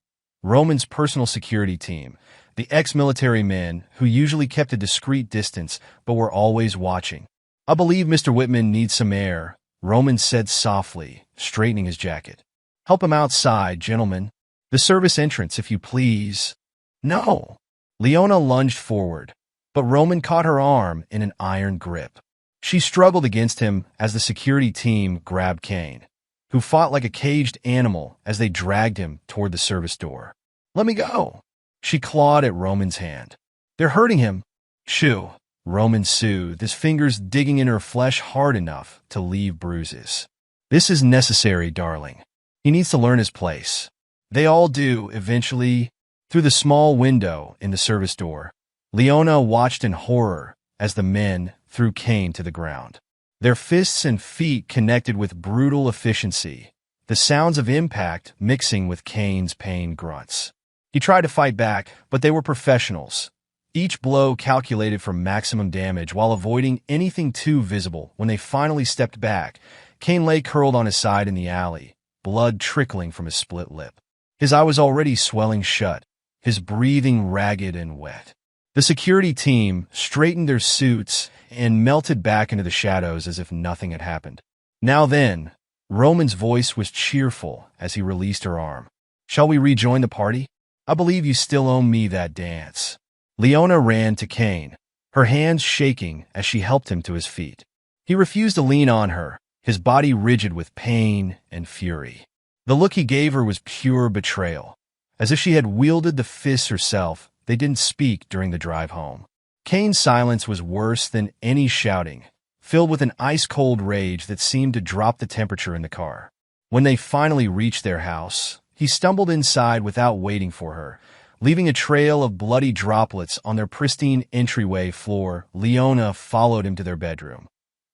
Roman's personal security team, the ex-military men who usually kept a discreet distance but were always watching. I believe Mr. Whitman needs some air, Roman said softly, straightening his jacket. Help him outside, gentlemen. The service entrance, if you please. No. Leona lunged forward, but Roman caught her arm in an iron grip. She struggled against him as the security team grabbed Kane, who fought like a caged animal as they dragged him toward the service door. Let me go. She clawed at Roman's hand. They're hurting him. Shoo. Roman soothed, his fingers digging in her flesh hard enough to leave bruises. This is necessary, darling. He needs to learn his place. They all do, eventually. Through the small window in the service door, Leona watched in horror as the men threw Kane to the ground. Their fists and feet connected with brutal efficiency, the sounds of impact mixing with Kane's pain grunts. He tried to fight back, but they were professionals. Each blow calculated for maximum damage while avoiding anything too visible. When they finally stepped back, Kane lay curled on his side in the alley, blood trickling from his split lip. His eye was already swelling shut, his breathing ragged and wet. The security team straightened their suits and melted back into the shadows as if nothing had happened. Now then, Roman's voice was cheerful as he released her arm. "Shall we rejoin the party? I believe you still owe me that dance." Leona ran to Kane, her hands shaking as she helped him to his feet. He refused to lean on her, his body rigid with pain and fury. The look he gave her was pure betrayal. As if she had wielded the fists herself, they didn't speak during the drive home. Kane's silence was worse than any shouting, filled with an ice-cold rage that seemed to drop the temperature in the car. When they finally reached their house, he stumbled inside without waiting for her, leaving a trail of bloody droplets on their pristine entryway floor. Leona followed him to their bedroom,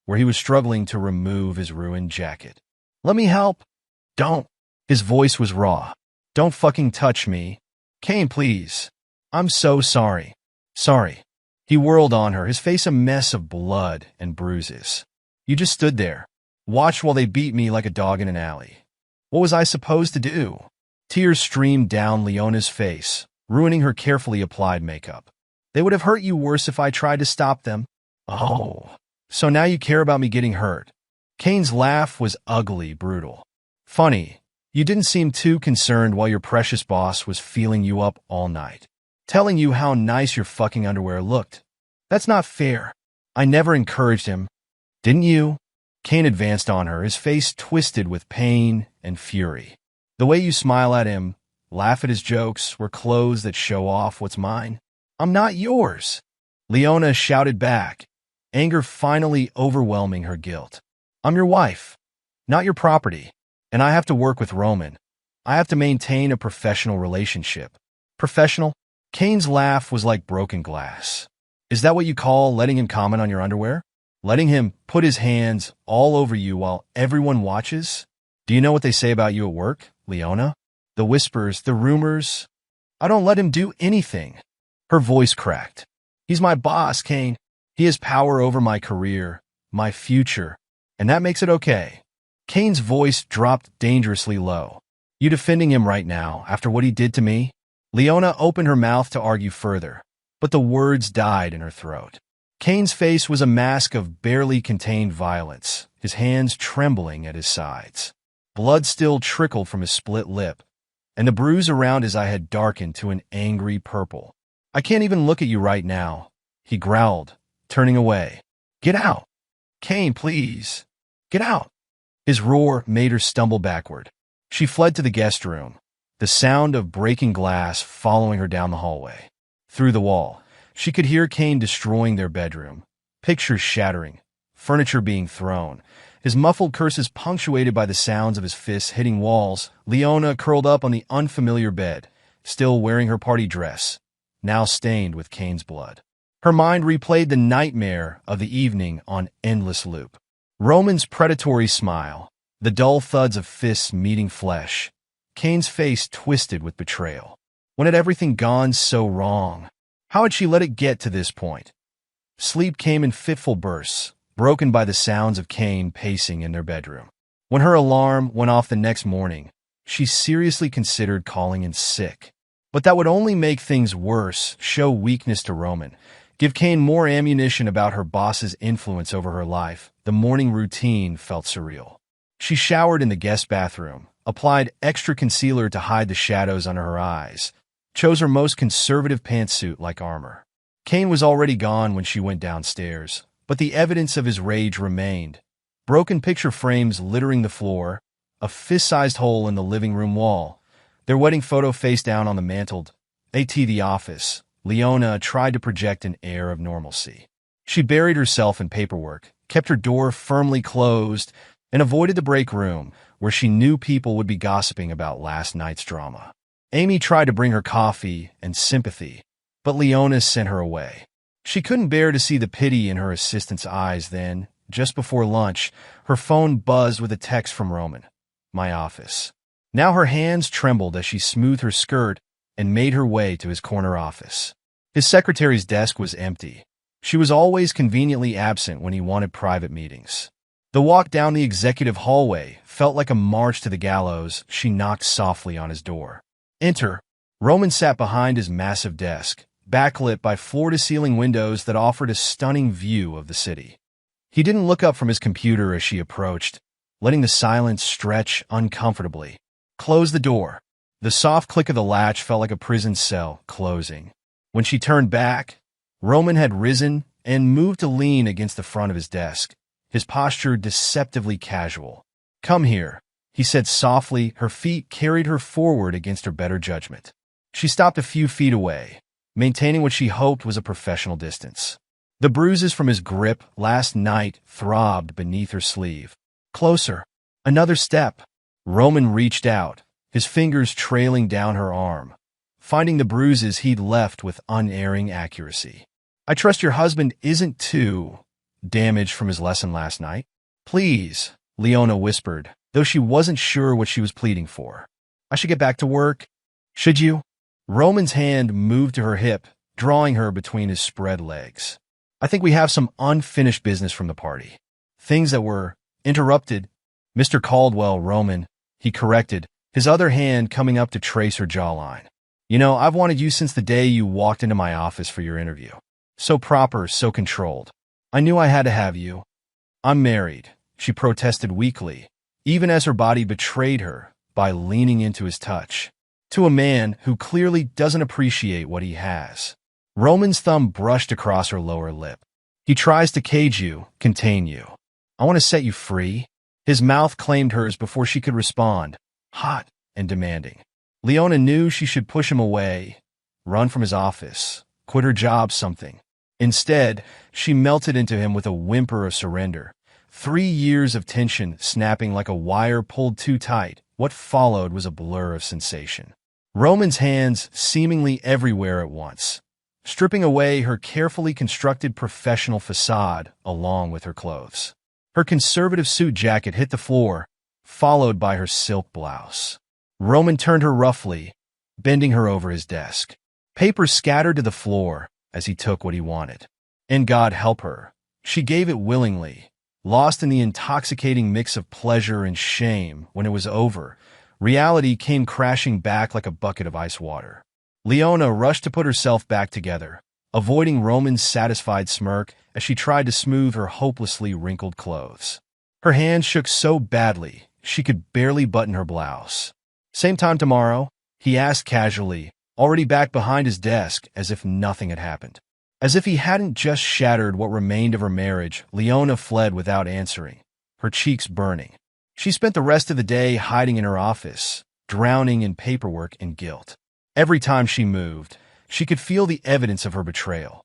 where he was struggling to remove his ruined jacket. "Let me help." "Don't." His voice was raw. "Don't fucking touch me. Kane, please. I'm so sorry." "Sorry." He whirled on her, his face a mess of blood and bruises. "You just stood there, watched while they beat me like a dog in an alley. What was I supposed to do?" Tears streamed down Leona's face, ruining her carefully applied makeup. "They would have hurt you worse if I tried to stop them." "Oh, so now you care about me getting hurt." Kane's laugh was ugly, brutal. "Funny, you didn't seem too concerned while your precious boss was feeling you up all night, telling you how nice your fucking underwear looked. That's not fair. I never encouraged him. Didn't you?" Kane advanced on her, his face twisted with pain and fury. "The way you smile at him, laugh at his jokes, wear clothes that show off what's mine. I'm not yours." Leona shouted back, anger finally overwhelming her guilt. "I'm your wife, not your property, and I have to work with Roman. I have to maintain a professional relationship." "Professional?" Kane's laugh was like broken glass. "Is that what you call letting him comment on your underwear? Letting him put his hands all over you while everyone watches? Do you know what they say about you at work, Leona? The whispers, the rumors. I don't let him do anything." Her voice cracked. "He's my boss, Kane. He has power over my career, my future, and that makes it okay." Kane's voice dropped dangerously low. "You defending him right now after what he did to me?" Leona opened her mouth to argue further, but the words died in her throat. Kane's face was a mask of barely contained violence, his hands trembling at his sides. Blood still trickled from his split lip, and the bruise around his eye had darkened to an angry purple. "I can't even look at you right now," he growled, turning away. "Get out. Kane, please. Get out." His roar made her stumble backward. She fled to the guest room, the sound of breaking glass following her down the hallway. Through the wall, she could hear Kane destroying their bedroom, pictures shattering, furniture being thrown, his muffled curses punctuated by the sounds of his fists hitting walls. Leona curled up on the unfamiliar bed, still wearing her party dress, now stained with Kane's blood. Her mind replayed the nightmare of the evening on endless loop. Roman's predatory smile, the dull thuds of fists meeting flesh, Kane's face twisted with betrayal. When had everything gone so wrong? How had she let it get to this point? Sleep came in fitful bursts, broken by the sounds of Kane pacing in their bedroom. When her alarm went off the next morning, she seriously considered calling in sick. But that would only make things worse, show weakness to Roman, give Kane more ammunition about her boss's influence over her life. The morning routine felt surreal. She showered in the guest bathroom, applied extra concealer to hide the shadows under her eyes, chose her most conservative pantsuit like armor. Kane was already gone when she went downstairs, but the evidence of his rage remained. Broken picture frames littering the floor, a fist-sized hole in the living room wall, their wedding photo face down on the mantel. The office. Leona tried to project an air of normalcy. She buried herself in paperwork, kept her door firmly closed, and avoided the break room, where she knew people would be gossiping about last night's drama. Amy tried to bring her coffee and sympathy, but Leona sent her away. She couldn't bear to see the pity in her assistant's eyes then. Just before lunch, her phone buzzed with a text from Roman. "My office." Now her hands trembled as she smoothed her skirt and made her way to his corner office. His secretary's desk was empty. She was always conveniently absent when he wanted private meetings. The walk down the executive hallway felt like a march to the gallows. She knocked softly on his door. Enter. Roman sat behind his massive desk, backlit by floor-to-ceiling windows that offered a stunning view of the city. He didn't look up from his computer as she approached, letting the silence stretch uncomfortably. Close the door. The soft click of the latch felt like a prison cell closing. When she turned back, Roman had risen and moved to lean against the front of his desk, his posture deceptively casual. Come here, he said softly. Her feet carried her forward against her better judgment. She stopped a few feet away, maintaining what she hoped was a professional distance. The bruises from his grip last night throbbed beneath her sleeve. Closer. Another step. Roman reached out, his fingers trailing down her arm, finding the bruises he'd left with unerring accuracy. I trust your husband isn't too damaged from his lesson last night. Please, Leona whispered, though she wasn't sure what she was pleading for. I should get back to work. Should you? Roman's hand moved to her hip, drawing her between his spread legs. I think we have some unfinished business from the party. Things that were interrupted. Mr. Caldwell, Roman, he corrected, his other hand coming up to trace her jawline. You know, I've wanted you since the day you walked into my office for your interview. So proper, so controlled. I knew I had to have you. I'm married, she protested weakly, even as her body betrayed her by leaning into his touch. To a man who clearly doesn't appreciate what he has. Roman's thumb brushed across her lower lip. He tries to cage you, contain you. I want to set you free. His mouth claimed hers before she could respond, hot and demanding. Leona knew she should push him away, run from his office, quit her job, something. Instead, she melted into him with a whimper of surrender. 3 years of tension snapping like a wire pulled too tight. What followed was a blur of sensation. Roman's hands seemingly everywhere at once, stripping away her carefully constructed professional facade along with her clothes. Her conservative suit jacket hit the floor, followed by her silk blouse. Roman turned her roughly, bending her over his desk. Papers scattered to the floor as he took what he wanted. And God help her, she gave it willingly, lost in the intoxicating mix of pleasure and shame. When it was over, reality came crashing back like a bucket of ice water. Leona rushed to put herself back together, avoiding Roman's satisfied smirk as she tried to smooth her hopelessly wrinkled clothes. Her hands shook so badly she could barely button her blouse. Same time tomorrow? He asked casually, already back behind his desk as if nothing had happened. As if he hadn't just shattered what remained of her marriage, Leona fled without answering, her cheeks burning. She spent the rest of the day hiding in her office, drowning in paperwork and guilt. Every time she moved, she could feel the evidence of her betrayal.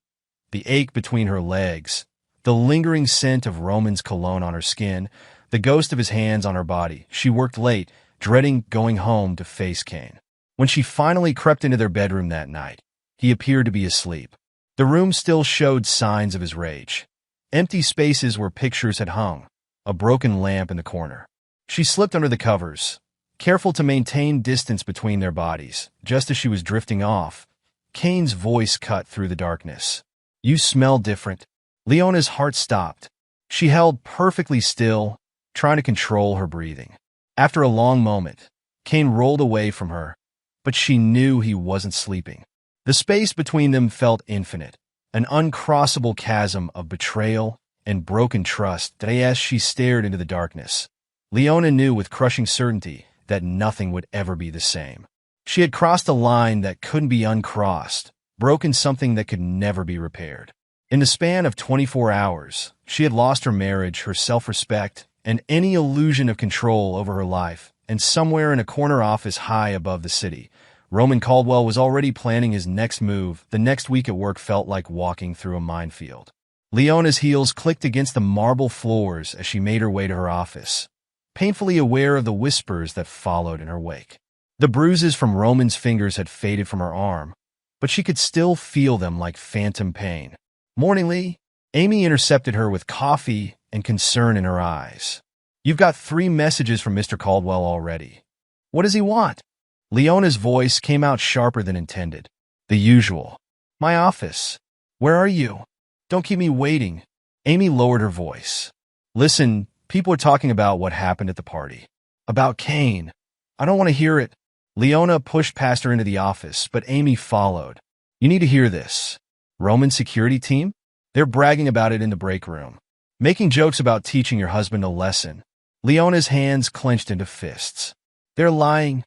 The ache between her legs, the lingering scent of Roman's cologne on her skin, the ghost of his hands on her body. She worked late, dreading going home to face Kane. When she finally crept into their bedroom that night, he appeared to be asleep. The room still showed signs of his rage. Empty spaces where pictures had hung, a broken lamp in the corner. She slipped under the covers, careful to maintain distance between their bodies. Just as she was drifting off, Kane's voice cut through the darkness. You smell different. Leona's heart stopped. She held perfectly still, trying to control her breathing. After a long moment, Kane rolled away from her, but she knew he wasn't sleeping. The space between them felt infinite, an uncrossable chasm of betrayal and broken trust. As she stared into the darkness, Leona knew with crushing certainty that nothing would ever be the same. She had crossed a line that couldn't be uncrossed, broken something that could never be repaired. In the span of 24 hours, she had lost her marriage, her self-respect, and any illusion of control over her life. And somewhere in a corner office high above the city, Roman Caldwell was already planning his next move. The next week at work felt like walking through a minefield. Leona's heels clicked against the marble floors as she made her way to her office, painfully aware of the whispers that followed in her wake. The bruises from Roman's fingers had faded from her arm, but she could still feel them like phantom pain. Morningly, Amy intercepted her with coffee and concern in her eyes. You've got 3 messages from Mr. Caldwell already. What does he want? Leona's voice came out sharper than intended. The usual. My office. Where are you? Don't keep me waiting. Amy lowered her voice. Listen, People are talking about what happened at the party. About Kane. I don't want to hear it. Leona pushed past her into the office, but Amy followed. You need to hear this. Roman security team? They're bragging about it in the break room. Making jokes about teaching your husband a lesson. Leona's hands clenched into fists. They're lying.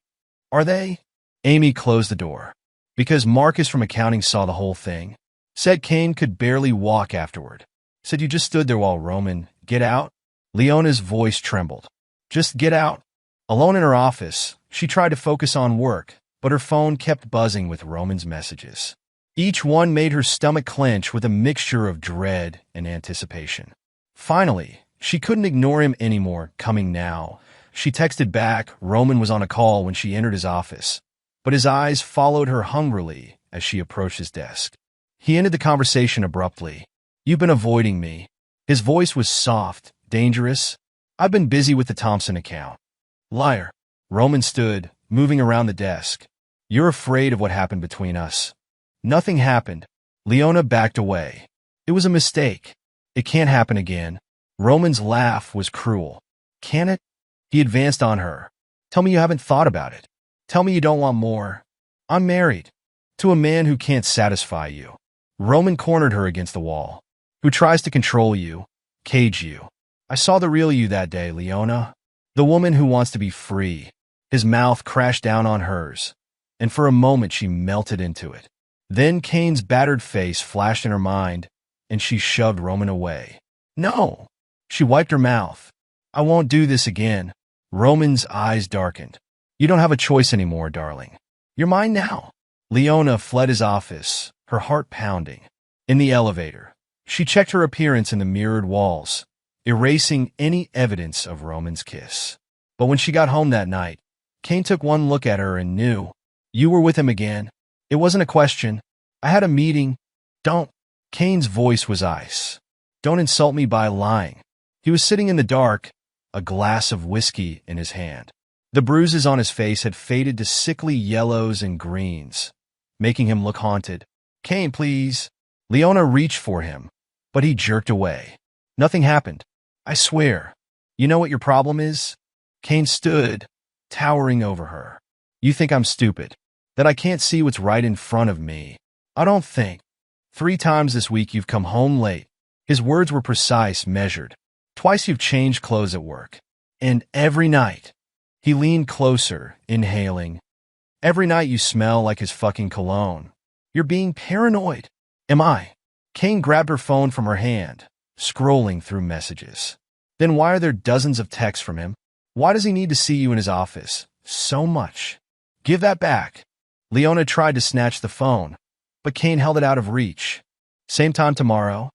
Are they? Amy closed the door. Because Marcus from accounting saw the whole thing. Said Kane could barely walk afterward. Said you just stood there while Roman, get out? Leona's voice trembled. Just get out. Alone in her office, she tried to focus on work, but her phone kept buzzing with Roman's messages. Each one made her stomach clench with a mixture of dread and anticipation. Finally, she couldn't ignore him anymore, coming now. She texted back Roman was on a call when she entered his office, but his eyes followed her hungrily as she approached his desk. He ended the conversation abruptly. You've been avoiding me. His voice was soft, dangerous. I've been busy with the Thompson account. Liar. Roman stood, moving around the desk. You're afraid of what happened between us. Nothing happened. Leona backed away. It was a mistake. It can't happen again. Roman's laugh was cruel. Can it? He advanced on her. Tell me you haven't thought about it. Tell me you don't want more. I'm married. To a man who can't satisfy you. Roman cornered her against the wall. Who tries to control you, cage you. I saw the real you that day, Leona. The woman who wants to be free. His mouth crashed down on hers, and for a moment she melted into it. Then Kane's battered face flashed in her mind, and she shoved Roman away. No! She wiped her mouth. I won't do this again. Roman's eyes darkened. You don't have a choice anymore, darling. You're mine now. Leona fled his office, her heart pounding. In the elevator, she checked her appearance in the mirrored walls, erasing any evidence of Roman's kiss. But when she got home that night, Kane took one look at her and knew. You were with him again. It wasn't a question. I had a meeting. Don't. Kane's voice was ice. Don't insult me by lying. He was sitting in the dark, a glass of whiskey in his hand. The bruises on his face had faded to sickly yellows and greens, making him look haunted. Kane, please. Leona reached for him, but he jerked away. Nothing happened. I swear. You know what your problem is? Kane stood, towering over her. You think I'm stupid, that I can't see what's right in front of me. I don't think. 3 times this week you've come home late. His words were precise, measured. Twice you've changed clothes at work. And every night. He leaned closer, inhaling. Every night you smell like his fucking cologne. You're being paranoid. Am I? Kane grabbed her phone from her hand, scrolling through messages. Then why are there dozens of texts from him? Why does he need to see you in his office? So much. Give that back. Leona tried to snatch the phone, but Kane held it out of reach. Same time tomorrow?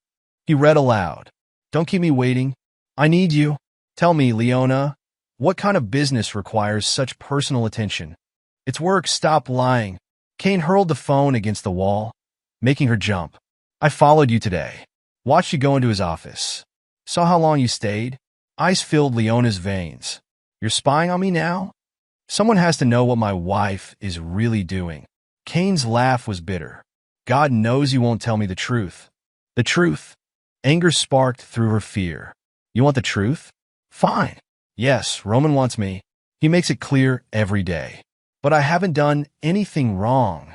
He read aloud. Don't keep me waiting. I need you. Tell me, Leona, what kind of business requires such personal attention? It's work. Stop lying. Kane hurled the phone against the wall, making her jump. I followed you today. Watched you go into his office. Saw how long you stayed. Ice filled Leona's veins. You're spying on me now? Someone has to know what my wife is really doing. Kane's laugh was bitter. God knows you won't tell me the truth. The truth? Anger sparked through her fear. You want the truth? Fine. Yes, Roman wants me. He makes it clear every day. But I haven't done anything wrong.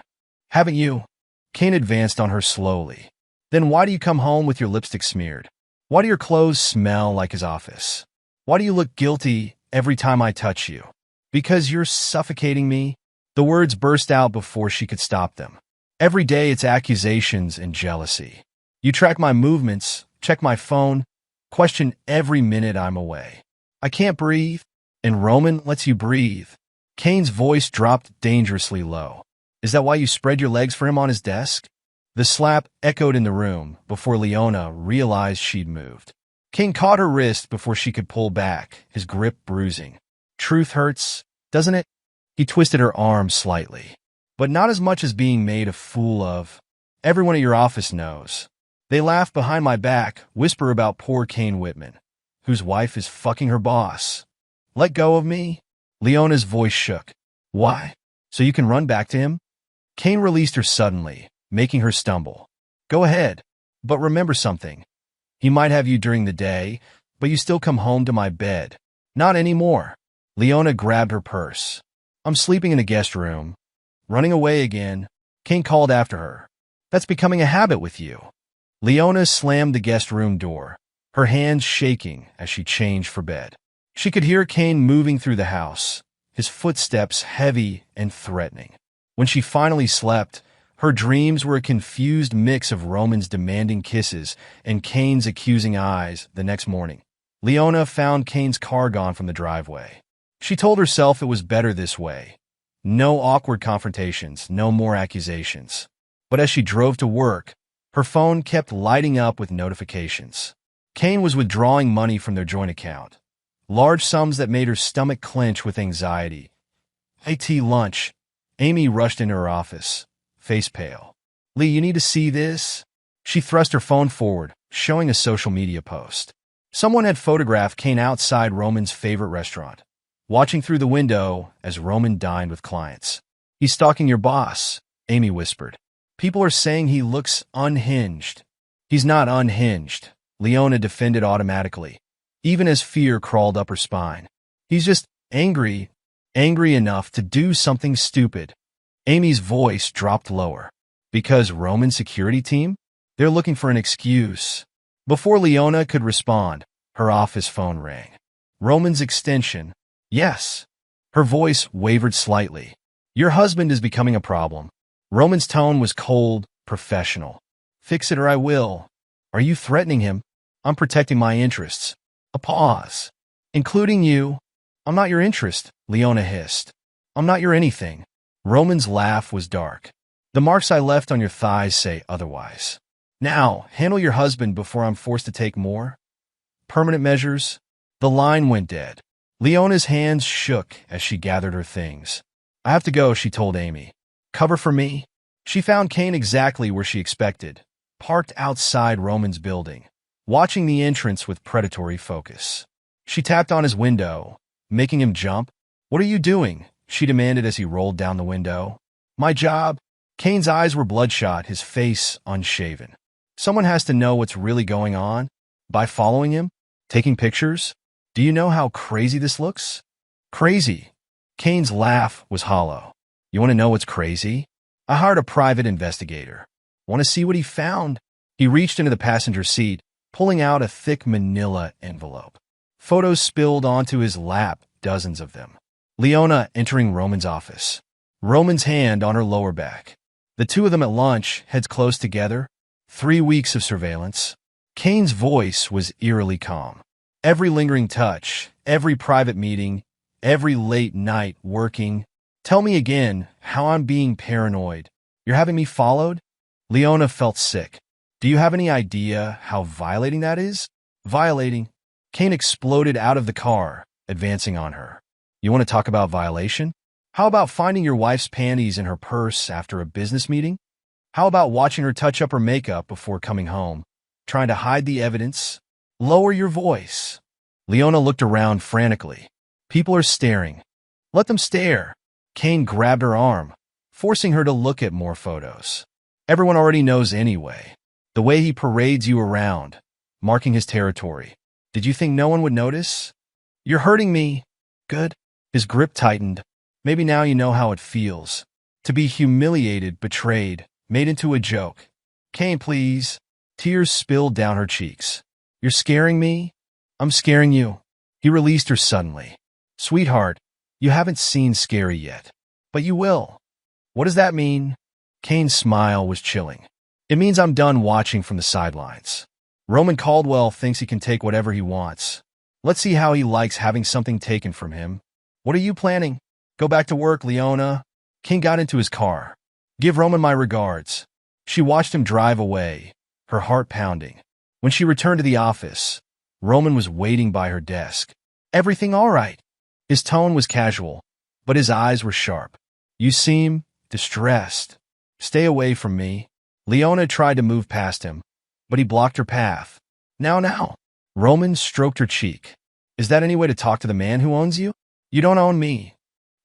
Haven't you? Kane advanced on her slowly. Then why do you come home with your lipstick smeared? Why do your clothes smell like his office? Why do you look guilty every time I touch you? Because you're suffocating me? The words burst out before she could stop them. Every day it's accusations and jealousy. You track my movements, check my phone, question every minute I'm away. I can't breathe, and Roman lets you breathe. Kane's voice dropped dangerously low. Is that why you spread your legs for him on his desk? The slap echoed in the room before Leona realized she'd moved. Kane caught her wrist before she could pull back, his grip bruising. Truth hurts, doesn't it? He twisted her arm slightly. But not as much as being made a fool of. Everyone at your office knows. They laugh behind my back, whisper about poor Kane Whitman, whose wife is fucking her boss. Let go of me? Leona's voice shook. Why? So you can run back to him? Kane released her suddenly, making her stumble. Go ahead, but remember something. He might have you during the day, but you still come home to my bed. Not anymore. Leona grabbed her purse. I'm sleeping in the guest room. Running away again. Kane called after her. That's becoming a habit with you. Leona slammed the guest room door, her hands shaking as she changed for bed. She could hear Kane moving through the house, his footsteps heavy and threatening. When she finally slept, her dreams were a confused mix of Roman's demanding kisses and Kane's accusing eyes. The next morning, Leona found Kane's car gone from the driveway. She told herself it was better this way. No awkward confrontations, no more accusations. But as she drove to work, her phone kept lighting up with notifications. Kane was withdrawing money from their joint account. Large sums that made her stomach clench with anxiety. IT lunch. Amy rushed into her office, face pale. Lee, you need to see this. She thrust her phone forward, showing a social media post. Someone had photographed Kane outside Roman's favorite restaurant, watching through the window as Roman dined with clients. He's stalking your boss, Amy whispered. People are saying he looks unhinged. He's not unhinged, Leona defended automatically, even as fear crawled up her spine. He's just angry enough to do something stupid. Amy's voice dropped lower. Because Roman's security team? They're looking for an excuse. Before Leona could respond, her office phone rang. Roman's extension. Yes. Her voice wavered slightly. Your husband is becoming a problem. Roman's tone was cold, professional. Fix it or I will. Are you threatening him? I'm protecting my interests. A pause. Including you. I'm not your interest, Leona hissed. I'm not your anything. Roman's laugh was dark. The marks I left on your thighs say otherwise. Now, handle your husband before I'm forced to take more. Permanent measures. The line went dead. Leona's hands shook as she gathered her things. I have to go, she told Amy. Cover for me? She found Kane exactly where she expected, parked outside Roman's building, watching the entrance with predatory focus. She tapped on his window, making him jump. What are you doing? She demanded as he rolled down the window. My job. Kane's eyes were bloodshot, his face unshaven. Someone has to know what's really going on. By following him? Taking pictures? Do you know how crazy this looks? Crazy. Kane's laugh was hollow. You want to know what's crazy? I hired a private investigator. Want to see what he found? He reached into the passenger seat, pulling out a thick manila envelope. Photos spilled onto his lap, dozens of them. Leona entering Roman's office. Roman's hand on her lower back. The two of them at lunch, heads close together. 3 weeks of surveillance. Kane's voice was eerily calm. Every lingering touch, every private meeting, every late night working. Tell me again how I'm being paranoid. You're having me followed? Leona felt sick. Do you have any idea how violating that is? Violating. Kane exploded out of the car, advancing on her. You want to talk about violation? How about finding your wife's panties in her purse after a business meeting? How about watching her touch up her makeup before coming home, trying to hide the evidence? Lower your voice. Leona looked around frantically. People are staring. Let them stare. Kane grabbed her arm, forcing her to look at more photos. Everyone already knows anyway. The way he parades you around, marking his territory. Did you think no one would notice? You're hurting me. Good. His grip tightened. Maybe now you know how it feels. To be humiliated, betrayed, made into a joke. Kane, please. Tears spilled down her cheeks. You're scaring me? I'm scaring you. He released her suddenly. Sweetheart, you haven't seen scary yet. But you will. What does that mean? Kane's smile was chilling. It means I'm done watching from the sidelines. Roman Caldwell thinks he can take whatever he wants. Let's see how he likes having something taken from him. What are you planning? Go back to work, Leona. Kane got into his car. Give Roman my regards. She watched him drive away, her heart pounding. When she returned to the office, Roman was waiting by her desk. Everything all right? His tone was casual, but his eyes were sharp. You seem distressed. Stay away from me. Leona tried to move past him, but he blocked her path. Now. Roman stroked her cheek. Is that any way to talk to the man who owns you? You don't own me.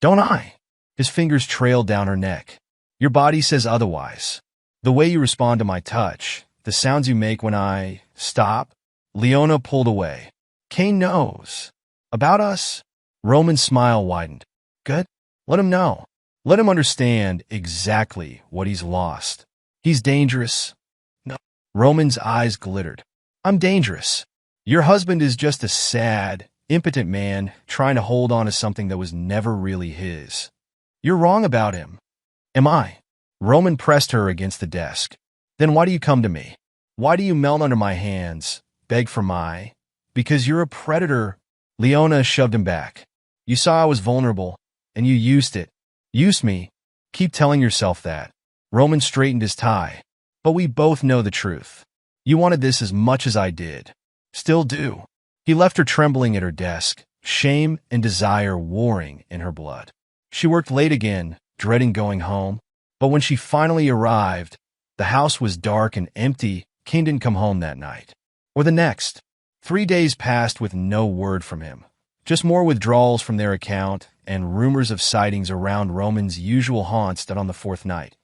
Don't I? His fingers trailed down her neck. Your body says otherwise. The way you respond to my touch, the sounds you make when I stop. Leona pulled away. Kane knows. About us? Roman's smile widened. Good? Let him know. Let him understand exactly what he's lost. He's dangerous. No. Roman's eyes glittered. I'm dangerous. Your husband is just a sad, impotent man trying to hold on to something that was never really his. You're wrong about him. Am I? Roman pressed her against the desk. Then why do you come to me? Why do you melt under my hands, beg for my... Because you're a predator. Leona shoved him back. You saw I was vulnerable, and you used it. Used me. Keep telling yourself that. Roman straightened his tie. But we both know the truth. You wanted this as much as I did. Still do. He left her trembling at her desk, shame and desire warring in her blood. She worked late again, dreading going home. But when she finally arrived, the house was dark and empty. Kane didn't come home that night. Or the next. 3 days passed with no word from him. Just more withdrawals from their account and rumors of sightings around Roman's usual haunts that on the fourth night,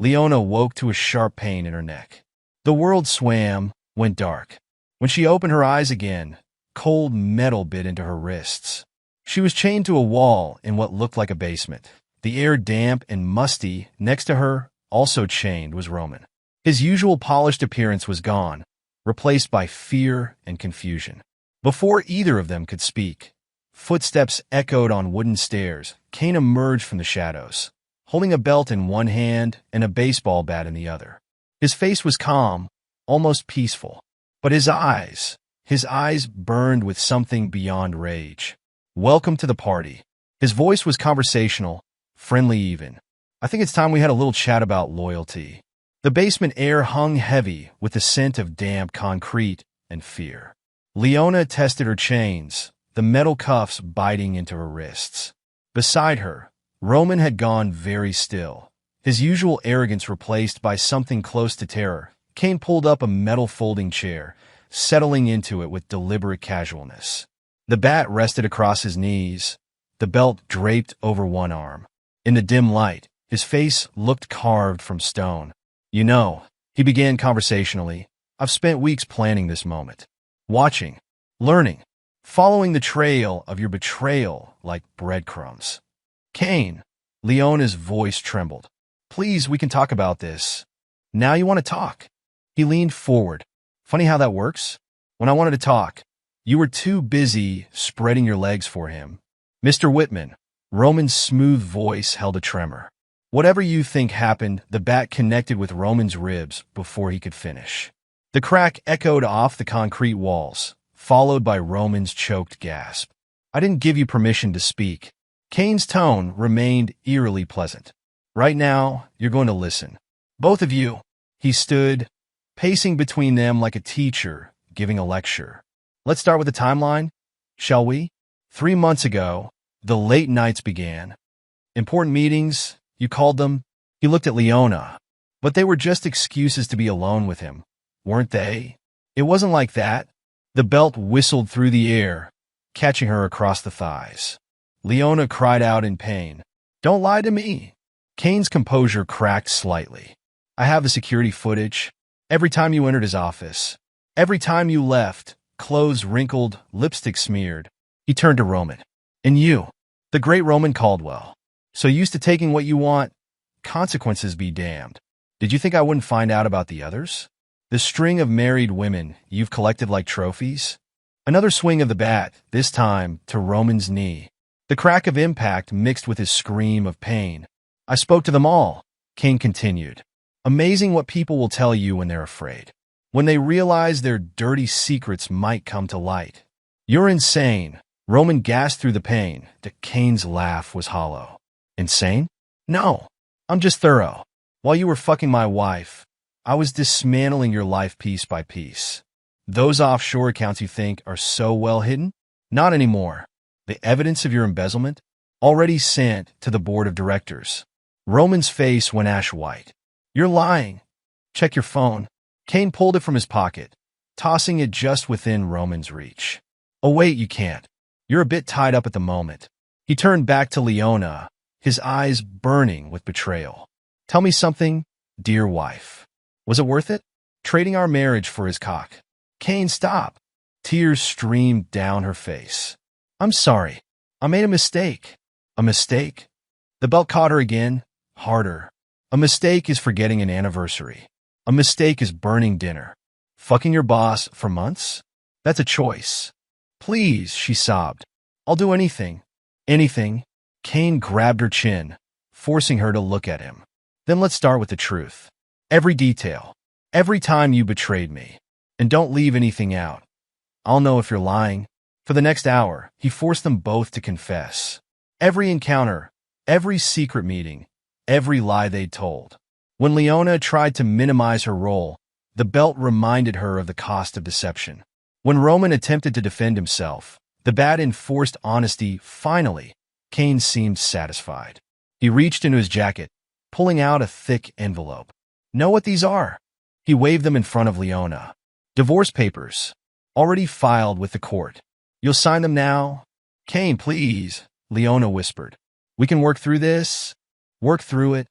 Leona woke to a sharp pain in her neck. The world swam, went dark. When she opened her eyes again, cold metal bit into her wrists. She was chained to a wall in what looked like a basement. The air damp and musty. Next to her, also chained, was Roman. His usual polished appearance was gone, replaced by fear and confusion. Before either of them could speak, footsteps echoed on wooden stairs. Kane emerged from the shadows, holding a belt in one hand and a baseball bat in the other. His face was calm, almost peaceful, but his eyes burned with something beyond rage. Welcome to the party. His voice was conversational, friendly even. I think it's time we had a little chat about loyalty. The basement air hung heavy with the scent of damp concrete and fear. Leona tested her chains, the metal cuffs biting into her wrists. Beside her, Roman had gone very still, his usual arrogance replaced by something close to terror. Kane pulled up a metal folding chair, settling into it with deliberate casualness. The bat rested across his knees, the belt draped over one arm. In the dim light, his face looked carved from stone. You know, he began conversationally, I've spent weeks planning this moment. Watching, learning, following the trail of your betrayal like breadcrumbs. Kane, Leona's voice trembled. Please, we can talk about this. Now you want to talk. He leaned forward. Funny how that works? When I wanted to talk, you were too busy spreading your legs for him. Mr. Whitman, Roman's smooth voice held a tremor. Whatever you think happened, the bat connected with Roman's ribs before he could finish. The crack echoed off the concrete walls, followed by Roman's choked gasp. I didn't give you permission to speak. Kane's tone remained eerily pleasant. Right now, you're going to listen. Both of you. He stood, pacing between them like a teacher giving a lecture. Let's start with the timeline, shall we? 3 months ago, the late nights began. Important meetings, you called them. He looked at Leona. But they were just excuses to be alone with him, weren't they? It wasn't like that. The belt whistled through the air, catching her across the thighs. Leona cried out in pain. Don't lie to me. Kane's composure cracked slightly. I have the security footage. Every time you entered his office. Every time you left, clothes wrinkled, lipstick smeared. He turned to Roman. And you, the great Roman Caldwell. So used to taking what you want, consequences be damned. Did you think I wouldn't find out about the others? The string of married women you've collected like trophies? Another swing of the bat, this time to Roman's knee. The crack of impact mixed with his scream of pain. I spoke to them all, Kane continued. Amazing what people will tell you when they're afraid. When they realize their dirty secrets might come to light. You're insane. Roman gasped through the pain. Kane's laugh was hollow. Insane? No, I'm just thorough. While you were fucking my wife, I was dismantling your life piece by piece. Those offshore accounts you think are so well hidden? Not anymore. The evidence of your embezzlement? Already sent to the board of directors. Roman's face went ash white. You're lying. Check your phone. Kane pulled it from his pocket, tossing it just within Roman's reach. Oh wait, you can't. You're a bit tied up at the moment. He turned back to Leona, his eyes burning with betrayal. Tell me something, dear wife. Was it worth it? Trading our marriage for his cock. Kane, stop. Tears streamed down her face. I'm sorry. I made a mistake. A mistake? The belt caught her again, harder. A mistake is forgetting an anniversary. A mistake is burning dinner. Fucking your boss for months? That's a choice. Please, she sobbed. I'll do anything. Anything. Kane grabbed her chin, forcing her to look at him. Then let's start with the truth. Every detail. Every time you betrayed me. And don't leave anything out. I'll know if you're lying. For the next hour, he forced them both to confess. Every encounter, every secret meeting, every lie they'd told. When Leona tried to minimize her role, the belt reminded her of the cost of deception. When Roman attempted to defend himself, the bad enforced honesty, finally, Kane seemed satisfied. He reached into his jacket, pulling out a thick envelope. Know what these are? He waved them in front of Leona. Divorce papers, already filed with the court. You'll sign them now? Kane, please, Leona whispered. We can work through this. Work through it.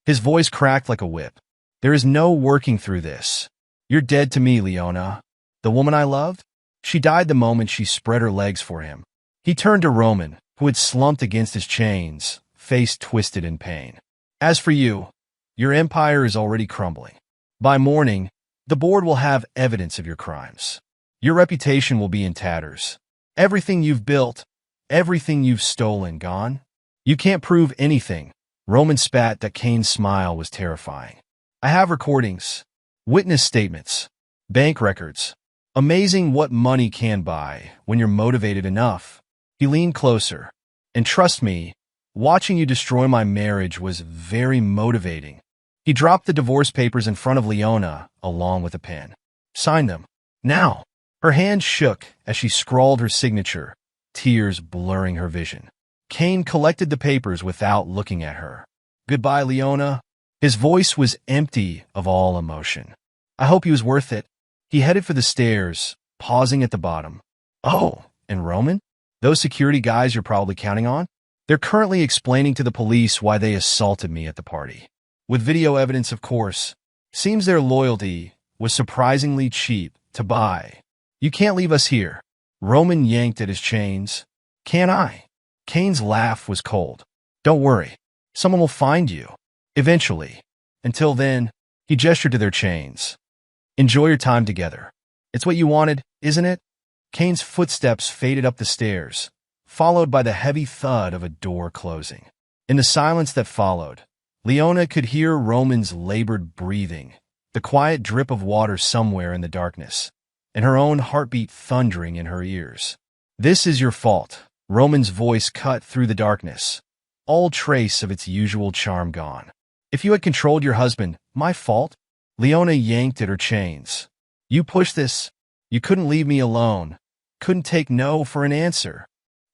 His voice cracked like a whip. There is no working through this. You're dead to me, Leona. The woman I loved? She died the moment she spread her legs for him. He turned to Roman, who had slumped against his chains, face twisted in pain. As for you, your empire is already crumbling. By morning, the board will have evidence of your crimes. Your reputation will be in tatters. Everything you've built, everything you've stolen, gone. You can't prove anything. Roman spat that Kane's smile was terrifying. I have recordings, witness statements, bank records. Amazing what money can buy when you're motivated enough. He leaned closer. And trust me, watching you destroy my marriage was very motivating. He dropped the divorce papers in front of Leona, along with a pen. Sign them. Now. Her hand shook as she scrawled her signature, tears blurring her vision. Kane collected the papers without looking at her. Goodbye, Leona. His voice was empty of all emotion. I hope he was worth it. He headed for the stairs, pausing at the bottom. Oh, and Roman? Those security guys you're probably counting on? They're currently explaining to the police why they assaulted me at the party. With video evidence, of course. Seems their loyalty was surprisingly cheap to buy. You can't leave us here. Roman yanked at his chains. Can't I? Kane's laugh was cold. Don't worry. Someone will find you. Eventually. Until then, he gestured to their chains. Enjoy your time together. It's what you wanted, isn't it? Kane's footsteps faded up the stairs, followed by the heavy thud of a door closing. In the silence that followed, Leona could hear Roman's labored breathing, the quiet drip of water somewhere in the darkness, and her own heartbeat thundering in her ears. This is your fault. Roman's voice cut through the darkness, all trace of its usual charm gone. If you had controlled your husband, my fault? Leona yanked at her chains. You pushed this. You couldn't leave me alone. Couldn't take no for an answer.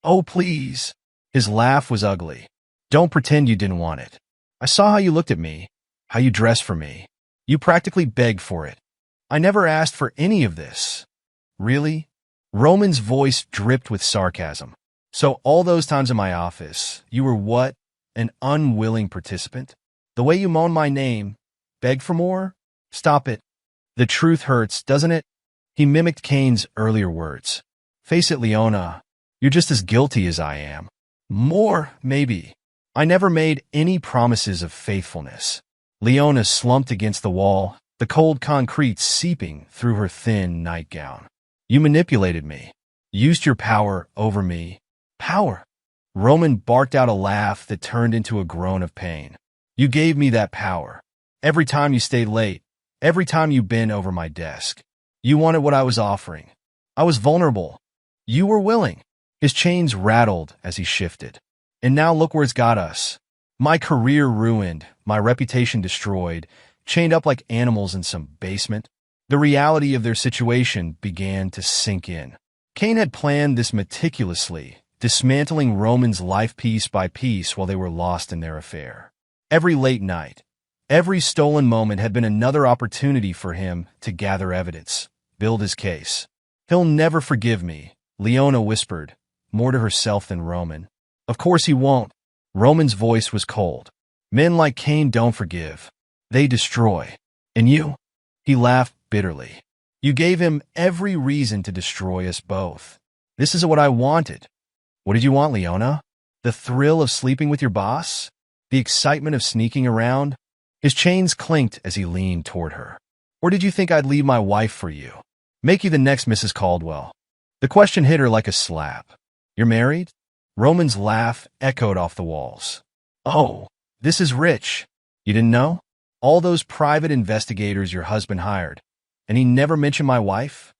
Oh, please. His laugh was ugly. Don't pretend you didn't want it. I saw how you looked at me, how you dressed for me. You practically begged for it. I never asked for any of this. Really? Roman's voice dripped with sarcasm. So all those times in my office, you were what? An unwilling participant? The way you moaned my name, begged for more? Stop it. The truth hurts, doesn't it? He mimicked Kane's earlier words. Face it, Leona. You're just as guilty as I am. More, maybe. I never made any promises of faithfulness. Leona slumped against the wall, the cold concrete seeping through her thin nightgown. You manipulated me. Used your power over me. Power. Roman barked out a laugh that turned into a groan of pain. You gave me that power. Every time you stayed late, every time you bent over my desk. You wanted what I was offering. I was vulnerable. You were willing. His chains rattled as he shifted. And now look where it's got us. My career ruined, my reputation destroyed, chained up like animals in some basement. The reality of their situation began to sink in. Kane had planned this meticulously, dismantling Roman's life piece by piece while they were lost in their affair. Every late night, every stolen moment had been another opportunity for him to gather evidence, build his case. He'll never forgive me, Leona whispered, more to herself than Roman. Of course he won't. Roman's voice was cold. Men like Kane don't forgive. They destroy. And you? He laughed bitterly. You gave him every reason to destroy us both. This is what I wanted. What did you want, Leona? The thrill of sleeping with your boss? The excitement of sneaking around? His chains clinked as he leaned toward her. Or did you think I'd leave my wife for you? Make you the next Mrs. Caldwell? The question hit her like a slap. You're married? Roman's laugh echoed off the walls. Oh, this is rich. You didn't know? All those private investigators your husband hired. And he never mentioned my wife?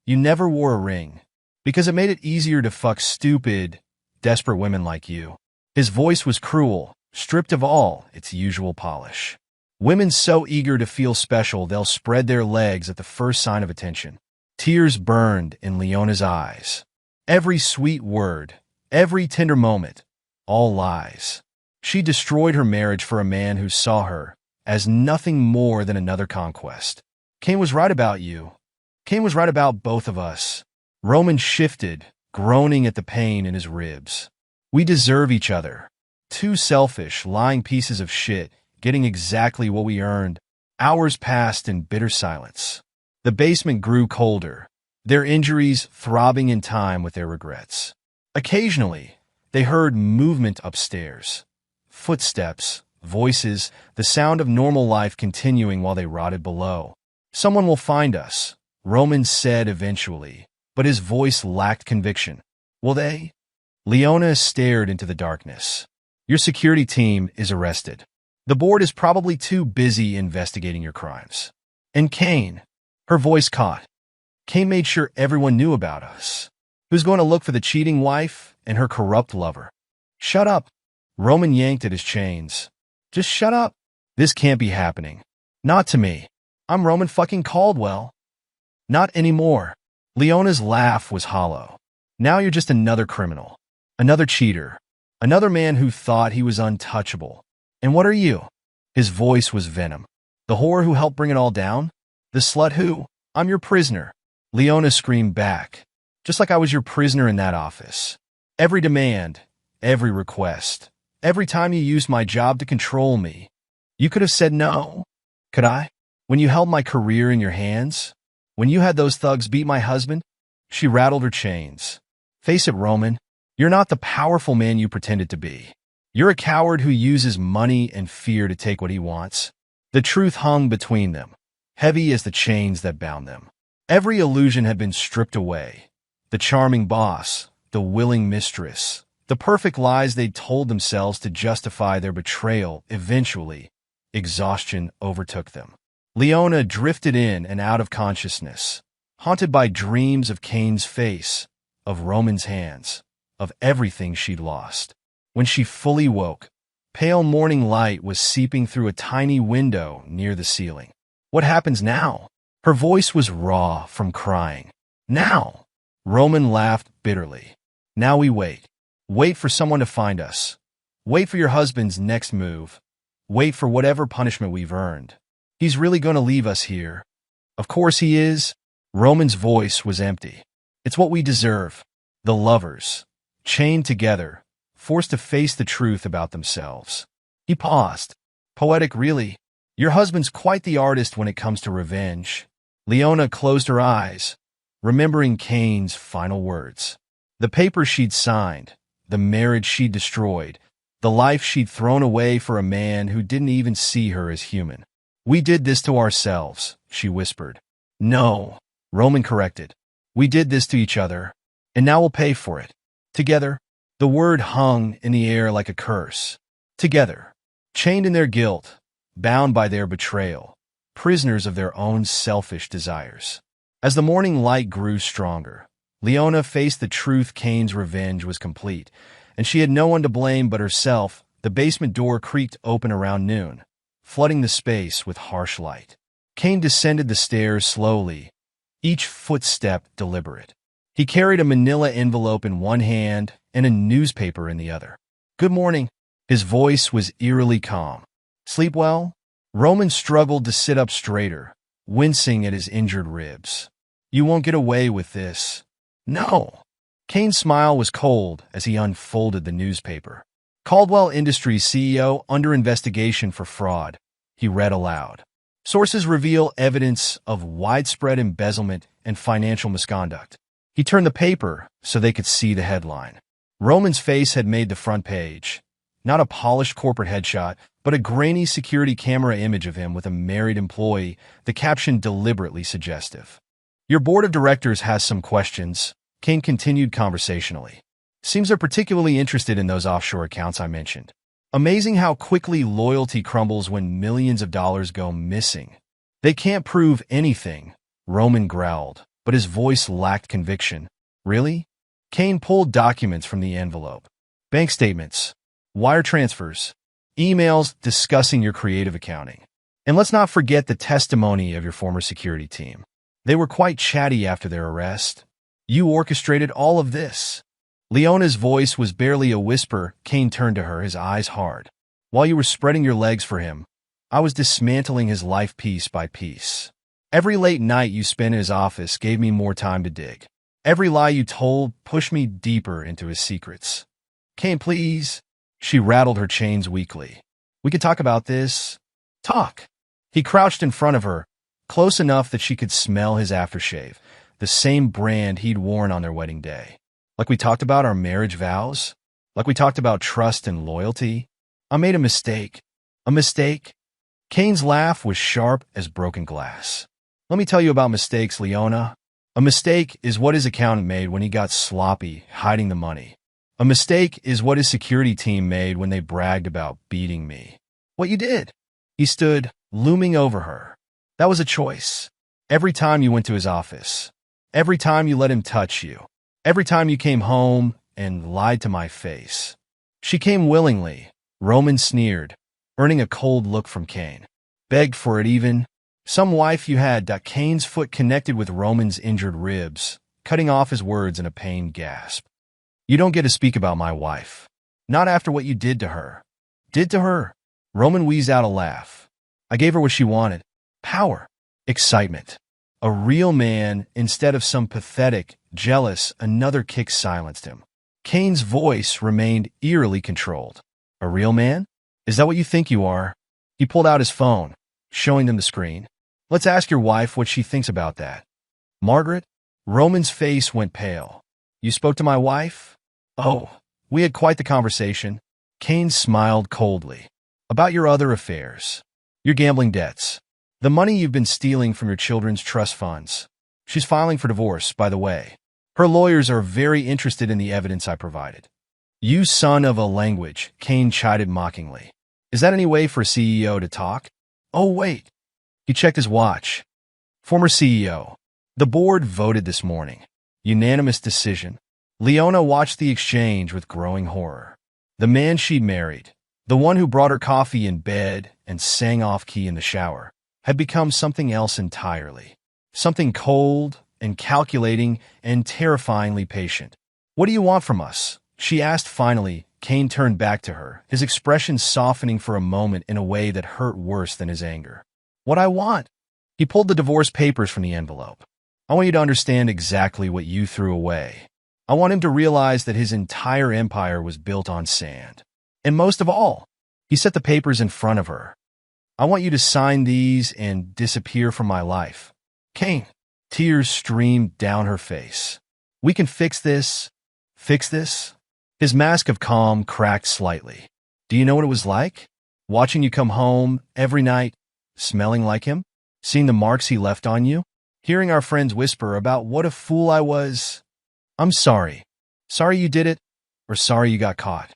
You never wore a ring. Because it made it easier to fuck stupid, desperate women like you. His voice was cruel, stripped of all its usual polish. Women so eager to feel special they'll spread their legs at the first sign of attention. Tears burned in Leona's eyes. Every sweet word, every tender moment, all lies. She destroyed her marriage for a man who saw her as nothing more than another conquest. Kane was right about you. Kane was right about both of us. Roman shifted, groaning at the pain in his ribs. We deserve each other. Two selfish, lying pieces of shit, getting exactly what we earned. Hours passed in bitter silence. The basement grew colder, their injuries throbbing in time with their regrets. Occasionally, they heard movement upstairs. Footsteps, voices, the sound of normal life continuing while they rotted below. Someone will find us, Roman said eventually, but his voice lacked conviction. Will they? Leona stared into the darkness. Your security team is arrested. The board is probably too busy investigating your crimes. And Kane, her voice caught. Kane made sure everyone knew about us. Who's going to look for the cheating wife and her corrupt lover? Shut up. Roman yanked at his chains. Just shut up. This can't be happening. Not to me. I'm Roman fucking Caldwell. Not anymore. Leona's laugh was hollow. Now you're just another criminal. Another cheater. Another man who thought he was untouchable. And what are you? His voice was venom. The whore who helped bring it all down? The slut who? I'm your prisoner. Leona screamed back. Just like I was your prisoner in that office. Every demand, every request, every time you used my job to control me. You could have said no. Could I? When you held my career in your hands? When you had those thugs beat my husband? She rattled her chains. Face it, Roman. You're not the powerful man you pretended to be. You're a coward who uses money and fear to take what he wants. The truth hung between them, heavy as the chains that bound them. Every illusion had been stripped away. The charming boss, the willing mistress, the perfect lies they'd told themselves to justify their betrayal. Eventually, exhaustion overtook them. Leona drifted in and out of consciousness, haunted by dreams of Kane's face, of Roman's hands, of everything she'd lost. When she fully woke, pale morning light was seeping through a tiny window near the ceiling. What happens now? Her voice was raw from crying. Now! Roman laughed bitterly. Now we wait. Wait for someone to find us. Wait for your husband's next move. Wait for whatever punishment we've earned. He's really going to leave us here. Of course he is. Roman's voice was empty. It's what we deserve. The lovers, chained together, forced to face the truth about themselves. He paused. Poetic, really. Your husband's quite the artist when it comes to revenge. Leona closed her eyes, remembering Kane's final words. The paper she'd signed, the marriage she'd destroyed, the life she'd thrown away for a man who didn't even see her as human. We did this to ourselves, she whispered. No, Roman corrected. We did this to each other, and now we'll pay for it. Together. The word hung in the air like a curse. Together. Chained in their guilt, bound by their betrayal, prisoners of their own selfish desires. As the morning light grew stronger, Leona faced the truth. Kane's revenge was complete, and she had no one to blame but herself. The basement door creaked open around noon, flooding the space with harsh light. Kane descended the stairs slowly, each footstep deliberate. He carried a manila envelope in one hand and a newspaper in the other. Good morning. His voice was eerily calm. Sleep well? Roman struggled to sit up straighter, wincing at his injured ribs. You won't get away with this. No. Kane's smile was cold as he unfolded the newspaper. Caldwell Industries CEO under investigation for fraud. He read aloud. Sources reveal evidence of widespread embezzlement and financial misconduct. He turned the paper so they could see the headline. Roman's face had made the front page. Not a polished corporate headshot, but a grainy security camera image of him with a married employee, the caption deliberately suggestive. Your board of directors has some questions, Kane continued conversationally. Seems they're particularly interested in those offshore accounts I mentioned. Amazing how quickly loyalty crumbles when millions of dollars go missing. They can't prove anything, Roman growled, but his voice lacked conviction. Really? Kane pulled documents from the envelope. Bank statements, wire transfers, emails discussing your creative accounting. And let's not forget the testimony of your former security team. They were quite chatty after their arrest. You orchestrated all of this. Leona's voice was barely a whisper. Kane turned to her, his eyes hard. While you were spreading your legs for him, I was dismantling his life piece by piece. Every late night you spent in his office gave me more time to dig. Every lie you told pushed me deeper into his secrets. Kane, please. She rattled her chains weakly. We could talk about this. Talk. He crouched in front of her, close enough that she could smell his aftershave, the same brand he'd worn on their wedding day. Like we talked about our marriage vows? Like we talked about trust and loyalty? I made a mistake. A mistake? Kane's laugh was sharp as broken glass. Let me tell you about mistakes, Leona. A mistake is what his accountant made when he got sloppy, hiding the money. A mistake is what his security team made when they bragged about beating me. What you did? He stood, looming over her. That was a choice. Every time you went to his office. Every time you let him touch you. Every time you came home and lied to my face. She came willingly, Roman sneered, earning a cold look from Kane. Begged for it even. Some wife you had. Kane's foot connected with Roman's injured ribs, cutting off his words in a pained gasp. You don't get to speak about my wife. Not after what you did to her. Did to her? Roman wheezed out a laugh. I gave her what she wanted. Power. Excitement. A real man instead of some pathetic, jealous. Another kick silenced him. Kane's voice remained eerily controlled. A real man? Is that what you think you are? He pulled out his phone, showing them the screen. Let's ask your wife what she thinks about that. Margaret? Roman's face went pale. You spoke to my wife? Oh, we had quite the conversation. Kane smiled coldly. About your other affairs. Your gambling debts. The money you've been stealing from your children's trust funds. She's filing for divorce, by the way. Her lawyers are very interested in the evidence I provided. You son of a language, Kane chided mockingly. Is that any way for a CEO to talk? Oh, wait. He checked his watch. Former CEO. The board voted this morning. Unanimous decision. Leona watched the exchange with growing horror. The man she'd married, the one who brought her coffee in bed and sang off-key in the shower, had become something else entirely. Something cold and calculating and terrifyingly patient. What do you want from us? She asked finally. Kane turned back to her, his expression softening for a moment in a way that hurt worse than his anger. What I want? He pulled the divorce papers from the envelope. I want you to understand exactly what you threw away. I want him to realize that his entire empire was built on sand. And most of all, he set the papers in front of her. I want you to sign these and disappear from my life. Kane. Tears streamed down her face. We can fix this. Fix this? His mask of calm cracked slightly. Do you know what it was like? Watching you come home every night, smelling like him? Seeing the marks he left on you? Hearing our friends whisper about what a fool I was? I'm sorry. Sorry you did it, or sorry you got caught.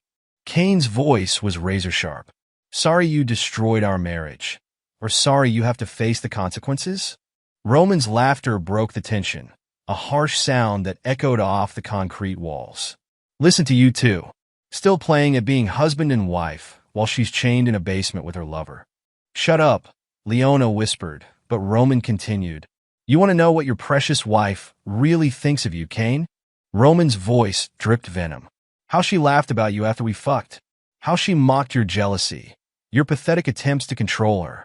Kane's voice was razor-sharp. Sorry you destroyed our marriage, or sorry you have to face the consequences? Roman's laughter broke the tension, a harsh sound that echoed off the concrete walls. Listen to you two, still playing at being husband and wife while she's chained in a basement with her lover. Shut up, Leona whispered, but Roman continued. You want to know what your precious wife really thinks of you, Kane? Roman's voice dripped venom. How she laughed about you after we fucked. How she mocked your jealousy, your pathetic attempts to control her.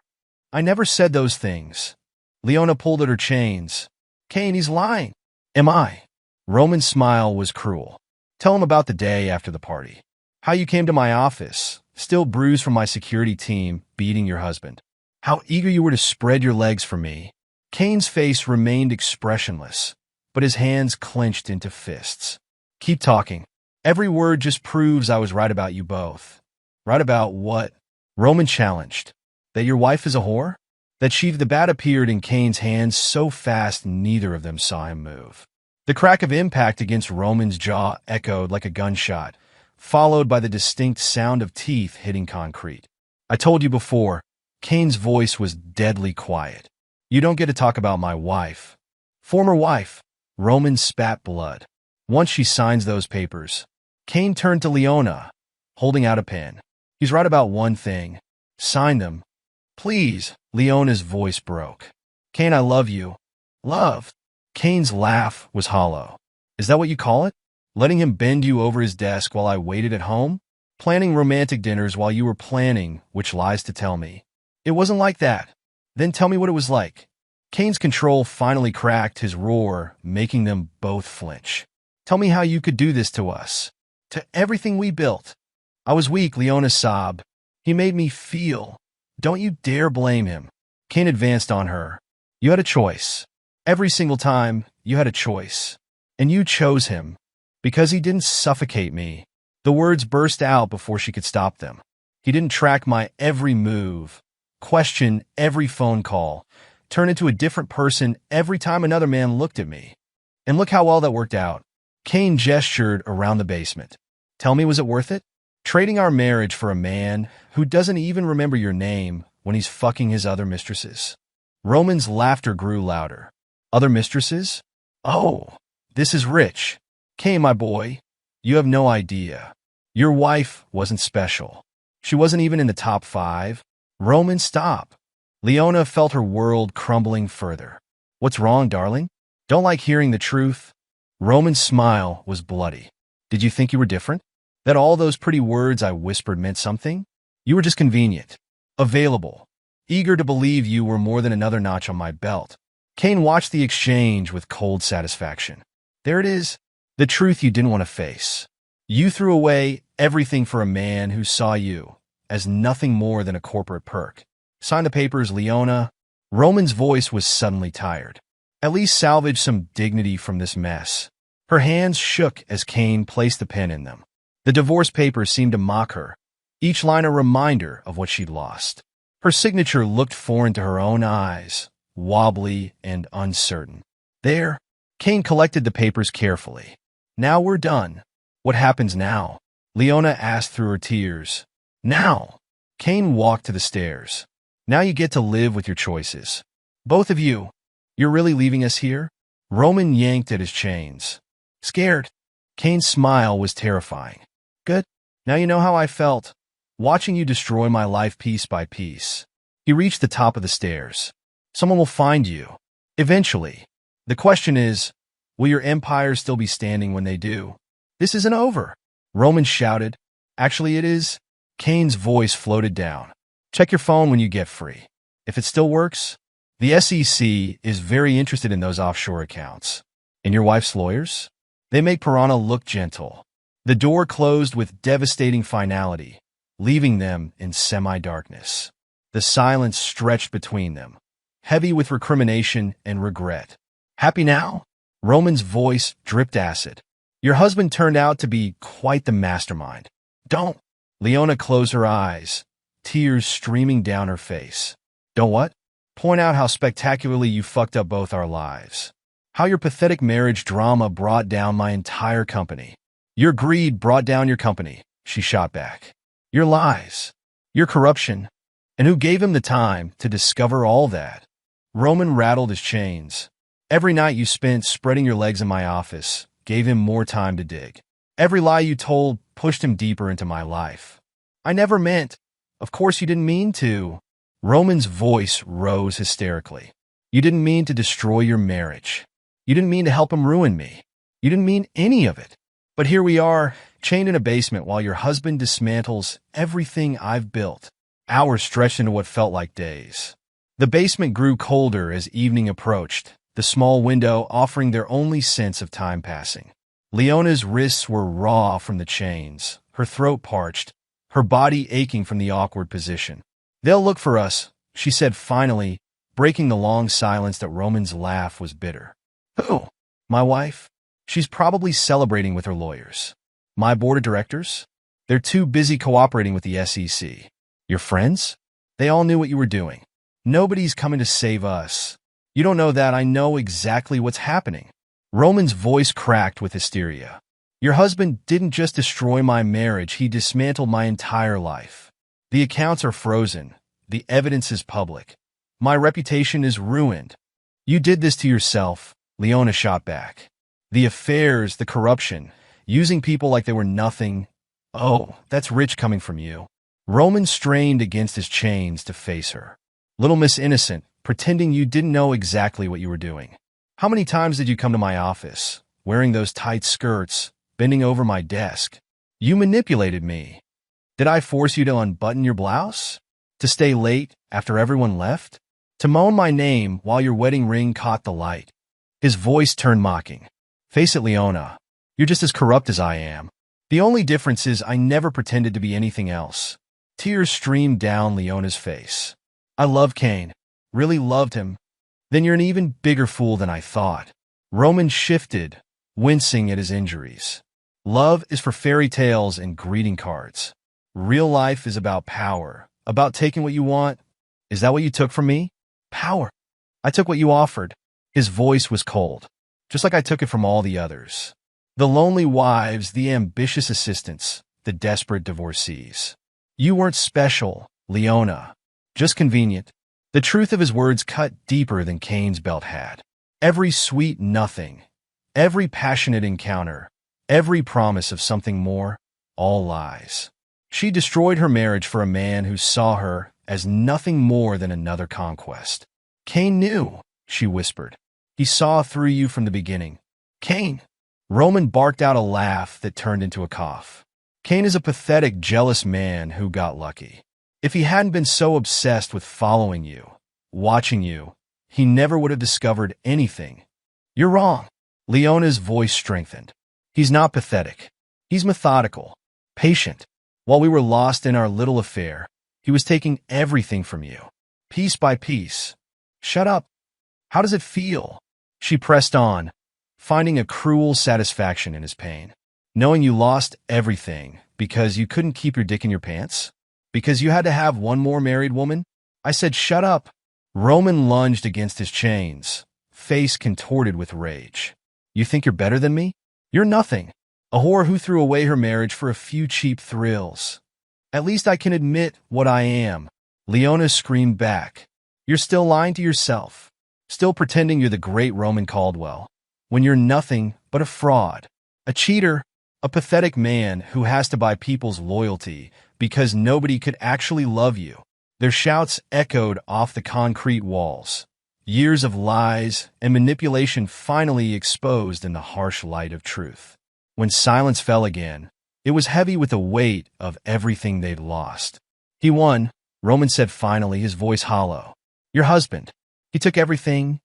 I never said those things. Leona pulled at her chains. Kane, he's lying. Am I? Roman's smile was cruel. Tell him about the day after the party. How you came to my office, still bruised from my security team beating your husband. how eager you were to spread your legs for me. Kane's face remained expressionless, but his hands clenched into fists. Keep talking. Every word just proves I was right about you both. Right about what? Roman challenged. That your wife is a whore? The bat appeared in Kane's hands so fast neither of them saw him move. The crack of impact against Roman's jaw echoed like a gunshot, followed by the distinct sound of teeth hitting concrete. I told you before, Kane's voice was deadly quiet. You don't get to talk about my wife. Former wife. Roman spat blood. Once she signs those papers. Kane turned to Leona, holding out a pen. He's right about one thing. Sign them. Please. Leona's voice broke. Kane, I love you. Love. Kane's laugh was hollow. Is that what you call it? Letting him bend you over his desk while I waited at home? Planning romantic dinners while you were planning which lies to tell me. It wasn't like that. Then tell me what it was like. Kane's control finally cracked his roar, making them both flinch. Tell me how you could do this to us. To everything we built. I was weak, Leona sobbed. He made me feel. Don't you dare blame him. Kane advanced on her. You had a choice. Every single time, you had a choice. And you chose him. Because he didn't suffocate me. The words burst out before she could stop them. He didn't track my every move, question every phone call, turn into a different person every time another man looked at me. And look how well that worked out. Kane gestured around the basement. Tell me, was it worth it? Trading our marriage for a man who doesn't even remember your name when he's fucking his other mistresses. Roman's laughter grew louder. Other mistresses? Oh, this is rich. Kane, my boy, you have no idea. Your wife wasn't special. She wasn't even in the top 5. Roman, stop. Leona felt her world crumbling further. What's wrong, darling? Don't like hearing the truth? Roman's smile was bloody. Did you think you were different? That all those pretty words I whispered meant something? You were just convenient, available, eager to believe you were more than another notch on my belt. Kane watched the exchange with cold satisfaction. There it is, the truth you didn't want to face. You threw away everything for a man who saw you as nothing more than a corporate perk. Sign the papers, Leona. Roman's voice was suddenly tired. At least salvage some dignity from this mess. Her hands shook as Kane placed the pen in them. The divorce papers seemed to mock her, each line a reminder of what she'd lost. Her signature looked foreign to her own eyes, wobbly and uncertain. There, Kane collected the papers carefully. Now we're done. What happens now? Leona asked through her tears. Now. Kane walked to the stairs. Now you get to live with your choices. Both of you. You're really leaving us here? Roman yanked at his chains. Scared. Kane's smile was terrifying. Good. Now you know how I felt, watching you destroy my life piece by piece. He reached the top of the stairs. Someone will find you. Eventually. The question is, will your empire still be standing when they do? This isn't over. Roman shouted. Actually, it is. Kane's voice floated down. Check your phone when you get free. If it still works, the SEC is very interested in those offshore accounts. And your wife's lawyers? They make Piranha look gentle. The door closed with devastating finality, leaving them in semi-darkness. The silence stretched between them, heavy with recrimination and regret. Happy now? Roman's voice dripped acid. Your husband turned out to be quite the mastermind. Don't. Leona closed her eyes, tears streaming down her face. Don't what? Point out how spectacularly you fucked up both our lives. How your pathetic marriage drama brought down my entire company. Your greed brought down your company, she shot back. Your lies. Your corruption. And who gave him the time to discover all that? Roman rattled his chains. Every night you spent spreading your legs in my office gave him more time to dig. Every lie you told pushed him deeper into my life. I never meant. Of course you didn't mean to. Roman's voice rose hysterically. You didn't mean to destroy your marriage. You didn't mean to help him ruin me. You didn't mean any of it. But here we are, chained in a basement while your husband dismantles everything I've built. Hours stretched into what felt like days. The basement grew colder as evening approached, the small window offering their only sense of time passing. Leona's wrists were raw from the chains, her throat parched, her body aching from the awkward position. They'll look for us, she said finally, breaking the long silence that Roman's laugh was bitter. Who? My wife? She's probably celebrating with her lawyers. My board of directors? They're too busy cooperating with the SEC. Your friends? They all knew what you were doing. Nobody's coming to save us. You don't know that. I know exactly what's happening. Roman's voice cracked with hysteria. Your husband didn't just destroy my marriage, he dismantled my entire life. The accounts are frozen. The evidence is public. My reputation is ruined. You did this to yourself, Leona shot back. The affairs, the corruption, using people like they were nothing. Oh, that's rich coming from you. Roman strained against his chains to face her. Little Miss Innocent, pretending you didn't know exactly what you were doing. How many times did you come to my office, wearing those tight skirts, bending over my desk? You manipulated me. Did I force you to unbutton your blouse? To stay late after everyone left? To moan my name while your wedding ring caught the light? His voice turned mocking. Face it, Leona. You're just as corrupt as I am. The only difference is I never pretended to be anything else. Tears streamed down Leona's face. I love Kane. Really loved him. Then you're an even bigger fool than I thought. Roman shifted, wincing at his injuries. Love is for fairy tales and greeting cards. Real life is about power, about taking what you want. Is that what you took from me? Power. I took what you offered. His voice was cold, just like I took it from all the others. The lonely wives, the ambitious assistants, the desperate divorcees. You weren't special, Leona. Just convenient. The truth of his words cut deeper than Kane's belt had. Every sweet nothing, every passionate encounter, every promise of something more, all lies. She destroyed her marriage for a man who saw her as nothing more than another conquest. Kane knew, she whispered. He saw through you from the beginning. Kane! Roman barked out a laugh that turned into a cough. Kane is a pathetic, jealous man who got lucky. If he hadn't been so obsessed with following you, watching you, he never would have discovered anything. You're wrong. Leona's voice strengthened. He's not pathetic. He's methodical, patient. While we were lost in our little affair, he was taking everything from you, piece by piece. Shut up. How does it feel? She pressed on, finding a cruel satisfaction in his pain. Knowing you lost everything because you couldn't keep your dick in your pants? Because you had to have one more married woman? I said, shut up. Roman lunged against his chains, face contorted with rage. You think you're better than me? You're nothing. A whore who threw away her marriage for a few cheap thrills. At least I can admit what I am. Leona screamed back. You're still lying to yourself. Still pretending you're the great Roman Caldwell, when you're nothing but a fraud. A cheater. A pathetic man who has to buy people's loyalty because nobody could actually love you. Their shouts echoed off the concrete walls. Years of lies and manipulation finally exposed in the harsh light of truth. When silence fell again, it was heavy with the weight of everything they'd lost. He won, Roman said finally, his voice hollow. Your husband. He took everything?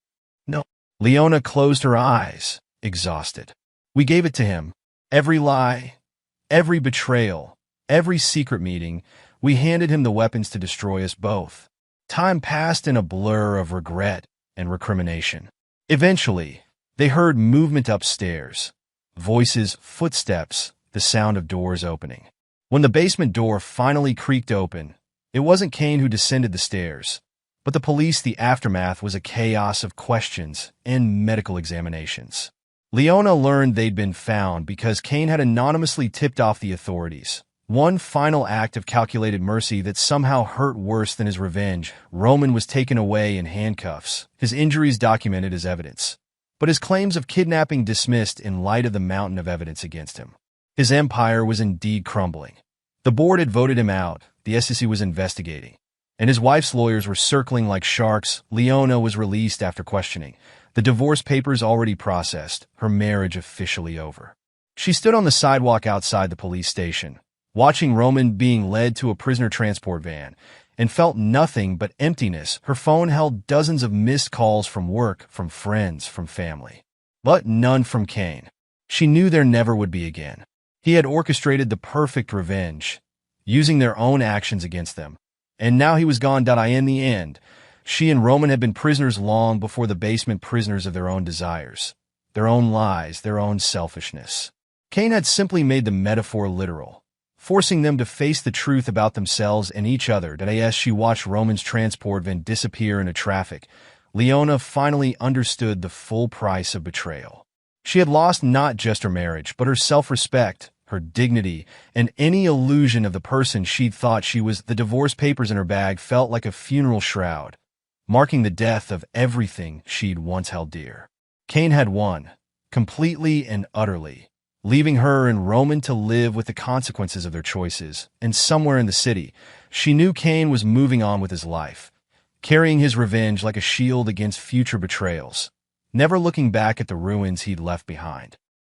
No. Leona closed her eyes, exhausted. We gave it to him. Every lie, every betrayal, every secret meeting, we handed him the weapons to destroy us both. Time passed in a blur of regret and recrimination. Eventually, they heard movement upstairs. Voices, footsteps, the sound of doors opening. When the basement door finally creaked open, it wasn't Kane who descended the stairs, but the police. The aftermath was a chaos of questions and medical examinations. Leona learned they'd been found because Kane had anonymously tipped off the authorities. One final act of calculated mercy that somehow hurt worse than his revenge. Roman was taken away in handcuffs, his injuries documented as evidence, but his claims of kidnapping dismissed in light of the mountain of evidence against him. His empire was indeed crumbling. The board had voted him out, the SEC was investigating, and his wife's lawyers were circling like sharks. Leona was released after questioning. The divorce papers already processed, her marriage officially over. She stood on the sidewalk outside the police station, watching Roman being led to a prisoner transport van, and felt nothing but emptiness. Her phone held dozens of missed calls from work, from friends, from family, but none from Kane. She knew there never would be again. He had orchestrated the perfect revenge, using their own actions against them, And now he was gone. In the end, she and Roman had been prisoners long before the basement, prisoners of their own desires, their own lies, their own selfishness. Cain had simply made the metaphor literal, forcing them to face the truth about themselves and each other. As she watched Roman's transport van disappear into traffic, Leona finally understood the full price of betrayal. She had lost not just her marriage, but her self-respect, her dignity, and any illusion of the person she'd thought she was. The divorce papers in her bag felt like a funeral shroud, marking the death of everything she'd once held dear. Cain had won, completely and utterly, leaving her and Roman to live with the consequences of their choices. And somewhere in the city, she knew Cain was moving on with his life, carrying his revenge like a shield against future betrayals, never looking back at the ruins he'd left behind.